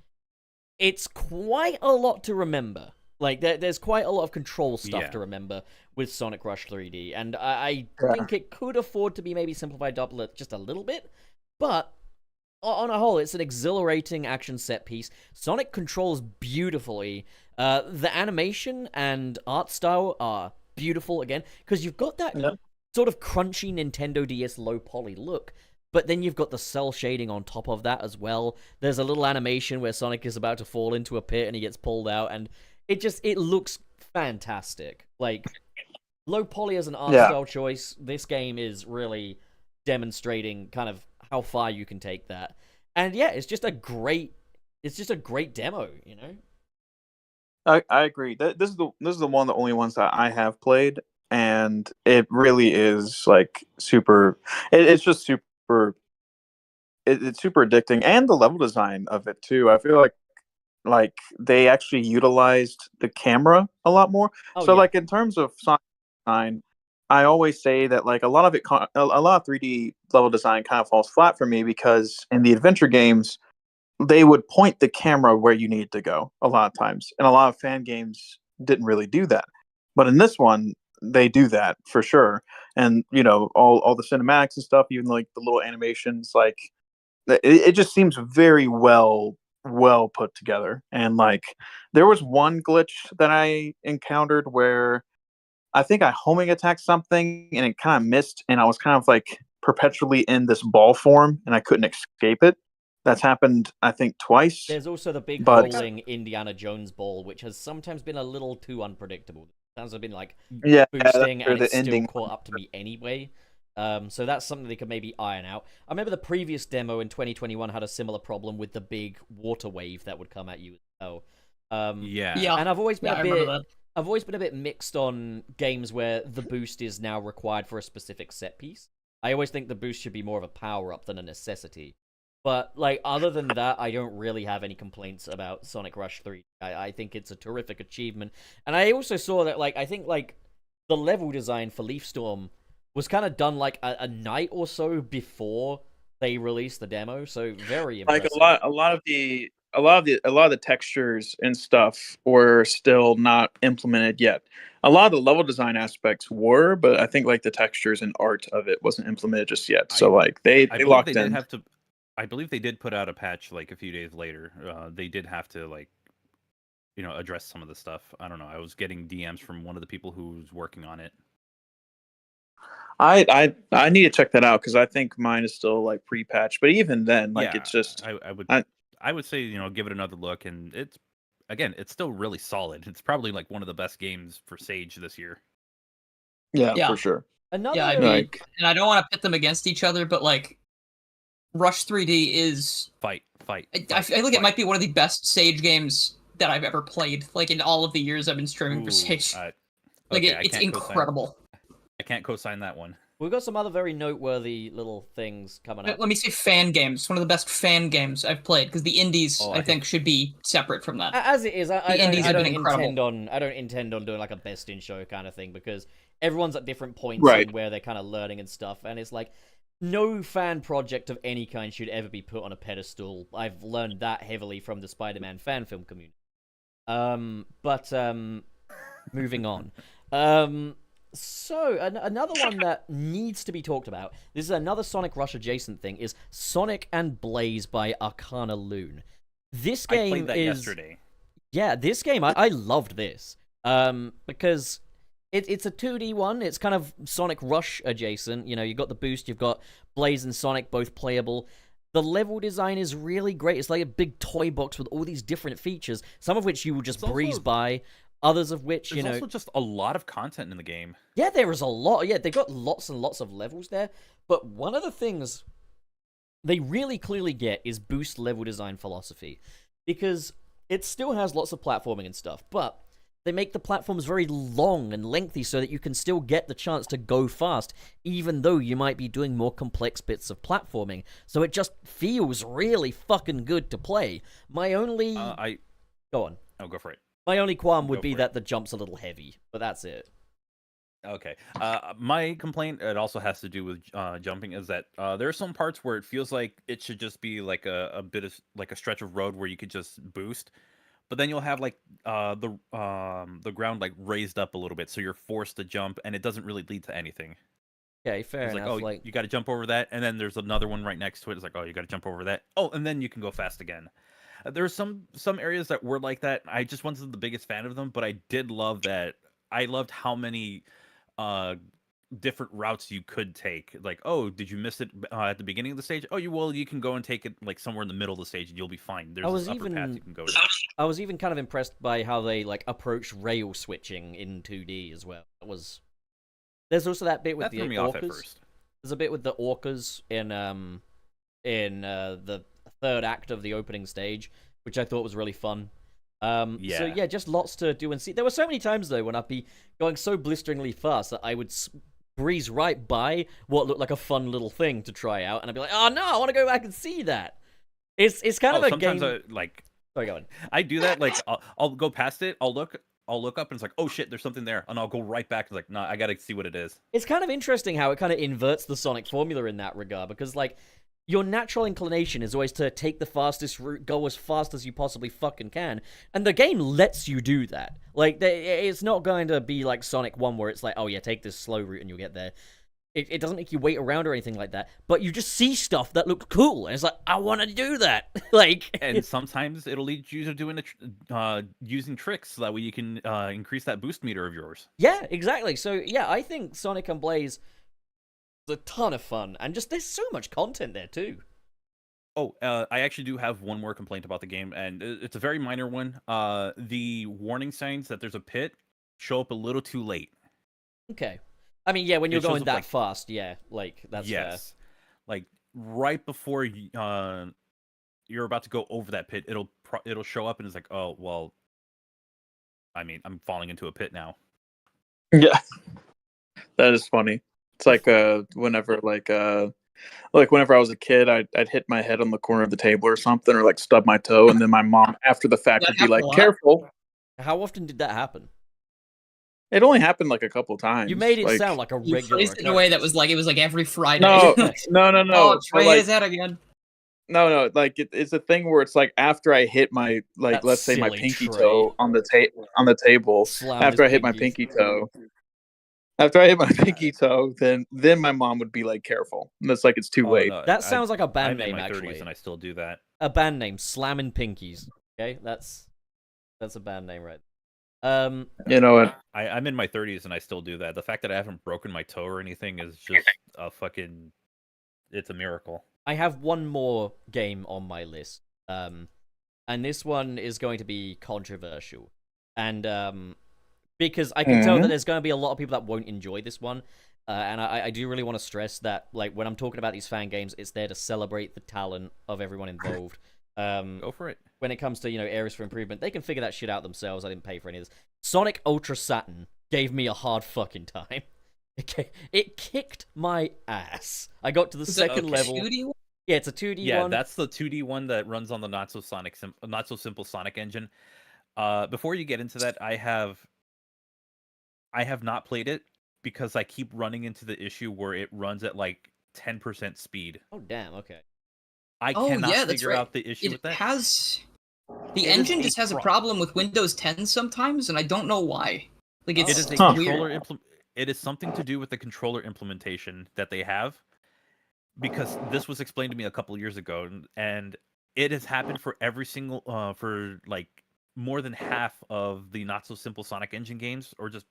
it's quite a lot to remember. Like, there's quite a lot of control stuff to remember with Sonic Rush 3D, and I think it could afford to be maybe simplified up just a little bit, but on a whole, it's an exhilarating action set piece. Sonic controls beautifully. The animation and art style are beautiful again, because you've got that sort of crunchy Nintendo DS low poly look, but then you've got the cell shading on top of that as well. There's a little animation where Sonic is about to fall into a pit and he gets pulled out, and it looks fantastic. Like, low poly as an art style choice, this game is really demonstrating kind of how far you can take that. And yeah, it's just a great demo, you know? I agree. This is the one of the only ones that I have played, and it really is like super. It's just super. It's super addicting, and the level design of it too. I feel like they actually utilized the camera a lot more. Like in terms of Sonic design, I always say that like a lot of 3D level design kind of falls flat for me, because in the adventure games, they would point the camera where you need to go a lot of times, and a lot of fan games didn't really do that. But in this one, they do that for sure, and you know all the cinematics and stuff, even like the little animations, like it just seems very well put together. And like there was one glitch that I encountered where I think I homing attacked something and it kind of missed, and I was kind of like perpetually in this ball form and I couldn't escape it. That's happened, I think, twice. There's also the big rolling Indiana Jones ball, which has sometimes been a little too unpredictable. Sometimes I've been like boosting and it's still caught up to me anyway. So that's something they could maybe iron out. I remember the previous demo in 2021 had a similar problem with the big water wave that would come at you as well. And I've always been a bit mixed on games where the boost is now required for a specific set piece. I always think the boost should be more of a power up than a necessity. But like other than that, I don't really have any complaints about Sonic Rush 3. I think it's a terrific achievement. And I also saw that I think the level design for Leaf Storm was kind of done like a night or so before they released the demo, so very impressive. Like a lot of the textures and stuff were still not implemented yet. A lot of the level design aspects were, but I think like the textures and art of it wasn't implemented just yet. So they locked in. I believe they did put out a patch like a few days later. They did have to address some of the stuff. I don't know. I was getting DMs from one of the people who's working on it. I need to check that out, because I think mine is still like pre-patched. But even then, it's just I would say give it another look, and it's still really solid. It's probably like one of the best games for Sage this year. Yeah, for sure. And I don't want to pit them against each other, but like Rush 3D is fight. I feel like it might be one of the best Sage games that I've ever played. Like in all of the years I've been streaming for Sage, it's incredible. I can't co-sign that one. We've got some other very noteworthy little things coming up. Let me say fan games. One of the best fan games I've played, because the indies, I think, should be separate from that. As it is, I don't intend on doing like a best in show kind of thing, because everyone's at different points in where they're kind of learning and stuff, and it's like, no fan project of any kind should ever be put on a pedestal. I've learned that heavily from the Spider-Man fan film community. But moving on. So another one that needs to be talked about. This is another Sonic Rush adjacent thing. Is Sonic and Blaze by Arcana Loon. This game I played that is yesterday. Yeah, this game I loved this. Because it's a 2D one. It's kind of Sonic Rush adjacent. You know, you've got the boost. You've got Blaze and Sonic both playable. The level design is really great. It's like a big toy box with all these different features, some of which you will just breeze by, others of which, There's also just a lot of content in the game. Yeah, there is a lot. Yeah, they got lots and lots of levels there. But one of the things they really clearly get is boost level design philosophy. Because it still has lots of platforming and stuff, but they make the platforms very long and lengthy so that you can still get the chance to go fast, even though you might be doing more complex bits of platforming. So it just feels really fucking good to play. My only... Go on. Oh, go for it. My only qualm would be that the jump's a little heavy, but that's it. Okay. My complaint, it also has to do with jumping, is that there are some parts where it feels like it should just be like a bit of like a stretch of road where you could just boost. But then you'll have like the ground like raised up a little bit, so you're forced to jump, and it doesn't really lead to anything. Okay, fair it's enough. Like, oh, you got to jump over that, and then there's another one right next to it. It's like, oh, you got to jump over that. Oh, and then you can go fast again. There's some areas that were like that. I just wasn't the biggest fan of them, but I did love that. I loved how many different routes you could take. Like, oh, did you miss it at the beginning of the stage? Oh, you can go and take it like somewhere in the middle of the stage, and you'll be fine. There's an upper path you can go to. I was even kind of impressed by how they like approach rail switching in 2D as well. There's also that bit with the orcas. There's a bit with the orcas in the third act of the opening stage, which I thought was really fun. So yeah, just lots to do and see. There were so many times though when I'd be going so blisteringly fast that I would breeze right by what looked like a fun little thing to try out, and I'd be like, oh no, I want to go back and see that. It's kind of a sometimes game. Sorry, go on. I do that. Like I'll go past it. I'll look up and it's like, oh shit, there's something there, and I'll go right back. It's like, nah, I gotta see what it is. It's kind of interesting how it kind of inverts the Sonic formula in that regard, because like your natural inclination is always to take the fastest route, go as fast as you possibly fucking can, and the game lets you do that. Like, it's not going to be like Sonic 1 where it's like, oh yeah, take this slow route and you'll get there. It doesn't make you wait around or anything like that, but you just see stuff that looks cool, and it's like, I want to do that. And sometimes it'll lead you to doing using tricks so that way you can increase that boost meter of yours. Yeah, exactly. So yeah, I think Sonic and Blaze is a ton of fun, and just there's so much content there too. Oh, I actually do have one more complaint about the game, and it's a very minor one. The warning signs that there's a pit show up a little too late. Okay. I mean, yeah, when you're going that fast, yeah, like, that's fair. Like, right before you're about to go over that pit, it'll show up, and it's like, oh, well, I mean, I'm falling into a pit now. Yeah. That is funny. It's like whenever I was a kid, I'd hit my head on the corner of the table or something, or like stub my toe, and then my mom after the fact would be like, "Careful." How often did that happen? It only happened like a couple times. You made it sound like a regular. You phrased it in a way that was like it was like every Friday. No. Oh, Trey his head again. No, like it's a thing where it's like after I hit my let's say my pinky toe on the table. After I hit my pinky toe. After I hit my pinky toe, then my mom would be like, "Careful." And it's like it's too late. No, that sounds like a band name, I'm in my 30s actually. and I still do that. A band name, Slamming Pinkies. Okay, that's a band name, right? You know what? I'm in my 30s and I still do that. The fact that I haven't broken my toe or anything is just a fucking. It's a miracle. I have one more game on my list, and this one is going to be controversial, and because I can tell that there's going to be a lot of people that won't enjoy this one, and I do really want to stress that, like, when I'm talking about these fan games, it's there to celebrate the talent of everyone involved. Go for it. When it comes to, areas for improvement, they can figure that shit out themselves. I didn't pay for any of this. Sonic Ultra Saturn gave me a hard fucking time. It kicked my ass. I got to the second level. 2D one? Yeah, it's a 2D one. Yeah, that's the 2D one that runs on the not so simple Sonic engine. Before you get into that, I have not played it because I keep running into the issue where it runs at like 10% speed. Oh damn. Okay. I Oh, cannot yeah, that's figure right. out the issue with It that. has the It is engine a just has a problem with Windows 10 sometimes, and I don't know why. Like Oh. it's It is a Huh. controller It is something to do with the controller implementation that they have, because this was explained to me a couple years ago, and it has happened for every single for like more than half of the not so simple Sonic engine games, or just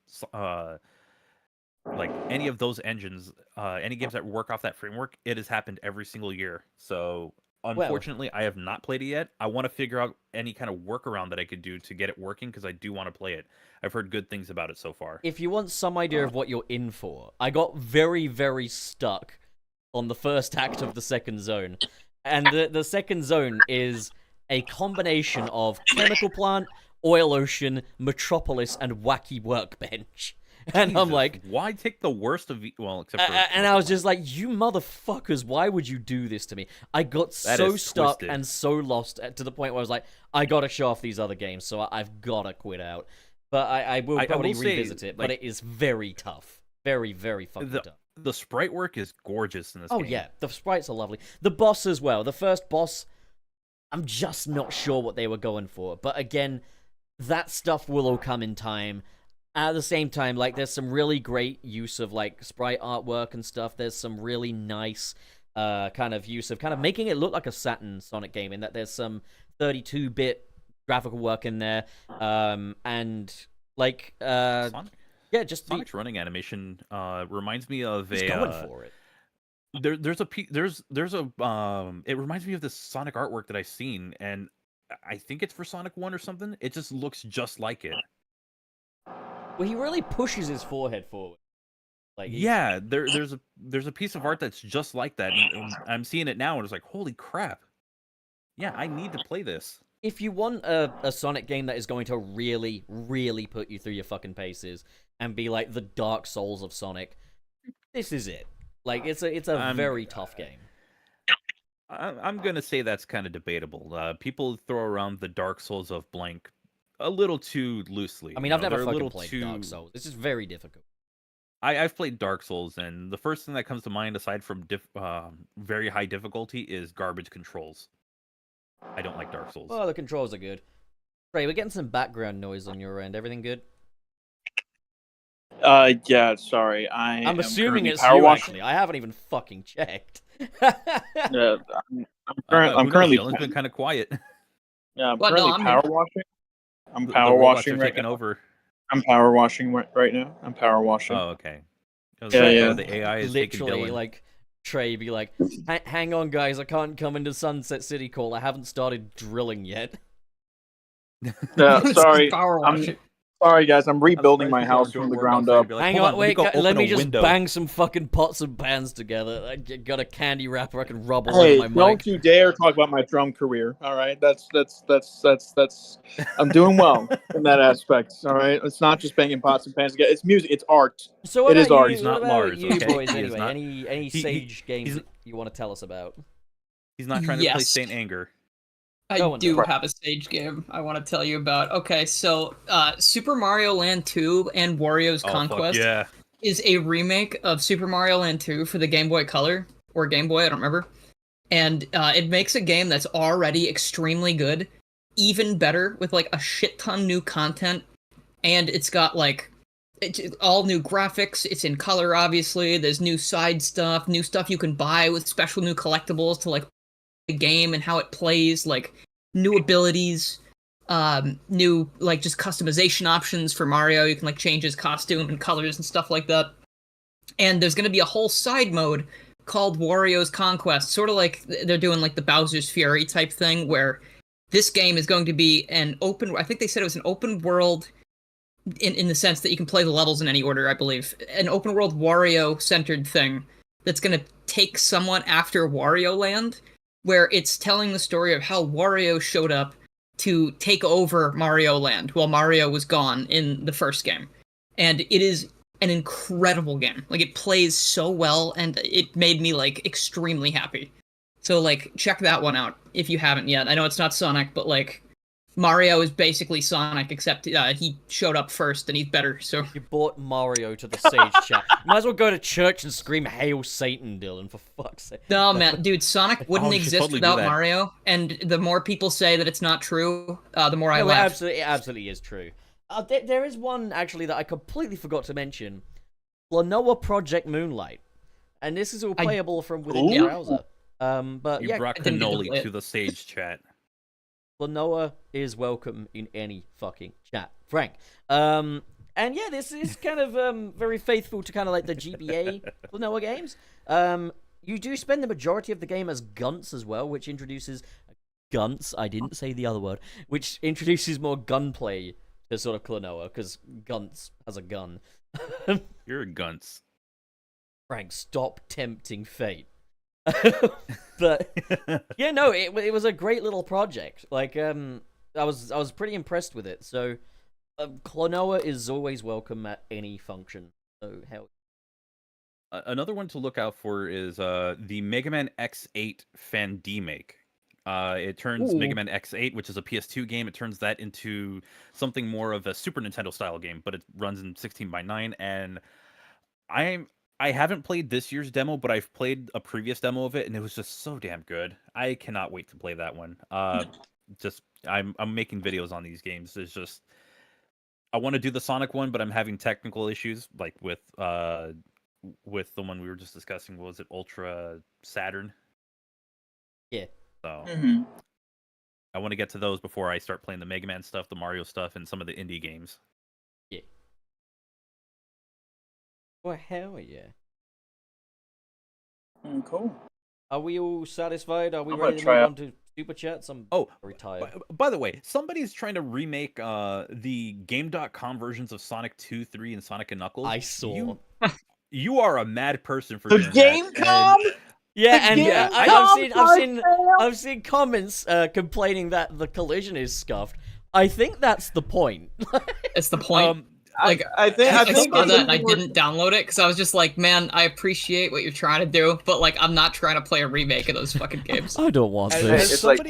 like any of those engines, any games that work off that framework. It has happened every single year. So unfortunately, I have not played it yet. I want to figure out any kind of workaround that I could do to get it working, because I do want to play it. I've heard good things about it so far. If you want some idea of what you're in for, I got very, very stuck on the first act of the second zone. And the second zone is a combination of chemical plant, oil ocean, metropolis, and wacky workbench. And I'm Jesus, like, why take the worst of well, except for and I was just like, you motherfuckers, why would you do this to me? I got That so is stuck twisted. and so lost to the point where I was like, I gotta show off these other games, so I've gotta quit out. But I will I probably will say, revisit it, but like, it is very tough. Very, very fucking tough. the sprite work is gorgeous in this Oh game. yeah, the sprites are lovely. The boss as well. The first boss, I'm just not sure what they were going for. But again, that stuff will all come in time. At the same time, like, there's some really great use of like sprite artwork and stuff. There's some really nice kind of use of kind of making it look like a Saturn Sonic game, in that there's some 32-bit graphical work in there, and like Sonic, yeah, just Sonic's running animation reminds me of he's a going for it. there's a it reminds me of this Sonic artwork that I've seen, and I think it's for Sonic 1 or something. It just looks just like it. Well, he really pushes his forehead forward. Like Yeah, there's a piece of art that's just like that, and I'm seeing it now, and it's like, holy crap! Yeah, I need to play this. if you want a Sonic game that is going to really, really put you through your fucking paces and be like the Dark Souls of Sonic, this is it. Like, it's a very tough game. I'm gonna say that's kind of debatable. People throw around the Dark Souls of blank a little too loosely. I mean, you I've know, never they're a fucking little played too... Dark Souls. This is very difficult. I've played Dark Souls, and the first thing that comes to mind, aside from very high difficulty, is garbage controls. I don't like Dark Souls. Oh, the controls are good. Ray, we're getting some background noise on your end. Everything good? Yeah, sorry. I'm assuming it's power you, washing. actually. I haven't even fucking checked. Yeah, I'm Who knows? currently. Dylan's been kind of quiet. Yeah, I'm Well, no, currently I'm power here. washing. I'm The power robots washing are right taking now. over. I'm power washing right now. I'm power washing. Oh, okay. I was Yeah, like, yeah. oh, the AI is taking Literally, Dylan. like, Trey be like, hang on, guys, I can't come into Sunset City Call. I haven't started drilling yet. Yeah, sorry. Power I'm washing. sorry, guys. I'm rebuilding my Surprised people house aren't doing from the work ground outside. up. Be like, Hang "Hold on, wait, go let open me a just window." bang some fucking pots and pans together. I got a candy wrapper I can rub all Hey, over my don't mic. you dare talk about my drum career. All right, that's. I'm doing well in that aspect. All right, it's not just banging pots and pans together. It's music. It's art. So what It is about art. you? He's What not about Lars, you okay? boys He is anyway? not- Any Sage games he's- that you want to tell us about? He's not trying to play Yes. Saint Anger. No I one do does. have a Sage game I want to tell you about. Okay, so Super Mario Land 2 and Wario's Oh, fuck Conquest yeah. is a remake of Super Mario Land 2 for the Game Boy Color, or Game Boy, I don't remember. And it makes a game that's already extremely good, even better, with like a shit ton new content. And it's got like all new graphics. It's in color, obviously. There's new side stuff, new stuff you can buy with special new collectibles to like the game and how it plays, like new abilities, new like just customization options for Mario. You can like change his costume and colors and stuff like that. And there's going to be a whole side mode called Wario's Conquest, sort of like they're doing like the Bowser's Fury type thing, where this game is going to be an open, I think they said it was an open world in the sense that you can play the levels in any order, I believe. An open world Wario-centered thing that's going to take somewhat after Wario Land, where it's telling the story of how Wario showed up to take over Mario Land while Mario was gone in the first game. And it is an incredible game. Like, it plays so well, and it made me, like, extremely happy. So, like, check that one out if you haven't yet. I know it's not Sonic, but, like, Mario is basically Sonic, except he showed up first and he's better. So You brought Mario to the stage chat. You might as well go to church and scream "Hail Satan," Dylan, for fuck's sake. no, man, dude, Sonic wouldn't you should exist totally do without that. Mario. And the more people say that it's not true, the more I No, laugh. it absolutely is true. There is one actually that I completely forgot to mention: Klonoa Project Moonlight, and this is all playable from within the Ooh. browser. But You yeah, brought I didn't get to play cannoli it. to the stage chat. Klonoa is welcome in any fucking chat, Frank. And yeah, this is kind of very faithful to kind of like the GBA Klonoa games. You do spend the majority of the game as Gunts as well, which introduces Gunts. I didn't say the other word, which introduces more gunplay to sort of Klonoa because Gunts has a gun. You're a gunts. Frank, stop tempting fate. But yeah, no, it was a great little project. Like, I was pretty impressed with it. So, Klonoa is always welcome at any function. So hell. Another one to look out for is the Mega Man X8 fan remake. It turns Ooh. Mega Man X8, which is a PS2 game, it turns that into something more of a Super Nintendo style game, but it runs in 16:9. And I haven't played this year's demo, but I've played a previous demo of it, and it was just so damn good. I cannot wait to play that one. I'm making videos on these games. It's just I want to do the Sonic one, but I'm having technical issues, like with the one we were just discussing. What was it, Ultra Saturn? Yeah. So Mm-hmm. I want to get to those before I start playing the Mega Man stuff, the Mario stuff, and some of the indie games. Yeah. Well, hell yeah. Cool. Are we all satisfied? Are we I'm ready to gonna try move out- on to super chats? I'm Oh, very tired. by the way, somebody's trying to remake the Game.com versions of Sonic 2, 3, and Sonic and Knuckles. I saw. You are a mad person for The doing game that. com? Yeah, The and game I've seen comments complaining that the collision is scuffed. I think that's the point. It's the point. Like, I think I saw that and I people were- didn't download it because I was just like, man, I appreciate what you're trying to do, but like, I'm not trying to play a remake of those fucking games. I don't want As, Hey, as it's like,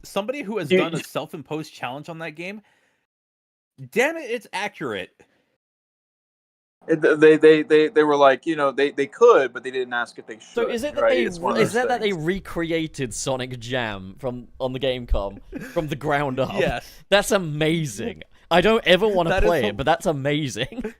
somebody who has You- done a self-imposed challenge on that game, damn it, it's accurate. They were like, you know, they could, but they didn't ask if they should. So is it that right? It's one of those that they things. recreated Sonic Jam on the Gamecom from the ground up? Yes. That's amazing. I don't ever want to That is play so- it, but that's amazing.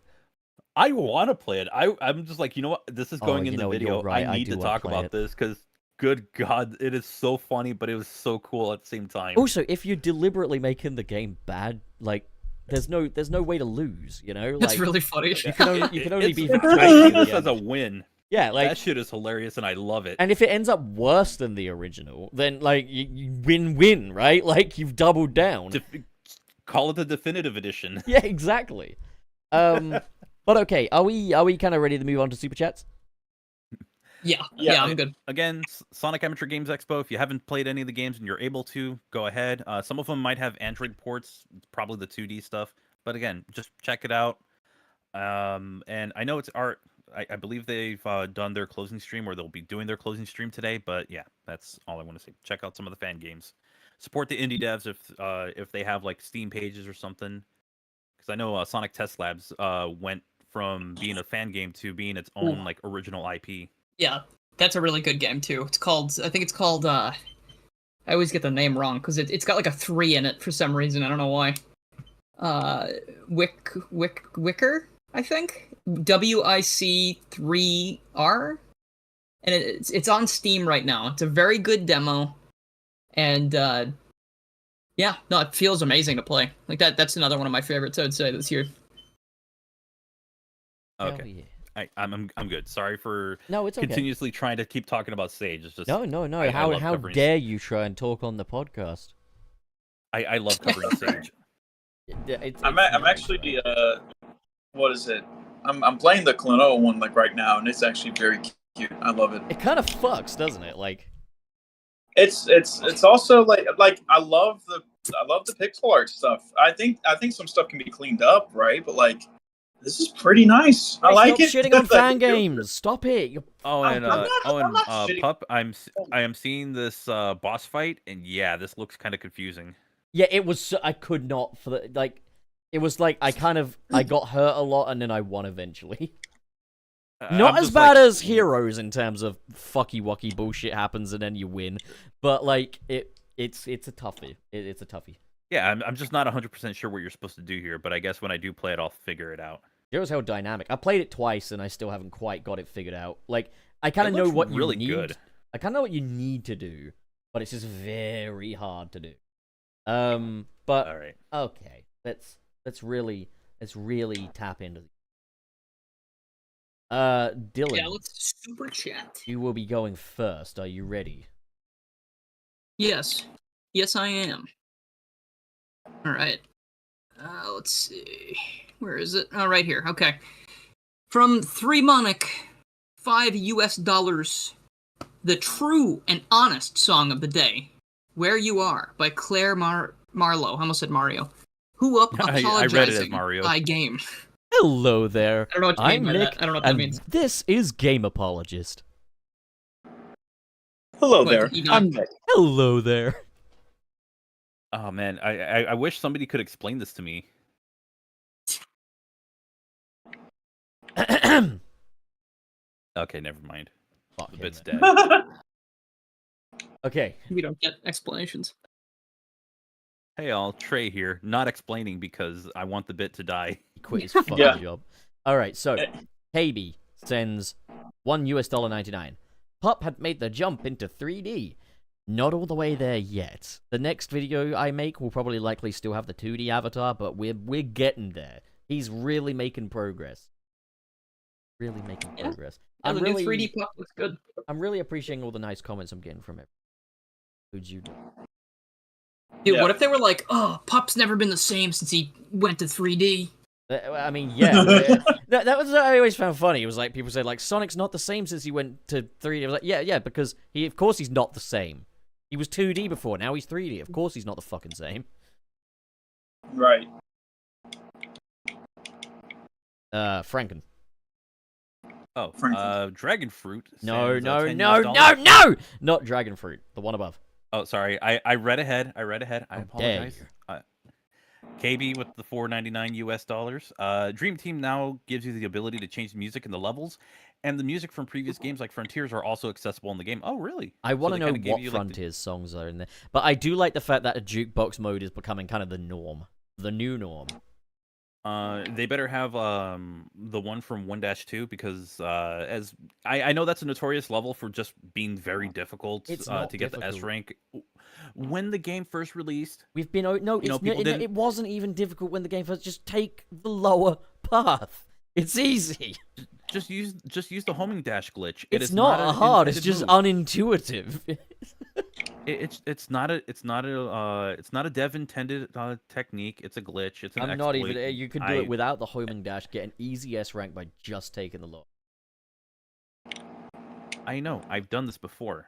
I want to play it. I'm just like, you know what? This is going you in know the what, you're video. right, I I need do to wanna talk play about it. this because, good God, it is so funny, but it was so cool at the same time. Also, if you're deliberately making the game bad, like there's no way to lose. You know, It's like really funny. you can only be I victorious. see in the this as end. a win. Yeah, like That shit is hilarious, and I love it. and if it ends up worse than the original, then like you win, right? Like you've doubled down. Call it the definitive edition. Yeah, exactly. But okay, are we kind of ready to move on to super chats? Yeah, I'm good. Again, Sonic Amateur Games Expo. If you haven't played any of the games and you're able to, go ahead. Some of them might have Android ports, probably the 2D stuff. But again, just check it out. And I know it's art. I believe they've done their closing stream, or they'll be doing their closing stream today. But yeah, that's all I want to say. Check out some of the fan games. Support the indie devs if they have like Steam pages or something. Because I know Sonic Test Labs went from being a fan game to being its own like original IP. Yeah, that's a really good game too. I think it's called, I always get the name wrong because it's got like a 3 in it for some reason. I don't know why. Wicker, I think. WIC3R. And it's on Steam right now. It's a very good demo. And, yeah, no, it feels amazing to play. Like that's another one of my favorites, I'd say, this year. Okay. Hell yeah. I'm good. Sorry for No, it's okay. continuously trying to keep talking about Sage. It's just No. I How love covering dare you try and talk on the podcast? I love covering Sage. I'm actually what is it? I'm playing the Klonoa one like right now, and it's actually very cute. I love it. It kind of fucks, doesn't it? Like, It's also like I love the pixel art stuff. I think some stuff can be cleaned up, right? But like this is pretty nice. I like stop it. shitting on Like, fan games. Stop it. I'm not shitting. Pup, I am seeing this boss fight, and yeah, this looks kind of confusing. Yeah, it was. I could not for the like. It was like I got hurt a lot and then I won eventually. Not as bad as Heroes in terms of fucky wucky bullshit happens and then you win, but like it's a toughie. It's a toughie. Yeah, I'm just not 100% sure what you're supposed to do here, but I guess when I do play it, I'll figure it out. Heroes how dynamic. I played it twice and I still haven't quite got it figured out. Like I kind of know what you really need. Good. I kind of know what you need to do, but it's just very hard to do. But all right. Okay, let's really tap into. Dylan. Yeah, let's super chat. You will be going first. Are you ready? Yes. Yes, I am. All right. Let's see. Where is it? Oh, right here. Okay. From 3Monic, $5 the true and honest song of the day, "Where You Are" by Claire Marlowe. I almost said Mario. Who up apologizing I read it as Mario. by game. Hello there. I don't know what to mean by that. I don't know what that means. This is Game Apologist. Hello there. I'm Nick. Hello there. Oh man, I wish somebody could explain this to me. Okay, never mind. Fuck The him, bit's man. dead. Okay. We don't get explanations. Hey all, Trey here. Not explaining because I want the bit to die. He quit his fucking job. Alright, so KB sends $1.99. Pup had made the jump into 3D. Not all the way there yet. The next video I make will probably likely still have the 2D avatar, but we're getting there. He's really making progress. Really making progress. Yeah, the new 3D Pup looks good. I'm really appreciating all the nice comments I'm getting from it. Who'd you do? Dude, what if they were like, "Oh, Pup's never been the same since he went to 3D." I mean, yeah. that was what I always found funny. It was like people said, like, Sonic's not the same since he went to 3D. I was like, yeah, because of course he's not the same. He was 2D before, now he's 3D. Of course he's not the fucking same. Right. Franken. Oh, Dragon Fruit. No, sends, no, $10 no! Not Dragon Fruit. The one above. Oh, sorry. I read ahead. I How apologize. dare KB with the $4.99. Dream Team now gives you the ability to change the music in the levels, and the music from previous games like Frontiers are also accessible in the game. Oh, really? I want to know what you, Frontiers songs are in there. But I do like the fact that a jukebox mode is becoming kind of the norm. The new norm. They better have the one from 1-2 because as I know that's a notorious level for just being very difficult It's to get the S rank. When the game first released, We've been it wasn't even difficult when the game first. Just take the lower path. It's easy. just use the homing dash glitch. It's not hard. It's just unintuitive. It's not a dev intended technique. It's a glitch. It's an I'm exploit. not even. You could do it without the homing dash. Get an easy S rank by just taking the low. I know. I've done this before,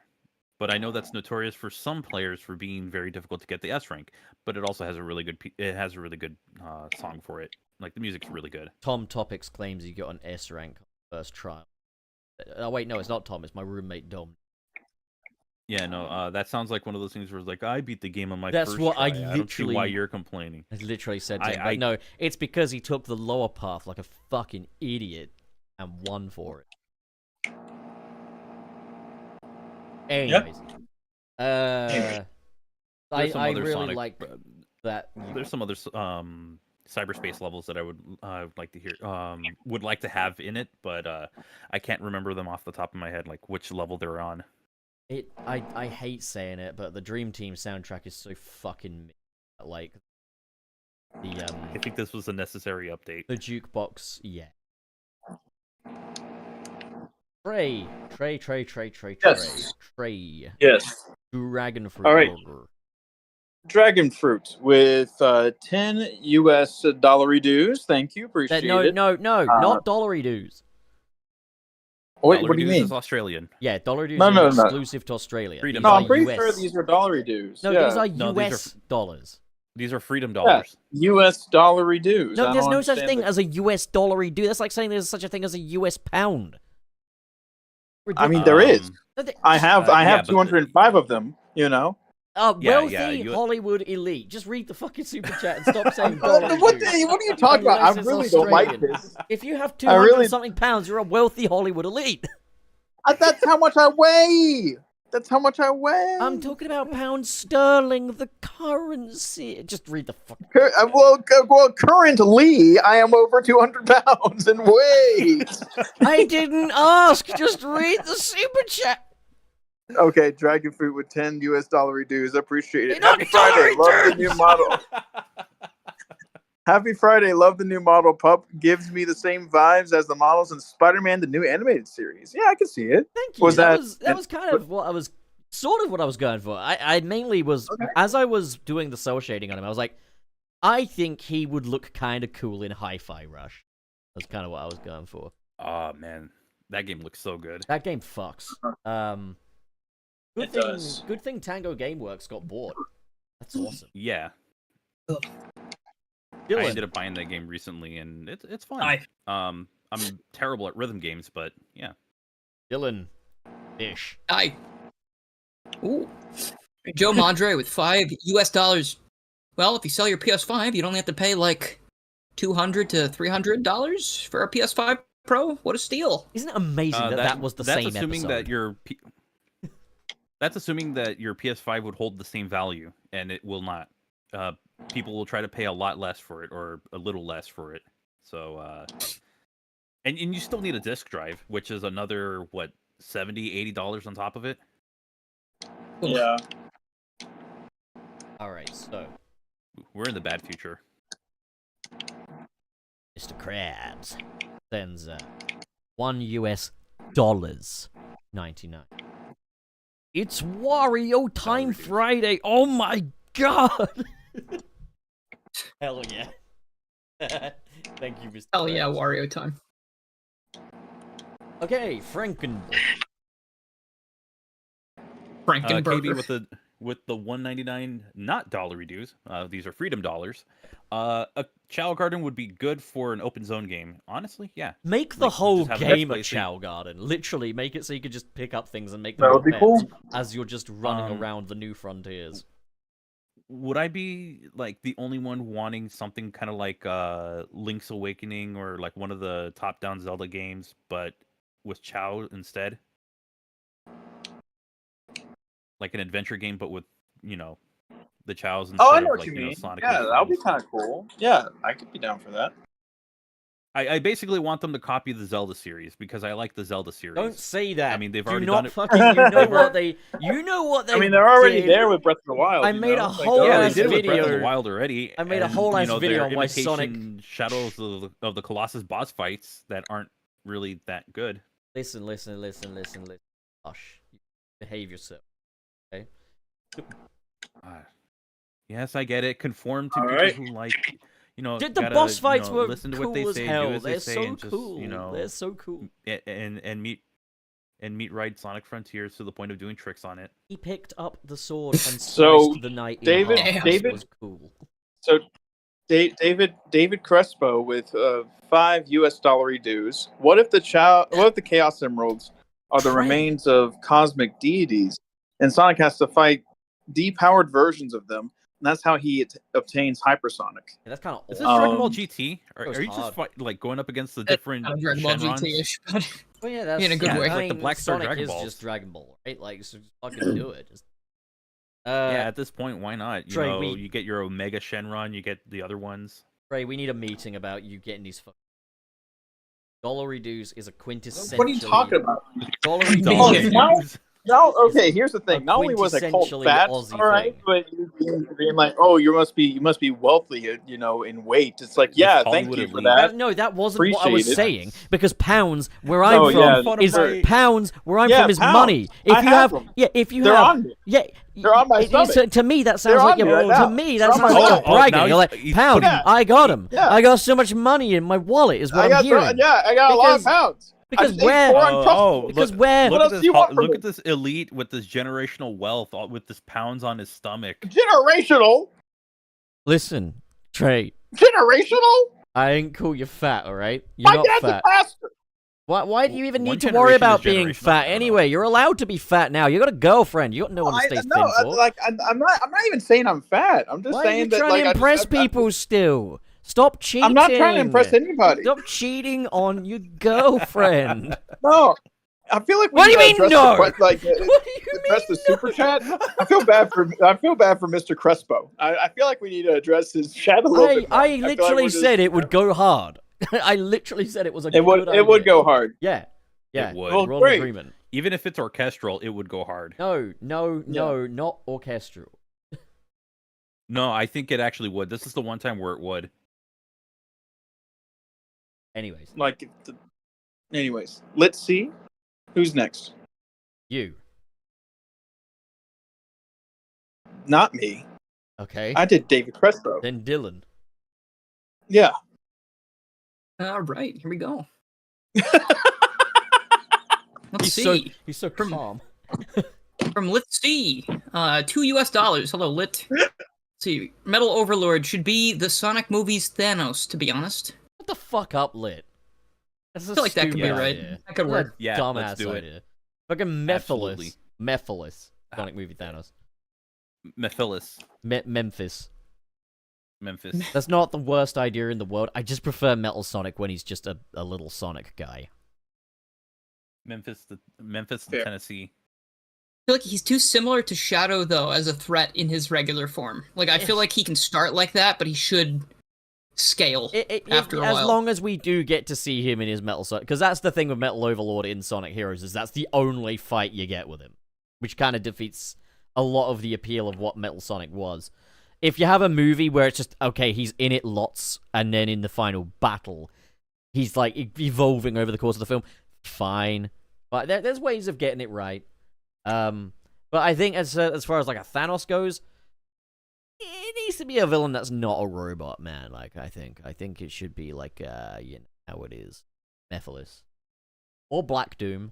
but I know that's notorious for some players for being very difficult to get the S rank. But it also has a really good. It has a really good song for it. Like the music's really good. Tom Topics claims he got an S rank first trial. Oh wait, no, it's not Tom. It's my roommate Dom. Yeah, no, that sounds like one of those things where it's like, I beat the game on my That's first what try. I I don't see literally- why you're complaining. I literally said to him, but no, it's because he took the lower path like a fucking idiot and won for it. Anyways. There's some I other really Sonic, like that. There's some other cyberspace levels that I would like to hear, would like to have in it, but I can't remember them off the top of my head, like which level they're on. I hate saying it, but the Dream Team soundtrack is so fucking like the I think this was a necessary update. The jukebox, yeah. Trey. Yes. Trey. Yes. Dragon fruit. All right. Burger. Dragon fruit with 10 US dollary dues. Thank you. Appreciate it. No, not dollary dues. Wait, Dollar what do you dues mean? is Australian. Yeah, dollar dues No. is exclusive to Australia. Freedom No, I'm dollars. pretty sure these are dollary dues. No, yeah. these are No, these US dollars. These are freedom dollars. US dollary dues. No, I there's don't no such understand thing the- as a US dollary due. That's like saying there's such a thing as a US pound. I mean, there is. No, I have yeah, but- 205 of them. You know. wealthy Hollywood elite. Just read the fucking super chat and stop saying dollar. What are you talking about? I really don't like this. If you have 200 something pounds, you're a wealthy Hollywood elite. That's how much I weigh. That's how much I weigh. I'm talking about pound sterling, the currency. Just read the fuck. Well, currently, I am over 200 pounds in weight. I didn't ask. Just read the super chat. Okay, Dragon Fruit with $10 dues. I appreciate it. Happy Friday. Love the new model. Happy Friday. Love the new model. Pup gives me the same vibes as the models in Spider-Man, the new animated series. Yeah, I can see it. Thank you. That was kind of what I was, sort of what I was going for. I mainly was, as I was doing the cell shading on him, I was like, I think he would look kind of cool in Hi-Fi Rush. That's kind of what I was going for. Oh, man. That game looks so good. That game fucks. Good thing Tango Gameworks got bought. That's awesome. Yeah. Dylan. I ended up buying that game recently, and it's fun. I'm terrible at rhythm games, but yeah. Dylan. Ish. Hi. Ooh. Joe Madre with $5. Well, if you sell your PS5, you'd only have to pay like $200 to $300 for a PS5 Pro. What a steal! Isn't it amazing that was the same episode? That's assuming that your PS5 would hold the same value, and it will not. People will try to pay a lot less for it, or a little less for it. So, and you still need a disk drive, which is another, what, $70, $80 on top of it? Yeah. Alright, so. We're in the bad future. Mr. Krabs sends $1 $99. It's Wario Time Friday. Oh my god! Hell yeah. Thank you, Mr. Hell yeah, Wario Time. Okay, Frankenberg. Frankenburger. With the $1.99 not dollar dues. These are freedom dollars. A Chow Garden would be good for an open zone game. Honestly, yeah. Make the whole game a Chow Garden. Literally, make it so you can just pick up things and make them That would be cool. as you're just running around the new frontiers. Would I be like the only one wanting something kind of like Link's Awakening or like one of the top-down Zelda games, but with Chow instead? Like an adventure game, but with, the Chows instead I know of what like, you mean. Sonic. Yeah, that would be kind of cool. Yeah, I could be down for that. I basically want them to copy the Zelda series because I like the Zelda series. Don't say that. I mean, they've Do already not done it. fucking. You know what they. I mean, they're already did. there with Breath of the Wild. I made a whole Yeah, ass they did it with Breath of video. the Wild already. I made a whole ass video on why their Sonic. imitation Shadows of the Colossus boss fights that aren't really that good. Listen. Hush. Behave yourself. Okay. Yes, I get it. Conform to All people right. who like, The boss fights were listen to cool what they as say, hell. do as They're they say, so and just, cool. They're so cool. And meet ride Sonic Frontiers to the point of doing tricks on it. He picked up the sword and So, sliced the knight David- in half. David- Was cool. So, David Crespo with $5 dues. What if the Chaos Emeralds are the Right. remains of cosmic deities, and Sonic has to fight depowered versions of them? And that's how he obtains hypersonic. Yeah, that's kind of Is this awesome. Dragon Ball GT? It was Are you hard. just like going up against the different Dragon Ball Shenrons? GT-ish, but Well, yeah, that's in a good way. I Like the mean, Black Star Sonic Dragon is Balls. just Dragon Ball, right? Like, so just fucking do it. Just, Yeah, at this point, why not? Trey, You get your Omega Shenron, you get the other ones. Ray, we need a meeting about you getting these fucking. Dollar reduce is a quintessential. What are you talking about? Dollar Oh, reduce. now- No, okay. Here's the thing. Not only was I called quintessentially fat, Aussie all right, thing. but you being like, oh, you must be wealthy, in weight. It's like, yeah, thank Hollywood you for elite. that. No, that wasn't what I was Appreciate saying. it. Because pounds, where I'm Oh, yeah, from, is sure. pounds. Where I'm Yeah, from is pounds. money. If I you have have, them. yeah, if you They're have, on me. yeah, They're on my stomach. To me, that sounds They're like on me right you're. now. To me, They're that on sounds my like stomach. you're bragging. now You're like, he's pound, putting- I got him. Yeah. I got so much money in my wallet. Is what I'm hearing. I got a lot of Because- pounds. because I just ate where- 4 Uncrustables. because look, where- What look else at do you want from look me? at this elite with this generational wealth, with this pounds on his stomach. Generational. Listen, Trey, Generational. I ain't call you fat, all right? You're My not dad's fat. a pastor. Why do you even One need to worry generation about is being generational, fat I don't know. anyway? You're allowed to be fat now. You got a girlfriend. You got no one to stay thin for. I'm not even saying I'm fat. I'm just Why are saying you that trying like to impress people still? Stop cheating. I'm not trying to impress anybody. Stop cheating on your girlfriend. No, I feel like we What do you need to mean, address no? what do you address the super chat. I feel bad for Mr. Crespo. I feel like we need to address his chat a little bit more. I literally said it would go hard. I literally said it was a It would. good idea. It would go hard. Yeah. Yeah. It would. Well, We're all in great. agreement. Even if it's orchestral, it would go hard. No, not orchestral. No, I think it actually would. This is the one time where it would. Anyways. Anyways, let's see who's next. You. Not me. Okay. I did David Crespo. Then Dylan. Yeah. All right, here we go. Let's He's see. so calm. From Let's See, $2. Hello, Lit. Let's see, Metal Overlord should be the Sonic movie's Thanos. To be honest, What the fuck up, Lit? That's I feel like that could be stupid right. idea. That could work. Yeah, Dumbass let's do it. idea. Fucking Absolutely. Mephiles. Sonic movie Thanos. Mephiles. Memphis. Memphis. That's not the worst idea in the world. I just prefer Metal Sonic when he's just a little Sonic guy. Memphis, Fair. Tennessee. I feel like he's too similar to Shadow, though, as a threat in his regular form. Like, I feel like he can start like that, but he should scale after a while. As long as we do get to see him in his Metal Sonic, because that's the thing with Metal Overlord in Sonic Heroes, is that's the only fight you get with him, which kind of defeats a lot of the appeal of what Metal Sonic was. If you have a movie where it's just, okay, he's in it lots, and then in the final battle, he's, like, evolving over the course of the film, fine. But there's ways of getting it right. But I think as far as, like, a Thanos goes, it needs to be a villain that's not a robot, man. Like, I think it should be, like, you know how it is. Mephiles. Or Black Doom.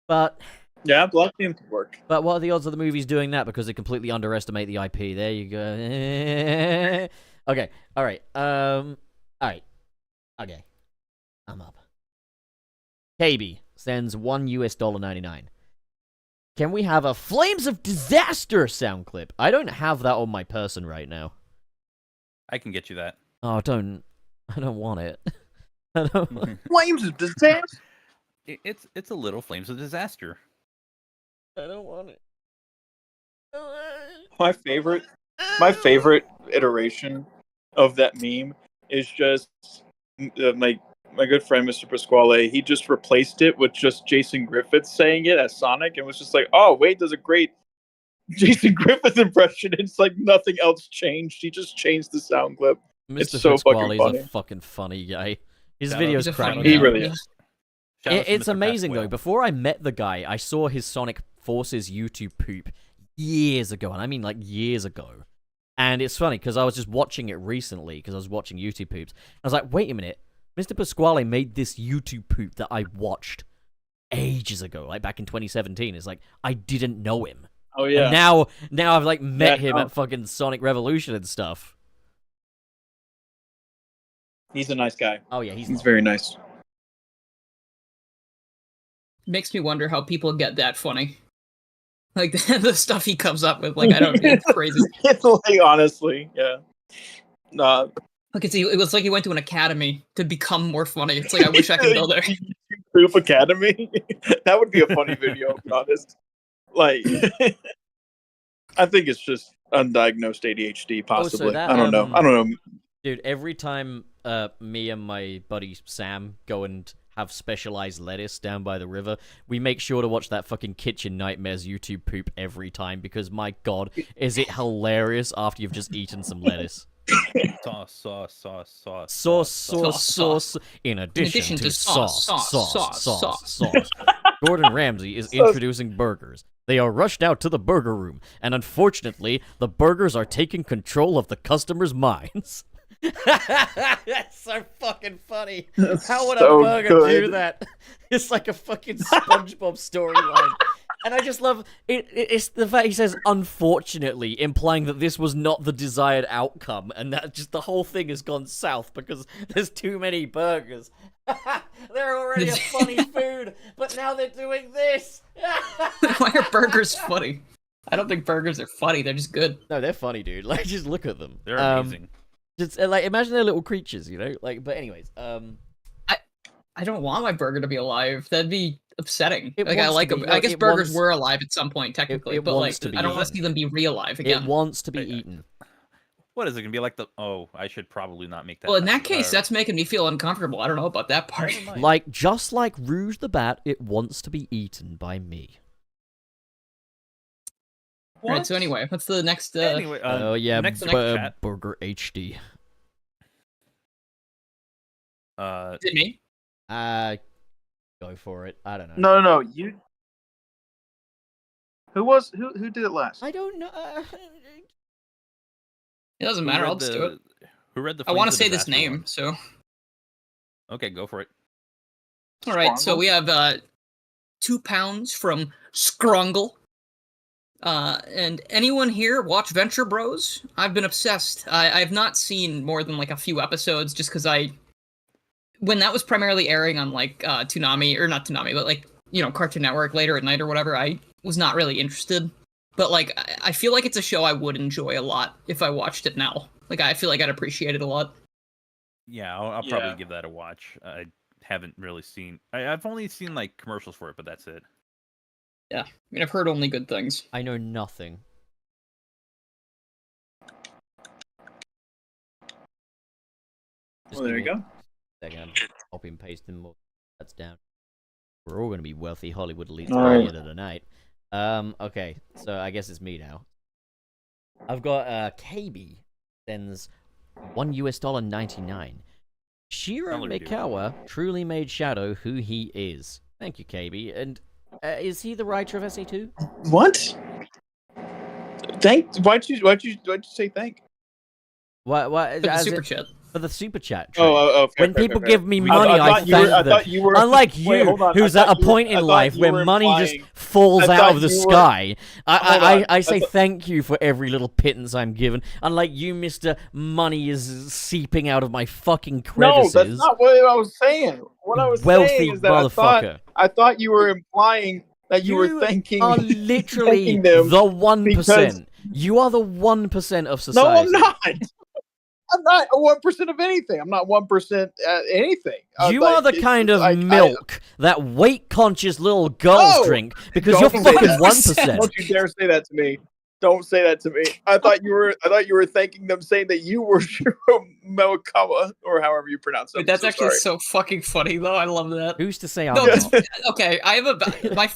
But... Yeah, Black Doom could work. But what are the odds of the movies doing that? Because they completely underestimate the IP. There you go. Okay. All right. All right. Okay. I'm up. KB sends $1.99. Can we have a Flames of Disaster sound clip? I don't have that on my person right now. I can get you that. Oh, I don't want it. I don't. Flames of Disaster. It's a little Flames of Disaster. I don't want it. My favorite iteration of that meme is just my good friend Mr. Pasquale. He just replaced it with just Jason Griffith saying it as Sonic, and was just like, "Oh, Wade does a great Jason Griffith impression." It's like nothing else changed. He just changed the sound clip. Mr. It's so fucking Pasquale's funny. a fucking funny guy. His Shout out videos to crack funny me He up. really is. Shout out to It's Mr. amazing Pasquale. though. Before I met the guy, I saw his Sonic Forces YouTube poop years ago, and I mean like years ago. And it's funny because I was just watching it recently because I was watching YouTube poops. I was like, wait a minute, Mr. Pasquale made this YouTube poop that I watched ages ago, like back in 2017. It's like I didn't know him. Oh yeah. And now I've like met him at fucking Sonic Revolution and stuff. He's a nice guy. Oh yeah, He's very nice. Makes me wonder how people get that funny. Like, the stuff he comes up with, like, I don't know, it's crazy. It's like, honestly, yeah. Like, it was like he went to an academy to become more funny. It's like, I wish I could go there. Proof Academy. That would be a funny video, to be honest. Like, I think it's just undiagnosed ADHD, possibly. that, I don't know. Dude, every time me and my buddy Sam go and have specialized lettuce down by the river, we make sure to watch that fucking Kitchen Nightmares YouTube poop every time because, my god, is it hilarious after you've just eaten some lettuce. Sauce. In addition to sauce. Gordon Ramsay is introducing burgers. They are rushed out to the burger room, and unfortunately, the burgers are taking control of the customers' minds. That's so fucking funny. How would so a burger good. do that? It's like a fucking SpongeBob storyline. And I just love it. It's the fact he says "unfortunately," implying that this was not the desired outcome, and that just the whole thing has gone south because there's too many burgers. They're already a funny food, but now they're doing this. Why are burgers funny? I don't think burgers are funny. They're just good. No, they're funny, dude. Like, just look at them. They're amazing. Just like imagine they're little creatures, you know. Like, but anyways, I don't want my burger to be alive. That'd be upsetting. It Like I wants like to be, them. I like, guess it burgers wants- were alive at some point, technically, it but wants like to be I don't want eaten. to see them be real alive again. it wants to be eaten. What is it gonna be like? I should probably not make that. Well, in that case, that's making me feel uncomfortable. I don't know about that part. Like just like Rouge the Bat, it wants to be eaten by me. All right. So anyway, what's the next? Anyway, Oh yeah, next chat. Burger HD. Is it me? Go for it. I don't know. No, you. Who did it last? I don't know. It doesn't matter. I'll just do it. Who read the? I want to Flames of say this Disaster name, one? so. Okay, go for it. All right, so we have 2 pounds from Scrungle. And anyone here watch Venture Bros? I've been obsessed. I've not seen more than like a few episodes just because when that was primarily airing on like Toonami, or not Toonami, but like, you know, Cartoon Network later at night or whatever, I was not really interested. But like, I feel like it's a show I would enjoy a lot if I watched it now. Like, I feel like I'd appreciate it a lot. Yeah, I'll probably give that a watch. I haven't really seen. I've only seen like commercials for it, but that's it. Yeah, I mean, I've heard only good things. I know nothing. Well, there you go. Second, I'm copy and pasting more. That's down. We're all going to be wealthy Hollywood elites All by the right. end of the night. Okay, so I guess it's me now. I've got KB sends $1.99. Shiro Hello, dude. Mikawa truly made Shadow who he is. Thank you, KB. And is he the writer of SA2? What? Why'd you say thank? What? For the as super in- chat. For the super chat. Trey. Fair, When fair, people fair, give fair. me money, I thought you were- thank I them. thought you were- Unlike Wait, you, hold on. who's I at a thought you were- point I in thought life you where were money just implying- falls I out thought of the you were- sky. Hold on. I say I thought- thank you for every little pittance I'm given. Unlike you, Mr. Money is seeping out of my fucking crevices. No, that's not what I was saying. What I was Wealthy saying is that motherfucker. I thought you were implying that you were thanking. are literally thanking them the 1%. because- You are the 1% of No, society. I'm not. I'm not 1% of anything. I'm not 1% at anything. You are the kind of milk that weight-conscious little girls No! drink because you're Don't say fucking that. 1%. Don't you dare say that to me. Don't say that to me. I thought you were thanking them, saying that you were Shiro Miyakawa, or however you pronounce it. Wait, that's actually so fucking funny, though. I love that. Who's to say I'm No, not? okay, I have my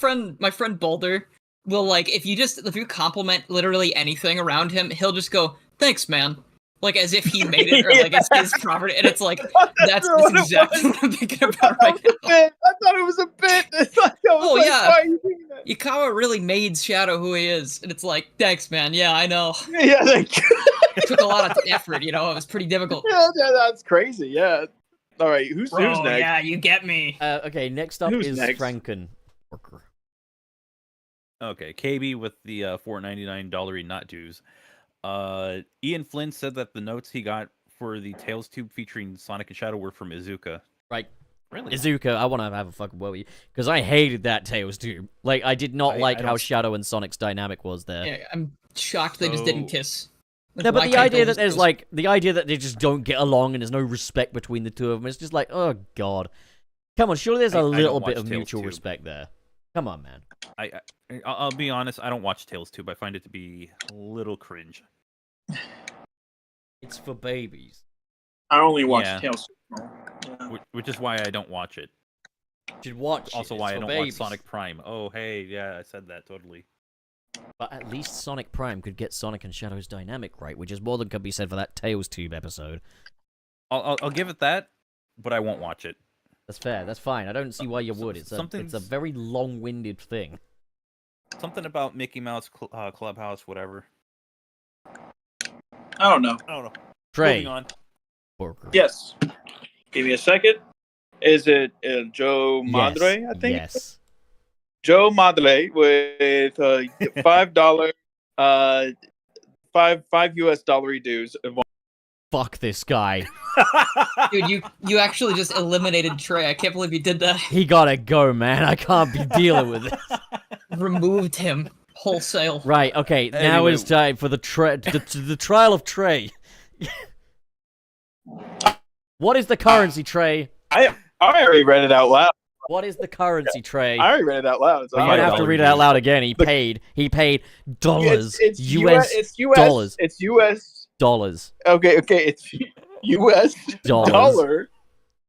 friend Boulder will, like, if you compliment literally anything around him, he'll just go, "Thanks, man." Like, as if he made it, or like it's his property, and it's like, that's exactly what I'm thinking about right now. I thought it was a bit. Oh, yeah. Why are you doing that? Yukawa really made Shadow who he is, and it's like, thanks, man. Yeah, I know. Yeah, It took a lot of effort, you know. It was pretty difficult. yeah, that's crazy. Yeah. All right, who's next? Yeah, you get me. Okay, next up Who's is next? Franken. Okay, KB with the $4.99 not dues. Ian Flynn said that the notes he got for the Tales tube featuring Sonic and Shadow were from Izuka. Right. Really? Izuka, I want to have a fucking word with you because I hated that Tails tube. Like, I did not like I how don't- Shadow and Sonic's dynamic was there. Yeah, I'm shocked they just didn't kiss. Like, No, why but the can't idea they that just there's kiss? like the idea that they just don't get along and there's no respect between the two of them, it's just like, oh god, come on, surely there's I a don't little watch bit of Tales mutual Tube. respect there. Come on, man. I'll be honest, I don't watch Tales Tube. I find it to be a little cringe. It's for babies. I only watch Yeah. Tales. Which is why I don't watch it. You should watch it. Also It's why I for don't babies. watch Sonic Prime. Oh, hey, yeah, I said that totally. But at least Sonic Prime could get Sonic and Shadow's dynamic right, which is more than could be said for that Tails Tube episode. I'll give it that, but I won't watch it. That's fair. That's fine. I don't see why you would. It's a something's- very long-winded thing. Something about Mickey Mouse Clubhouse, whatever. I don't know. I don't know. Trey. Moving on. Porker. Yes. Give me a second. Is it Joe Yes. Madre? I think. Yes. Joe Madre with $5, $5 US dollar dues. fuck this guy. Dude, you actually just eliminated Trey. I can't believe you did that. He gotta go, man. I can't be dealing with this. Removed him wholesale. Right, okay, now Anyway. it's time for the trial of Trey. What is the currency, Trey? I already read it out loud. What is the currency, Trey? I already read it out loud. So Well, you don't have to read it out loud again. He paid dollars. It's US It's US dollars. It's US. Dollars. Okay. It's US Dollars. dollar.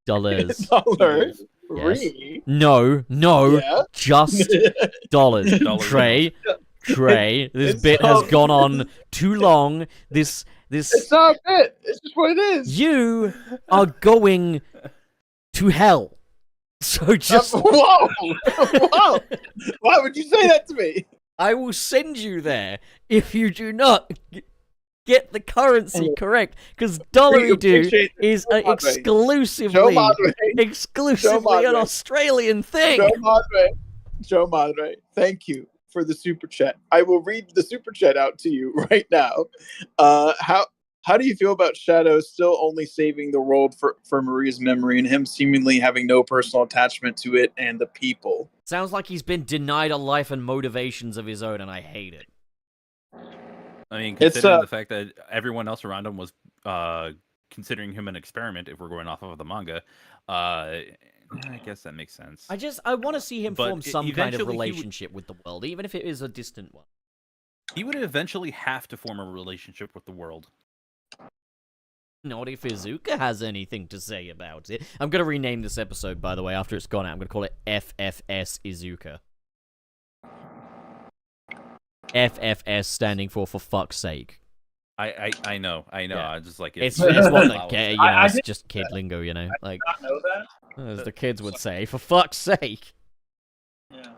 Dollars. Dollar. Yes. No, Yeah. just dollars. Dollars. Trey, this It's bit so- has gone on too long. This, It's not a bit. It's just what it is. you are going to hell. So just, Whoa! Whoa! Why would you say that to me? I will send you there if you do not get the currency correct, because Dollary Do is an exclusively an Australian thing. Joe Madre, thank you for the super chat. I will read the super chat out to you right now. How do you feel about Shadow still only saving the world for Maria's memory and him seemingly having no personal attachment to it and the people? Sounds like he's been denied a life and motivations of his own, and I hate it. I mean, considering the fact that everyone else around him was considering him an experiment, if we're going off of the manga, I guess that makes sense. I want to see him But form some kind of eventually he would- relationship with the world, even if it is a distant one. He would eventually have to form a relationship with the world. Not if Izuka has anything to say about it. I'm going to rename this episode, by the way, after it's gone out. I'm going to call it FFS Izuka. FFS standing for fuck's sake. I know. Yeah. I just like It's what the allows- it's just kid lingo, like Not know that. as the kids would say, for fuck's sake. Yeah.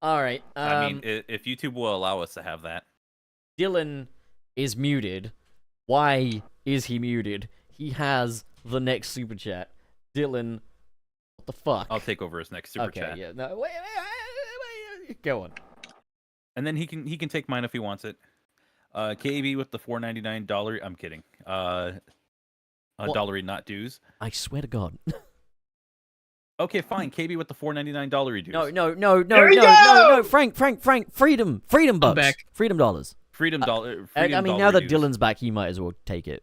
All right. I mean, if YouTube will allow us to have that. Dylan is muted. Why is he muted? He has the next super chat. Dylan, what the fuck? I'll take over his next super okay, chat. yeah. No, wait, go on. And then he can take mine if he wants it. KB with the $4.99. I'm kidding. Dollary not dues. I swear to God. Okay, fine. KB with the $4.99 dues. No, Frank, freedom bucks. back. Freedom dollars. Freedom dollar. I mean, dollar now that dues. Dylan's back, he might as well take it.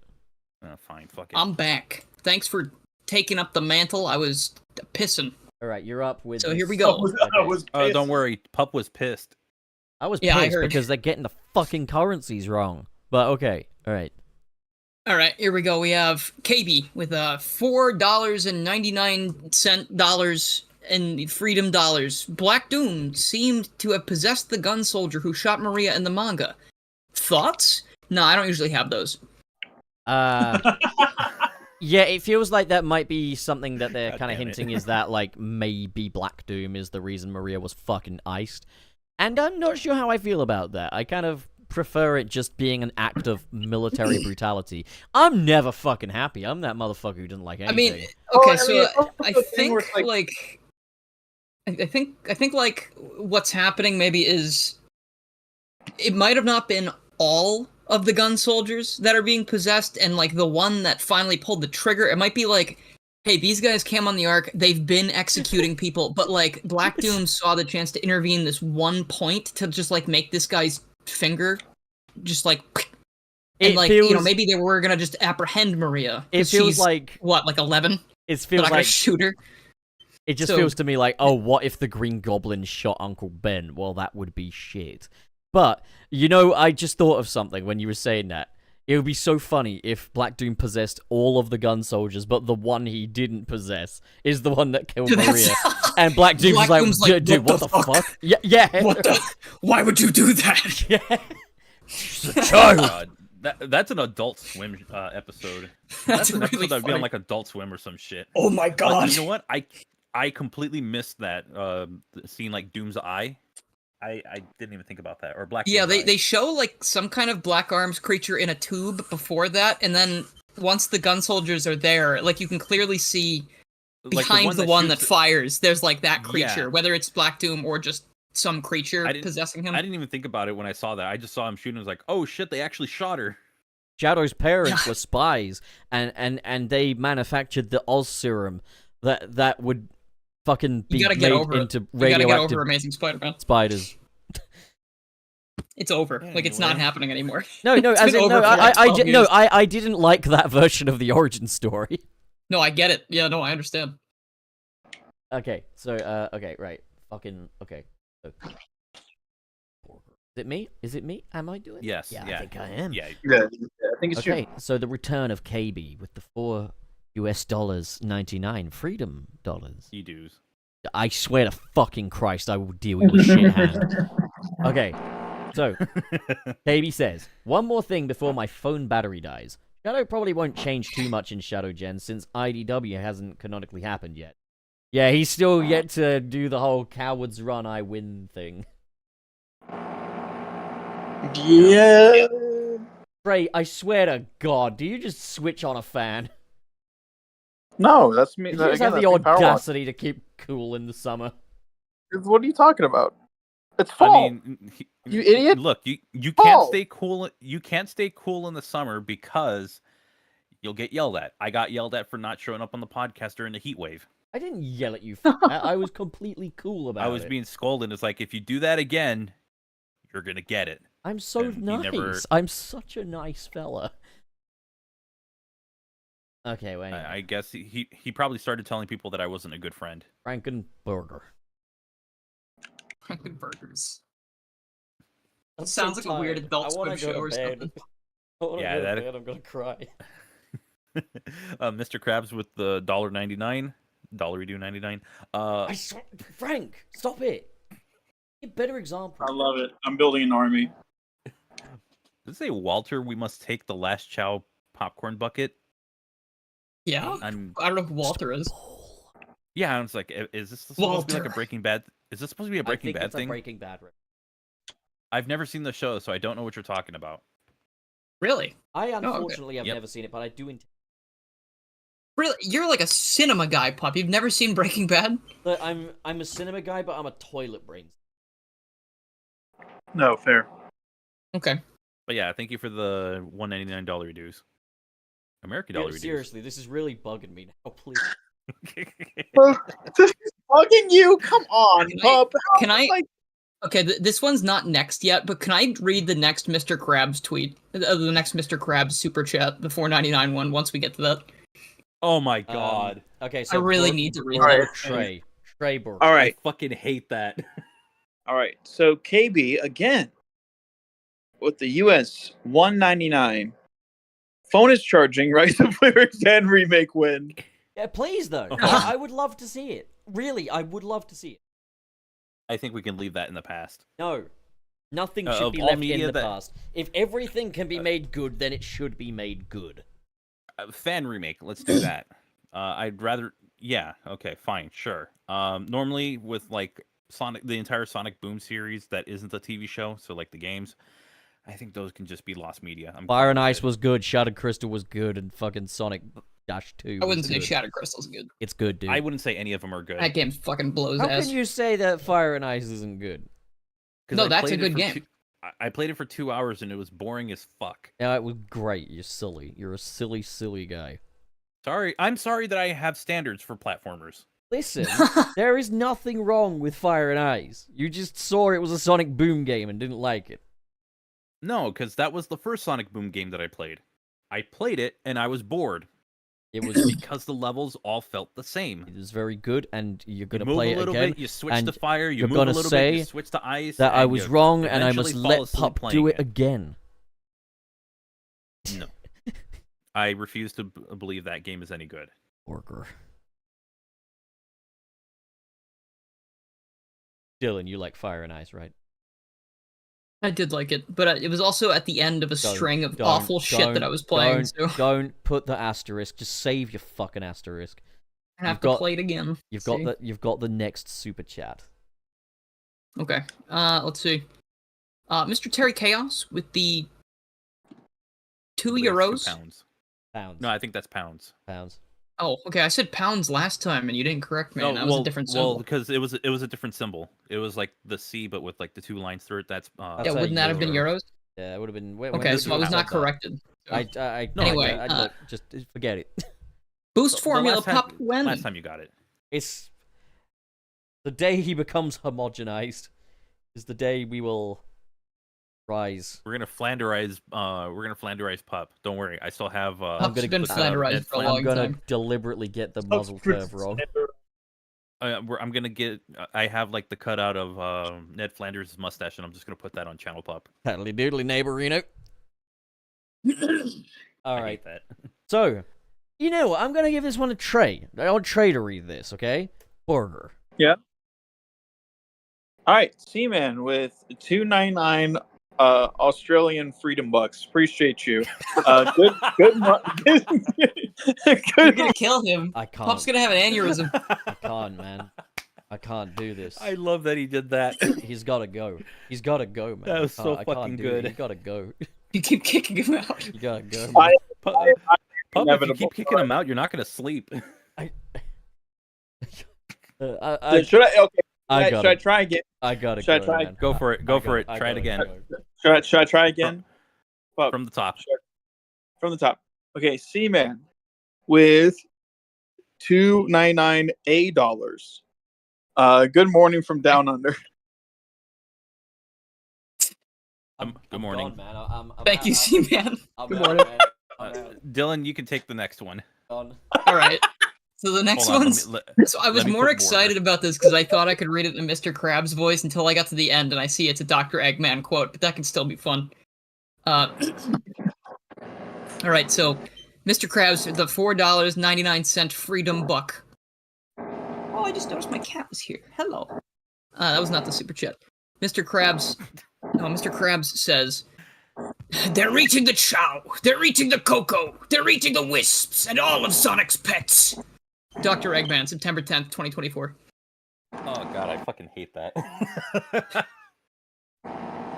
Fine, fuck it. I'm back. Thanks for taking up the mantle. I was pissing. All right, you're up with. So this. here we go. Oh, don't worry. Pup was pissed. I was Yeah, I pissed heard. because they're getting the fucking currencies wrong. But okay, all right. All right, here we go. We have KB with $4.99 in freedom dollars. Black Doom seemed to have possessed the gun soldier who shot Maria in the manga. Thoughts? No, I don't usually have those. Yeah, it feels like that might be something that they're God kind of damn it. hinting is that, like, maybe Black Doom is the reason Maria was fucking iced. And I'm not sure how I feel about that. I kind of prefer it just being an act of military brutality. I'm never fucking happy. I'm that motherfucker who didn't like anything. I mean, okay, Well, I so mean, it's also I the thing think where it's like I think like what's happening maybe is it might have not been all of the gun soldiers that are being possessed, and like the one that finally pulled the trigger, it might be like, hey, these guys came on the arc, they've been executing people, but like Black Doom saw the chance to intervene this one point to just like make this guy's finger just like and It like feels- you know, maybe they were gonna just apprehend Maria. It 'cause feels she's, like what, like 11? it They're feels not gonna like shoot her. it just so- feels to me like, oh, what if the Green Goblin shot Uncle Ben? Well, that would be shit. But you know, I just thought of something when you were saying that. It would be so funny if Black Doom possessed all of the gun soldiers, but the one he didn't possess is the one that killed Dude, that's- Maria. And Black Doom's Black like, Doom's like, dude, what the fuck? Yeah. What the? Why would you do that? Yeah. That's an Adult Swim episode. That's an really episode that would be funny. on like Adult Swim or some shit. Oh my god! You know what? I completely missed that scene, like Doom's eye. I didn't even think about that. Or Black. Yeah, Doom's they eye. show like some kind of Black Arms creature in a tube before that, and then once the gun soldiers are there, like you can clearly see Like, behind the one that shoots- fires, there's like that creature, Yeah. whether it's Black Doom or just some creature I didn't- possessing him. I didn't even think about it when I saw that. I just saw him shooting. I was like, oh shit, they actually shot her. Shadow's parents were spies, and they manufactured the Oz serum that would fucking be made into radioactive Amazing Spider-Man. spiders. It's over. Like it's not happening anymore. No, as in, I didn't like that version of the origin story. No, I get it. Yeah, no, I understand. Okay, so okay, right, fucking okay. So, Is it me? Am I doing it? Yes. Yeah, Yeah. I think I am. Yeah, I think it's Okay, so the return of KB with the $4.99 freedom dollars. E-dues. I swear to fucking Christ, I will deal with your shit hand. Okay, so KB says, one more thing before my phone battery dies. Shadow probably won't change too much in Shadow Gen since IDW hasn't canonically happened yet. Yeah, he's still yet to do the whole cowards run, I win thing. Yeah. Trey, I swear to God, do you just switch on a fan? No, that's me. You just have the audacity to keep cool in the summer. What are you talking about? It's fall. I mean, you idiot! Look, you can't stay cool. You can't stay cool in the summer because you'll get yelled at. I got yelled at for not showing up on the podcast during the heat wave. I didn't yell at you. I was completely cool about it. I was being scolded. It's like, if you do that again, you're gonna get it. I'm so nice. I'm such a nice fella. Okay, well, anyway. I guess he probably started telling people that I wasn't a good friend. Frankenburger. Frankenburgers. That sounds like a weird adult swim show or something. Yeah, that. I'm gonna cry. Mr. Krabs with the $1.99, $1.99. Frank, stop it. A better example. I love it. I'm building an army. Does it say, Walter, we must take the last Chow popcorn bucket? Yeah? I don't know who Walter is. Yeah, I was like, is this supposed to be like a Breaking Bad? Is this supposed to be a Breaking Bad thing? A Breaking Bad. I've never seen the show, so I don't know what you're talking about. Really? I unfortunately have never seen it, but I do intend. Really? You're like a cinema guy, Pup. You've never seen Breaking Bad? But I'm a cinema guy, but I'm a toilet brain. No, fair. Okay. But yeah, thank you for the $1.99 dues. American dollar dues. Seriously, this is really bugging me now, please. This is bugging you? Come on, Pup. Can I... Okay, this one's not next yet, but can I read the next Mr. Krabs tweet? The next Mr. Krabs super chat, the $4.99 one, once we get to that? Oh my god. Okay, so I really need to read that. Trey Burke. All right. I fucking hate that. All right, so KB, again, with the US $1.99. Phone is charging, Rise of Lyrics and remake win. Yeah, please, though. I would love to see it. Really, I would love to see it. I think we can leave that in the past. No. Nothing should be left in the past. If everything can be made good, then it should be made good. Fan remake, let's do that. I'd rather... Yeah, okay, fine, sure. Normally, with, like, the entire Sonic Boom series that isn't the TV show, so, like, the games, I think those can just be lost media. Fire and Ice was good, Shattered Crystal was good, and fucking Sonic Dash 2 I wouldn't say Shattered Crystal's good. It's good, dude. I wouldn't say any of them are good. That game fucking blows ass. How ass. can you say that Fire and Ice isn't good? No, that's a good game. I played it for 2 hours and it was boring as fuck. Yeah, it was great. You're silly. You're a silly, silly guy. I'm sorry that I have standards for platformers. Listen, there is nothing wrong with Fire and Ice. You just saw it was a Sonic Boom game and didn't like it. No, because that was the first Sonic Boom game that I played. I played it and I was bored. It was because the levels all felt the same. It was very good, and you're gonna play it again. a little bit, you switch to fire. You move gonna a little say bit. You switch to ice. That I was wrong, and I must let Pup do it again. No, I refuse to believe that game is any good. Orger. Dylan, you like Fire and Ice, right? I did like it, but it was also at the end of a string of awful shit that I was playing. Don't put the asterisk. Just save your fucking asterisk. I have to play it again. You've got the next super chat. Okay. Let's see. Mr. Terry Chaos with the €2. Pounds. Pounds. No, I think that's pounds. Pounds. Oh, okay. I said pounds last time, and you didn't correct me. No, that was a different symbol. Well, because it was a different symbol. It was like the C, but with like the 2 lines through it. That's yeah. Wouldn't that have been euros? Yeah, it would have been. Okay, so I was not corrected. Anyway, look, just forget it. Boost The formula last time- pup when? Last time you got it. It's the day he becomes homogenized is the day we will rise. We're gonna Flanderize. Pup. Don't worry, I still have. Pup's gonna been put Flanderized for a long I'm gonna time. deliberately get the muzzle curve wrong. I'm gonna get. I have like the cutout of Ned Flanders' mustache, and I'm just gonna put that on Channel Pup. Paddly doodly neighborino. All I right. hate that. So, you know what? I'm gonna give this one a Trey. I want Trey to read this, okay? Burger. All right, Seaman with 299 Australian freedom bucks. Appreciate you. Good. You're Good. gonna kill him. I can't. Pup's gonna have an aneurysm. I can't, man. I can't do this. I love that he did that. He's gotta go. He's gotta go, man. That was so I can't fucking do good. It. You gotta go. You keep kicking him out. You gotta go. I- Man. Pup, if you inevitable. keep kicking him out, you're not gonna sleep. Should I? Okay. I Should I try again? I gotta Should I go. try? Man. Go for it. Go for it. I Try it gotta again. go. Should I try again? From the top. From the top. Okay, Seaman with $299 $. Good morning from down under. Good morning. Gone, man. I'm Thank you, Seaman. Good morning. Dylan, you can take the next one. All right. So the next Hold on, one's. So I was let me more put excited about this because I thought I could read it in Mr. Krabs' voice until I got to the end and I see it's a Dr. Eggman quote, but that can still be fun. All right, so Mr. Krabs, the $4.99 freedom buck. Oh, I just noticed my cat was here. Hello. That was not the super chat. Mr. Krabs says, "They're eating the Chow, they're eating the Cocoa, they're eating the Wisps, and all of Sonic's pets." Dr. Eggman, September 10th, 2024. Oh god, I fucking hate that.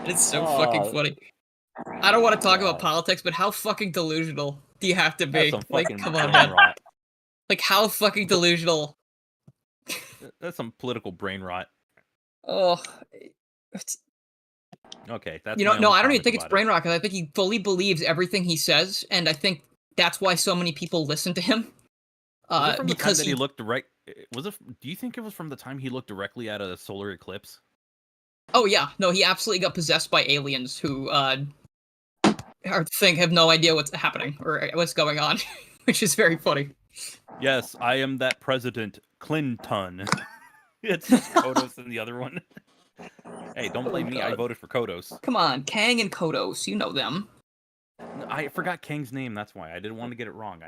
It's so fucking funny. I don't want to talk about politics, but how fucking delusional do you have to be? That's some Like, fucking come on, brain man. rot. Like, how fucking delusional? That's some political brain rot. Oh, it's, Okay, that's you know, my no, only I don't even comment think it's about brain it. rot because I think he fully believes everything he says, and I think that's why so many people listen to him. Was it from the time Because that he looked direct? Was it? Do you think it was from the time he looked directly at a solar eclipse? Oh yeah, no, he absolutely got possessed by aliens who have no idea what's happening or what's going on, which is very funny. Yes, I am that President Clinton. It's Kodos and the other one. Hey, don't blame me. I God. voted for Kodos. Come on, Kang and Kodos, you know them. I forgot Kang's name. That's why I didn't want to get it wrong.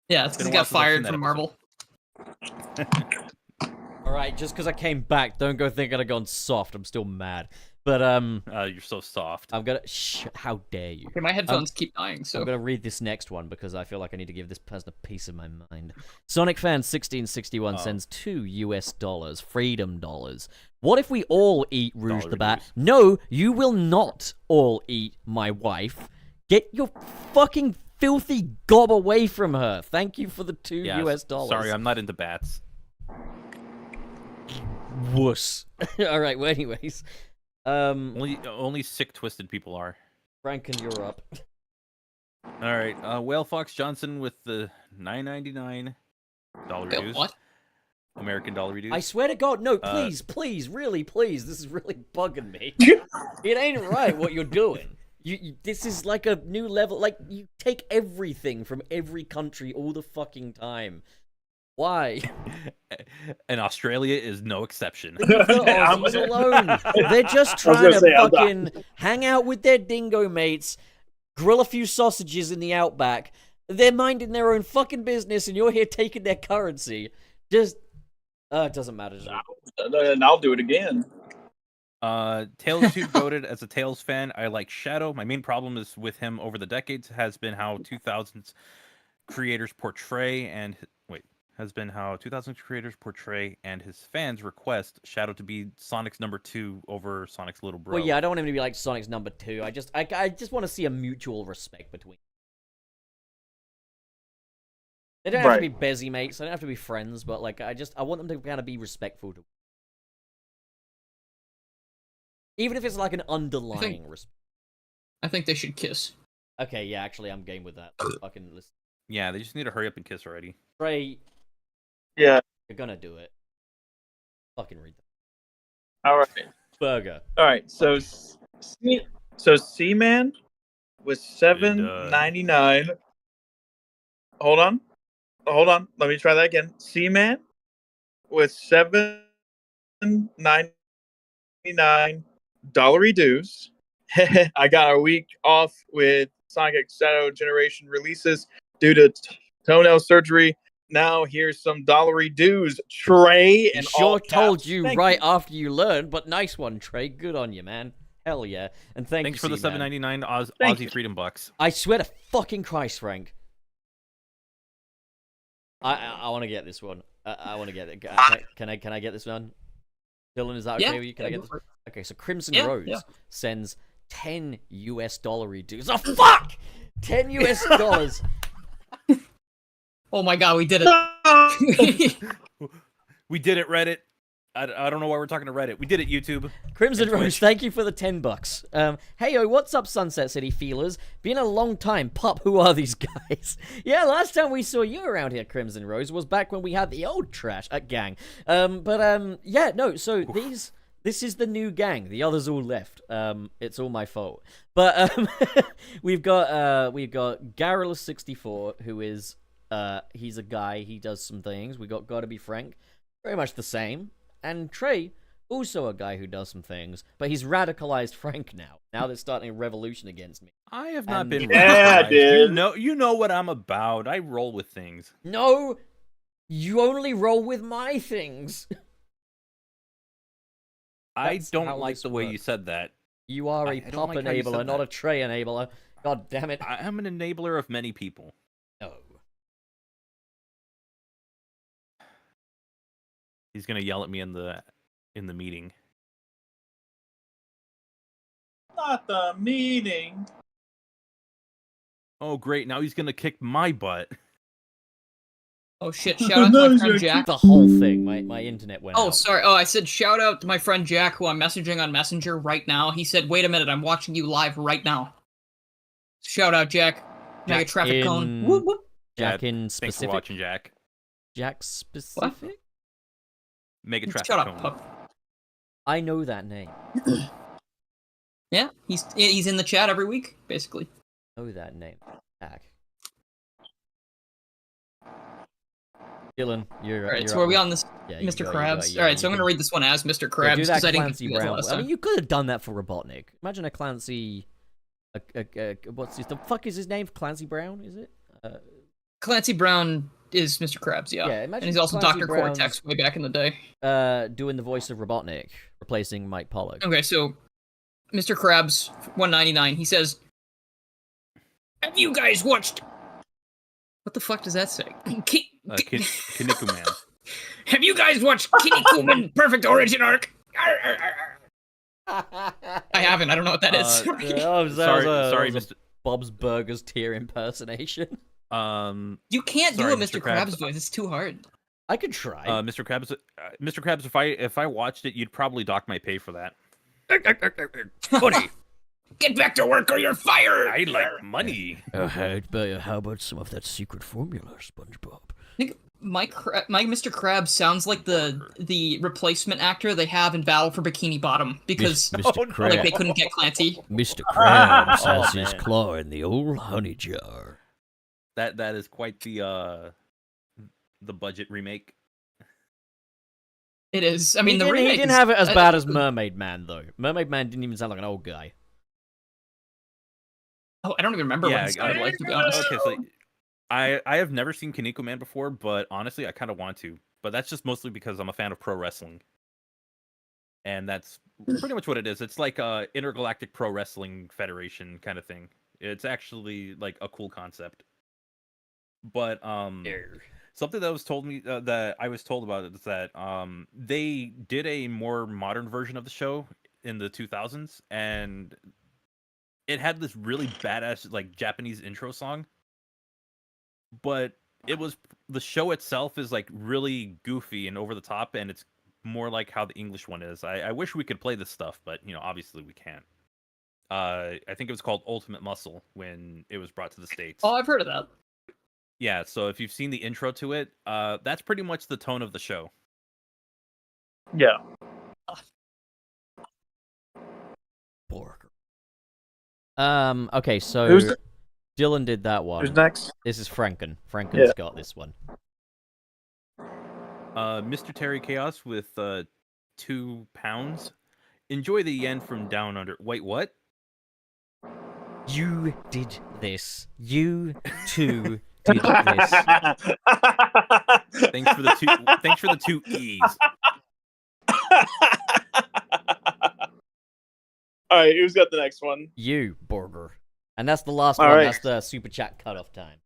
Yeah, it's because been he a got while since I've fired seen from that Marvel. Alright, just because I came back, don't go thinking I've gone soft. I'm still mad. But, You're so soft. I'm gonna. Shh, how dare you? Okay, my headphones keep dying, so. I'm gonna read this next one because I feel like I need to give this person a piece of my mind. Sonic Fan 1661 sends $2 freedom dollars. What if we all eat Rouge the Bat? Dollar No, you will not all eat my wife. Get your fucking filthy gob away from her. Thank you for the $2 dollars. Sorry, I'm not into bats. Wuss. Alright, well, anyways. Only sick, twisted people are. Franken, you're up. All right, Whale Fox Johnson with the $9.99 reduce. What? American dollar reduce. I swear to God, no, please, really, please. This is really bugging me. It ain't right what you're doing. This is like a new level. Like, you take everything from every country all the fucking time. Why? And Australia is no exception. Leave the Aussies alone. They're just trying to fucking hang out with their dingo mates, grill a few sausages in the outback. They're minding their own fucking business, and you're here taking their currency. Just, it doesn't matter. And I'll do it again. Tails 2 goated as a Tails fan. I like Shadow. My main problem is with him over the decades has been how 2000s creators portray and how 2000 creators portray and his fans request Shadow to be Sonic's number 2 over Sonic's little bro. Well, yeah, I don't want him to be like Sonic's number 2. I just want to see a mutual respect between. They don't have to be Bezzy mates. They don't have to be friends, but like I want them to kind of be respectful to. Even if it's like an underlying respect. I think they should kiss. Okay, yeah, actually, I'm game with that. Fucking listen. Yeah, they just need to hurry up and kiss already. Trey, Yeah. you're gonna do it. Fucking read that. All right. Burger. All right. So Seaman was $7.99. Hold on. Let me try that again. Seaman with $7.99 dues. I got a week off with Sonic Shadow Generation releases due to toenail surgery. Now here's some dollary dues, Trey. He And sure told you right after you learned, but nice one, Trey. Good on you, man. Hell yeah. And Thanks for the $7.99 $7.99 Thank Aussie you. Freedom Bucks. I swear to fucking Christ, Frank. I want to get this one. I want to get it. Can I get this one? Dylan, is that okay with you? Can I get this? Okay, so Crimson Rose sends $10 dues. Oh fuck! $10. Oh my god, we did it. We did it, Reddit. I don't know why we're talking to Reddit. We did it, YouTube. Crimson Rose, thank you for the $10. Hey yo, what's up, Sunset City feelers? Been a long time, pup. Who are these guys? Yeah, last time we saw you around here, Crimson Rose, was back when we had the old trash gang. Yeah, no. So this is the new gang. The others all left. It's all my fault. But we've got Garrulous64, who is he's a guy. He does some things. We got Gotta Be Frank, very much the same. And Trey, also a guy who does some things, but he's radicalized Frank now. Now they're starting a revolution against me. I have not been Yeah, radicalized. dude. You know what I'm about. I roll with things. No, you only roll with my things. I That's don't how like this the way you works. said that. You are a I don't pop like how you enabler, said not that. a Trey enabler. God damn it. I am an enabler of many people. No. He's gonna yell at me in the meeting. Not the meeting. Oh great, now he's gonna kick my butt. Oh shit, shout out to my friend Jack. The whole thing. My internet went out. Oh, sorry. Oh, I said shout out to my friend Jack, who I'm messaging on Messenger right now. He said, wait a minute, I'm watching you live right now. Shout out, Jack. Mega traffic cone. Whoop, whoop. Jack in Thanks for specific. watching, Jack. Jack specific? Mega traffic Shut up, cone. pup. I know that name. Yeah, he's in the chat every week, basically. Know that name. Jack. Dylan, you're Alright, you're so up are we next. on this Yeah, you Mr. go, Krabs? yeah, Alright, so you I'm can- gonna read this one as Mr. Yeah, Krabs, do that because I didn't Clancy do it Brown. last I mean, time. you could have done that for Robotnik. Imagine a Clancy. What's the fuck is his name? Clancy Brown, is it? Clancy Brown is Mr. Krabs, yeah. Yeah, And imagine he's also Clancy Dr. Brown's- Cortex way back in the day. Doing the voice of Robotnik, replacing Mike Pollock. Okay, so Mr. Krabs 199, he says, have you guys watched... What the fuck does that say? Kiniku Man. Have you guys watched Kinnikuman Perfect Origin Arc? I haven't, I don't know what that is. Sorry, Mr. Mr. Bob's Burgers tier impersonation. You can't Sorry, do a Mr. Mr. Krabs voice, it's too hard. I could try. Mr. Krabs, if I watched it, you'd probably dock my pay for that. Funny. Get back to work or you're fired! I like money. How about some of that secret formula, SpongeBob? I think my Mr. Krabs sounds like the replacement actor they have in Battle for Bikini Bottom, because like they couldn't get Clancy. Mr. Krabs has his claw in the old honey jar. That is quite the budget remake. It is. I mean, the he remake didn't is- have it as bad as Mermaid Man, though. Mermaid Man didn't even sound like an old guy. Oh, I don't even remember what it sounded like, to be honest. Okay, so I have never seen Kaneko Man before, but honestly, I kind of want to. But that's just mostly because I'm a fan of pro wrestling, and that's pretty much what it is. It's like a intergalactic pro wrestling federation kind of thing. It's actually like a cool concept. But something that was told me that I was told about it is that they did a more modern version of the show in the 2000s, and it had this really badass like Japanese intro song, but the show itself is like really goofy and over the top, and it's more like how the English one is. I wish we could play this stuff, but obviously we can't. I think it was called Ultimate Muscle when it was brought to the States. Oh, I've heard of that. Yeah, so if you've seen the intro to it, that's pretty much the tone of the show. Yeah. Borger. Okay, so Who's Dylan did that one. Who's next? This is Franken. Franken's got this one. Mr. Terry Chaos with 2 pounds. Enjoy the yen from down under. Wait, what? You did this. You too did this. Thanks for the 2 E's. All right, who's got the next one? You, Borger. And that's the last All one. right. That's the super chat cutoff time.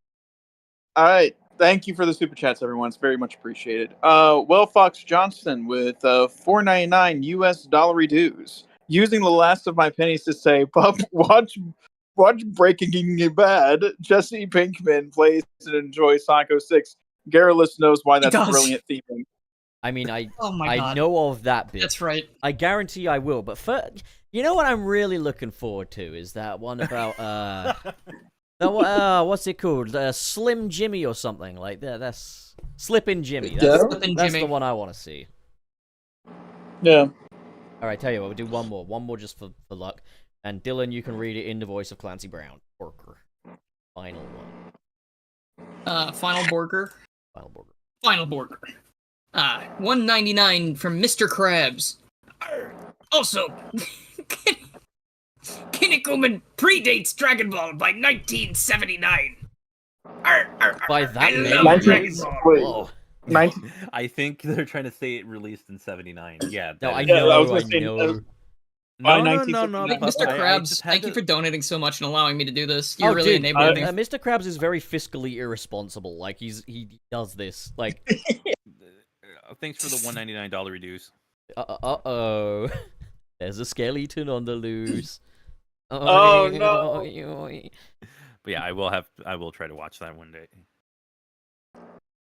All right, thank you for the super chats, everyone. It's very much appreciated. Will Fox Johnson with $4.99 US dollar dues, using the last of my pennies to say, "Pup, watch Breaking Bad. Jesse Pinkman plays and enjoys Sonic 06. Garrulous knows why that's does. brilliant theming." I mean, I God. know of that bit. That's right. I guarantee I will. But you know what I'm really looking forward to is that one about what's it called? Slim Jimmy or something like that. That's Slippin' Jimmy. That's the one I want to see. Yeah. All right, tell you what, we'll do one more just for luck. And Dylan, you can read it in the voice of Clancy Brown. Borger. Final one. Final Borger. Final Borger. Final Borger. $1.99 from Mr. Krabs. Also, Kinnikuman predates Dragon Ball by 1979. By that I many love Dragon years? Ball. Whoa. I think they're trying to say it released in 79. Yeah. No, I is- know, I was gonna I say, know. By No. Wait, Pup, Mr. I Krabs, just had thank you to- for donating so much and allowing me to do this. You're really dude, enabling me. Mr. Krabs is very fiscally irresponsible. Like, he does this. Like, Thanks for the $1.99 reduce. uh-oh. There's a skeleton on the loose. Oh, no. But yeah, I will try to watch that one day.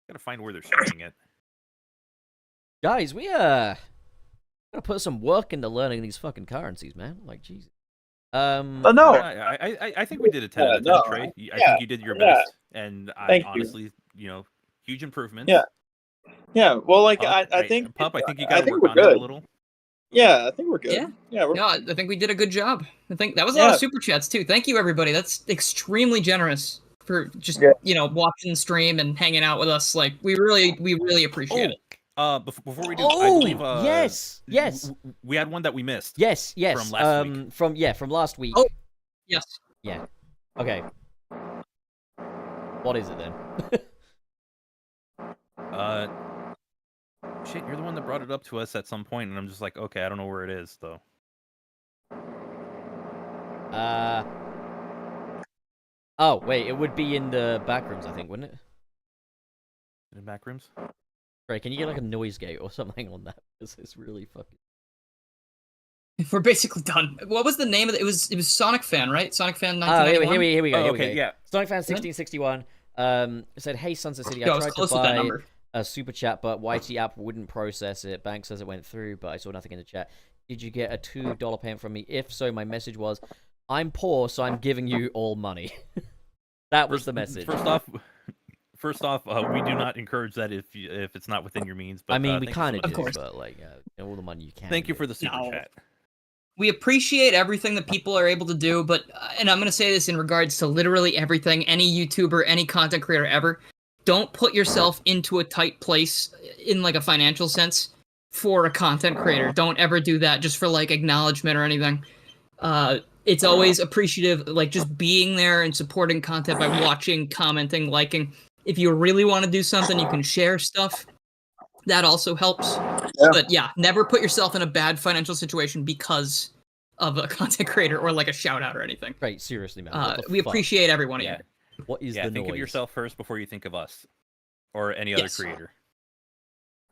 Gotta find where they're showing it. Guys, we gotta put some work into learning these fucking currencies, man. Like, Jesus. No. I think we did a 10 out of 10, no. Trey. I Yeah, think you did your best, and Thank you. honestly, huge improvements. Yeah. Yeah. Well, like Pup, I think Pup, I think you I gotta think work we're on it good. a little. Yeah, I think we're good. Yeah. Yeah. Yeah, I think we did a good job. I think that was a lot of super chats too. Thank you, everybody. That's extremely generous for just watching the stream and hanging out with us. Like we really appreciate it. Before we do, I believe yes. we had one that we missed. Yes. From last week. From last week. Oh, yes. Yeah. Okay. What is it then? Shit, you're the one that brought it up to us at some point, and I'm just like, okay, I don't know where it is though. Oh wait, it would be in the back rooms, I think, wouldn't it? In the back rooms. Right? Can you get like a noise gate or something on that? Because it's really fucking. We're basically done. What was the name of it? It was Sonic Fan, right? Sonic Fan Oh, 1991. here we go. Oh, Here we okay, go. yeah. Sonic Fan 1661 said, "Hey, Sunset City, Yo, I I was tried close to with that buy number. a super chat, but YT app wouldn't process it. Bank says it went through, but I saw nothing in the chat. Did you get a $2 payment from me? If so, my message was, I'm poor, so I'm giving you all money." That was the message. First off, we do not encourage that if it's not within your means. But I mean, we thank you so kind much of for do, course. but like, all the money you can. Thank you get. for the super No. chat. We appreciate everything that people are able to do, but and I'm going to say this in regards to literally everything, any YouTuber, any content creator ever, don't put yourself into a tight place in like a financial sense for a content creator. Don't ever do that just for like acknowledgement or anything. It's always appreciative, like just being there and supporting content by watching, commenting, liking. If you really want to do something, you can share stuff. That also helps. Yeah. But yeah, never put yourself in a bad financial situation because of a content creator or like a shout out or anything. Right, seriously, man. What the We fuck? appreciate every one of Yeah. you. What is the Think noise? of yourself first before you think of us or any other Yes. creator.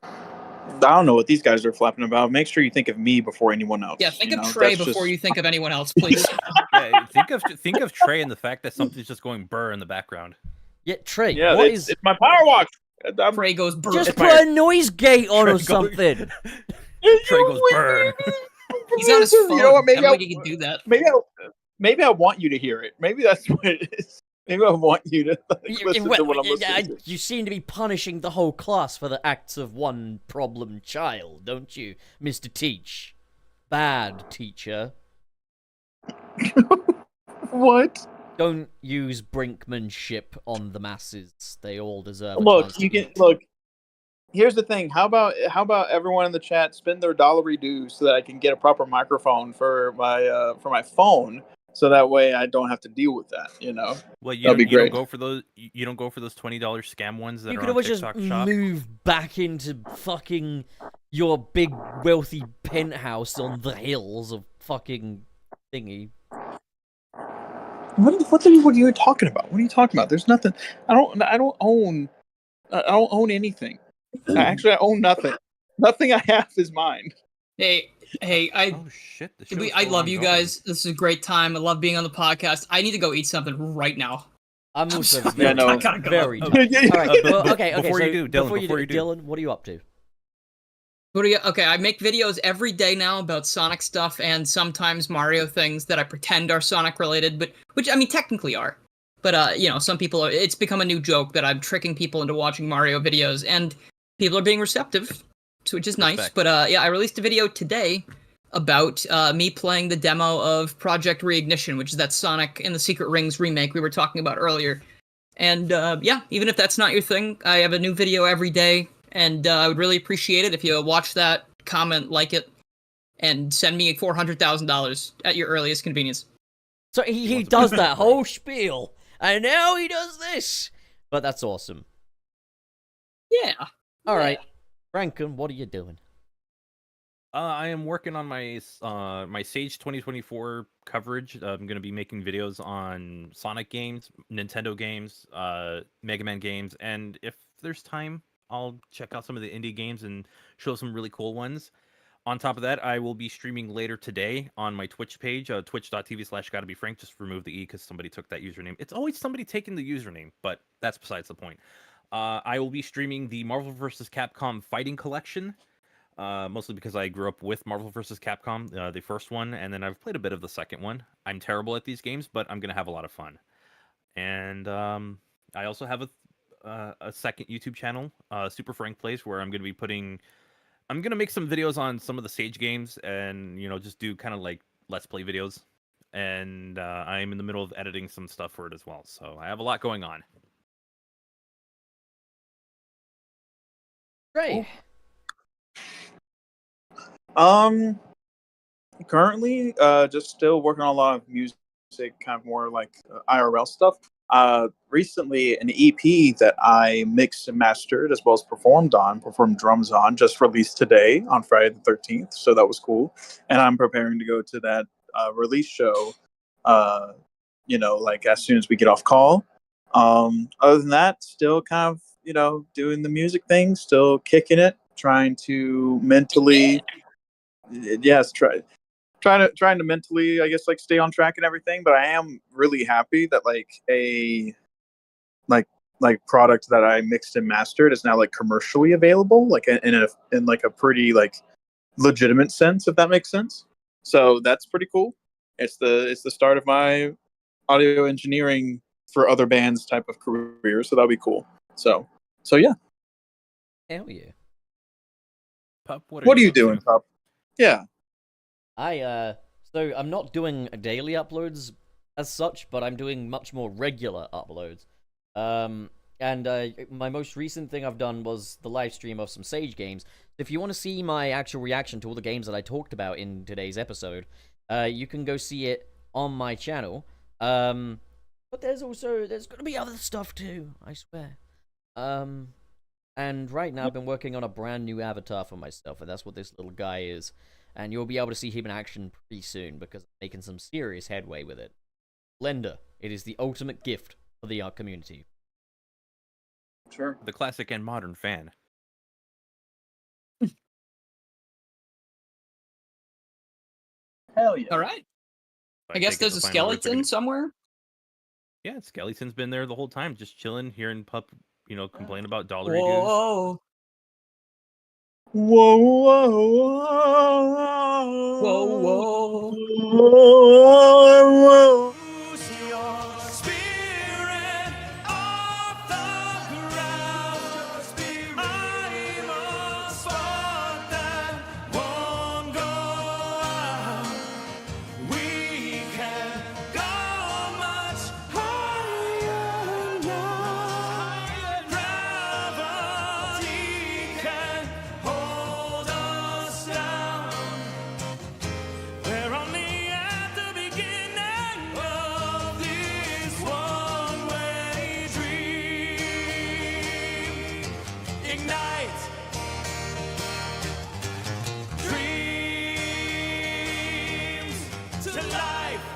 I don't know what these guys are flapping about. Make sure you think of me before anyone else. Yeah, think you of know? Trey That's before just- you think of anyone else, please. Yeah, think of Trey and the fact that something's just going burr in the background. Yeah, Trey. Yeah, what it's is? my power watch. Trey goes, brr. Just it's put my- a noise gate on or Trey goes- something. Trey goes burr. He's on his phone. You know what? I don't think he can do that. Maybe I want you to hear it. Maybe that's what it is. Maybe I want you to listen to what I'm listening to. You seem to be punishing the whole class for the acts of one problem child, don't you, Mr. Teach? Bad teacher. What? Don't use brinkmanship on the masses. They all deserve. Look, you can look. Here's the thing. How about everyone in the chat spend their $1 dues so that I can get a proper microphone for my phone, so that way I don't have to deal with that. You know. Well, That'd be great. Don't go for those. You don't go for those $20 scam ones that You are could on always just TikTok Shop. move back into fucking your big wealthy penthouse on the hills of fucking thingy. What are you talking about? What are you talking about? There's nothing. I don't own anything. Actually, I own nothing. Nothing I have is mine. Hey, Oh shit! I love you guys. This is a great time. I love being on the podcast. I need to go eat something right now. I'm also sorry, very, I gotta go. very Yeah, tired. yeah. All right, well, okay. Before So you do, Dylan, Dylan, what are you up to? Okay, I make videos every day now about Sonic stuff and sometimes Mario things that I pretend are Sonic related, but which I mean technically are. But some people it's become a new joke that I'm tricking people into watching Mario videos, and people are being receptive, which is nice. Respect. But I released a video today about me playing the demo of Project Reignition, which is that Sonic and the Secret Rings remake we were talking about earlier. And even if that's not your thing, I have a new video every day. And I would really appreciate it if you watch that, comment, like it, and send me $400,000 at your earliest convenience. So he does that whole spiel, and now he does this. But that's awesome. Yeah. All right, Rankin, what are you doing? I am working on my my Sage 2024 coverage. I'm going to be making videos on Sonic games, Nintendo games, Mega Man games, and if there's time, I'll check out some of the indie games and show some really cool ones. On top of that, I will be streaming later today on my Twitch page, twitch.tv/gottobefrank. Just remove the E because somebody took that username. It's always somebody taking the username, but that's besides the point. I will be streaming the Marvel vs. Capcom Fighting Collection, mostly because I grew up with Marvel vs. Capcom, the first one, and then I've played a bit of the second one. I'm terrible at these games, but I'm going to have a lot of fun. And I also have a second YouTube channel, Super Frank Plays, where I'm going to make some videos on some of the Sage games and, just do kind of like Let's Play videos. And I'm in the middle of editing some stuff for it as well. So I have a lot going on. Great. Currently, just still working on a lot of music, kind of more like IRL stuff. Recently, an EP that I mixed and mastered as well as performed drums on, just released today on Friday the 13th. So that was cool. And I'm preparing to go to that release show, like as soon as we get off call. Other than that, still kind of, doing the music thing, still kicking it, trying to mentally, trying to mentally, I guess, like stay on track and everything. But I am really happy that like a product that I mixed and mastered is now like commercially available, like in like a pretty like legitimate sense, if that makes sense. So that's pretty cool. It's the start of my audio engineering for other bands type of career, so that'll be cool. So yeah. Hell yeah. Pup, What are you doing, Pup? Yeah. So I'm not doing daily uploads as such, but I'm doing much more regular uploads. And my most recent thing I've done was the live stream of some Sage games. If you want to see my actual reaction to all the games that I talked about in today's episode, you can go see it on my channel. But there's gonna be other stuff too, I swear. And right now I've been working on a brand new avatar for myself, and that's what this little guy is. And you'll be able to see him in action pretty soon, because I'm making some serious headway with it. Blender, it is the ultimate gift for the art community. Sure. The classic and modern fan. Hell yeah. All right. I guess there's a skeleton somewhere. Yeah, Skeleton's been there the whole time, just chilling, hearing Pup, complain about dollar dues. Whoa. Whoa, whoa, whoa. Whoa, whoa. To life!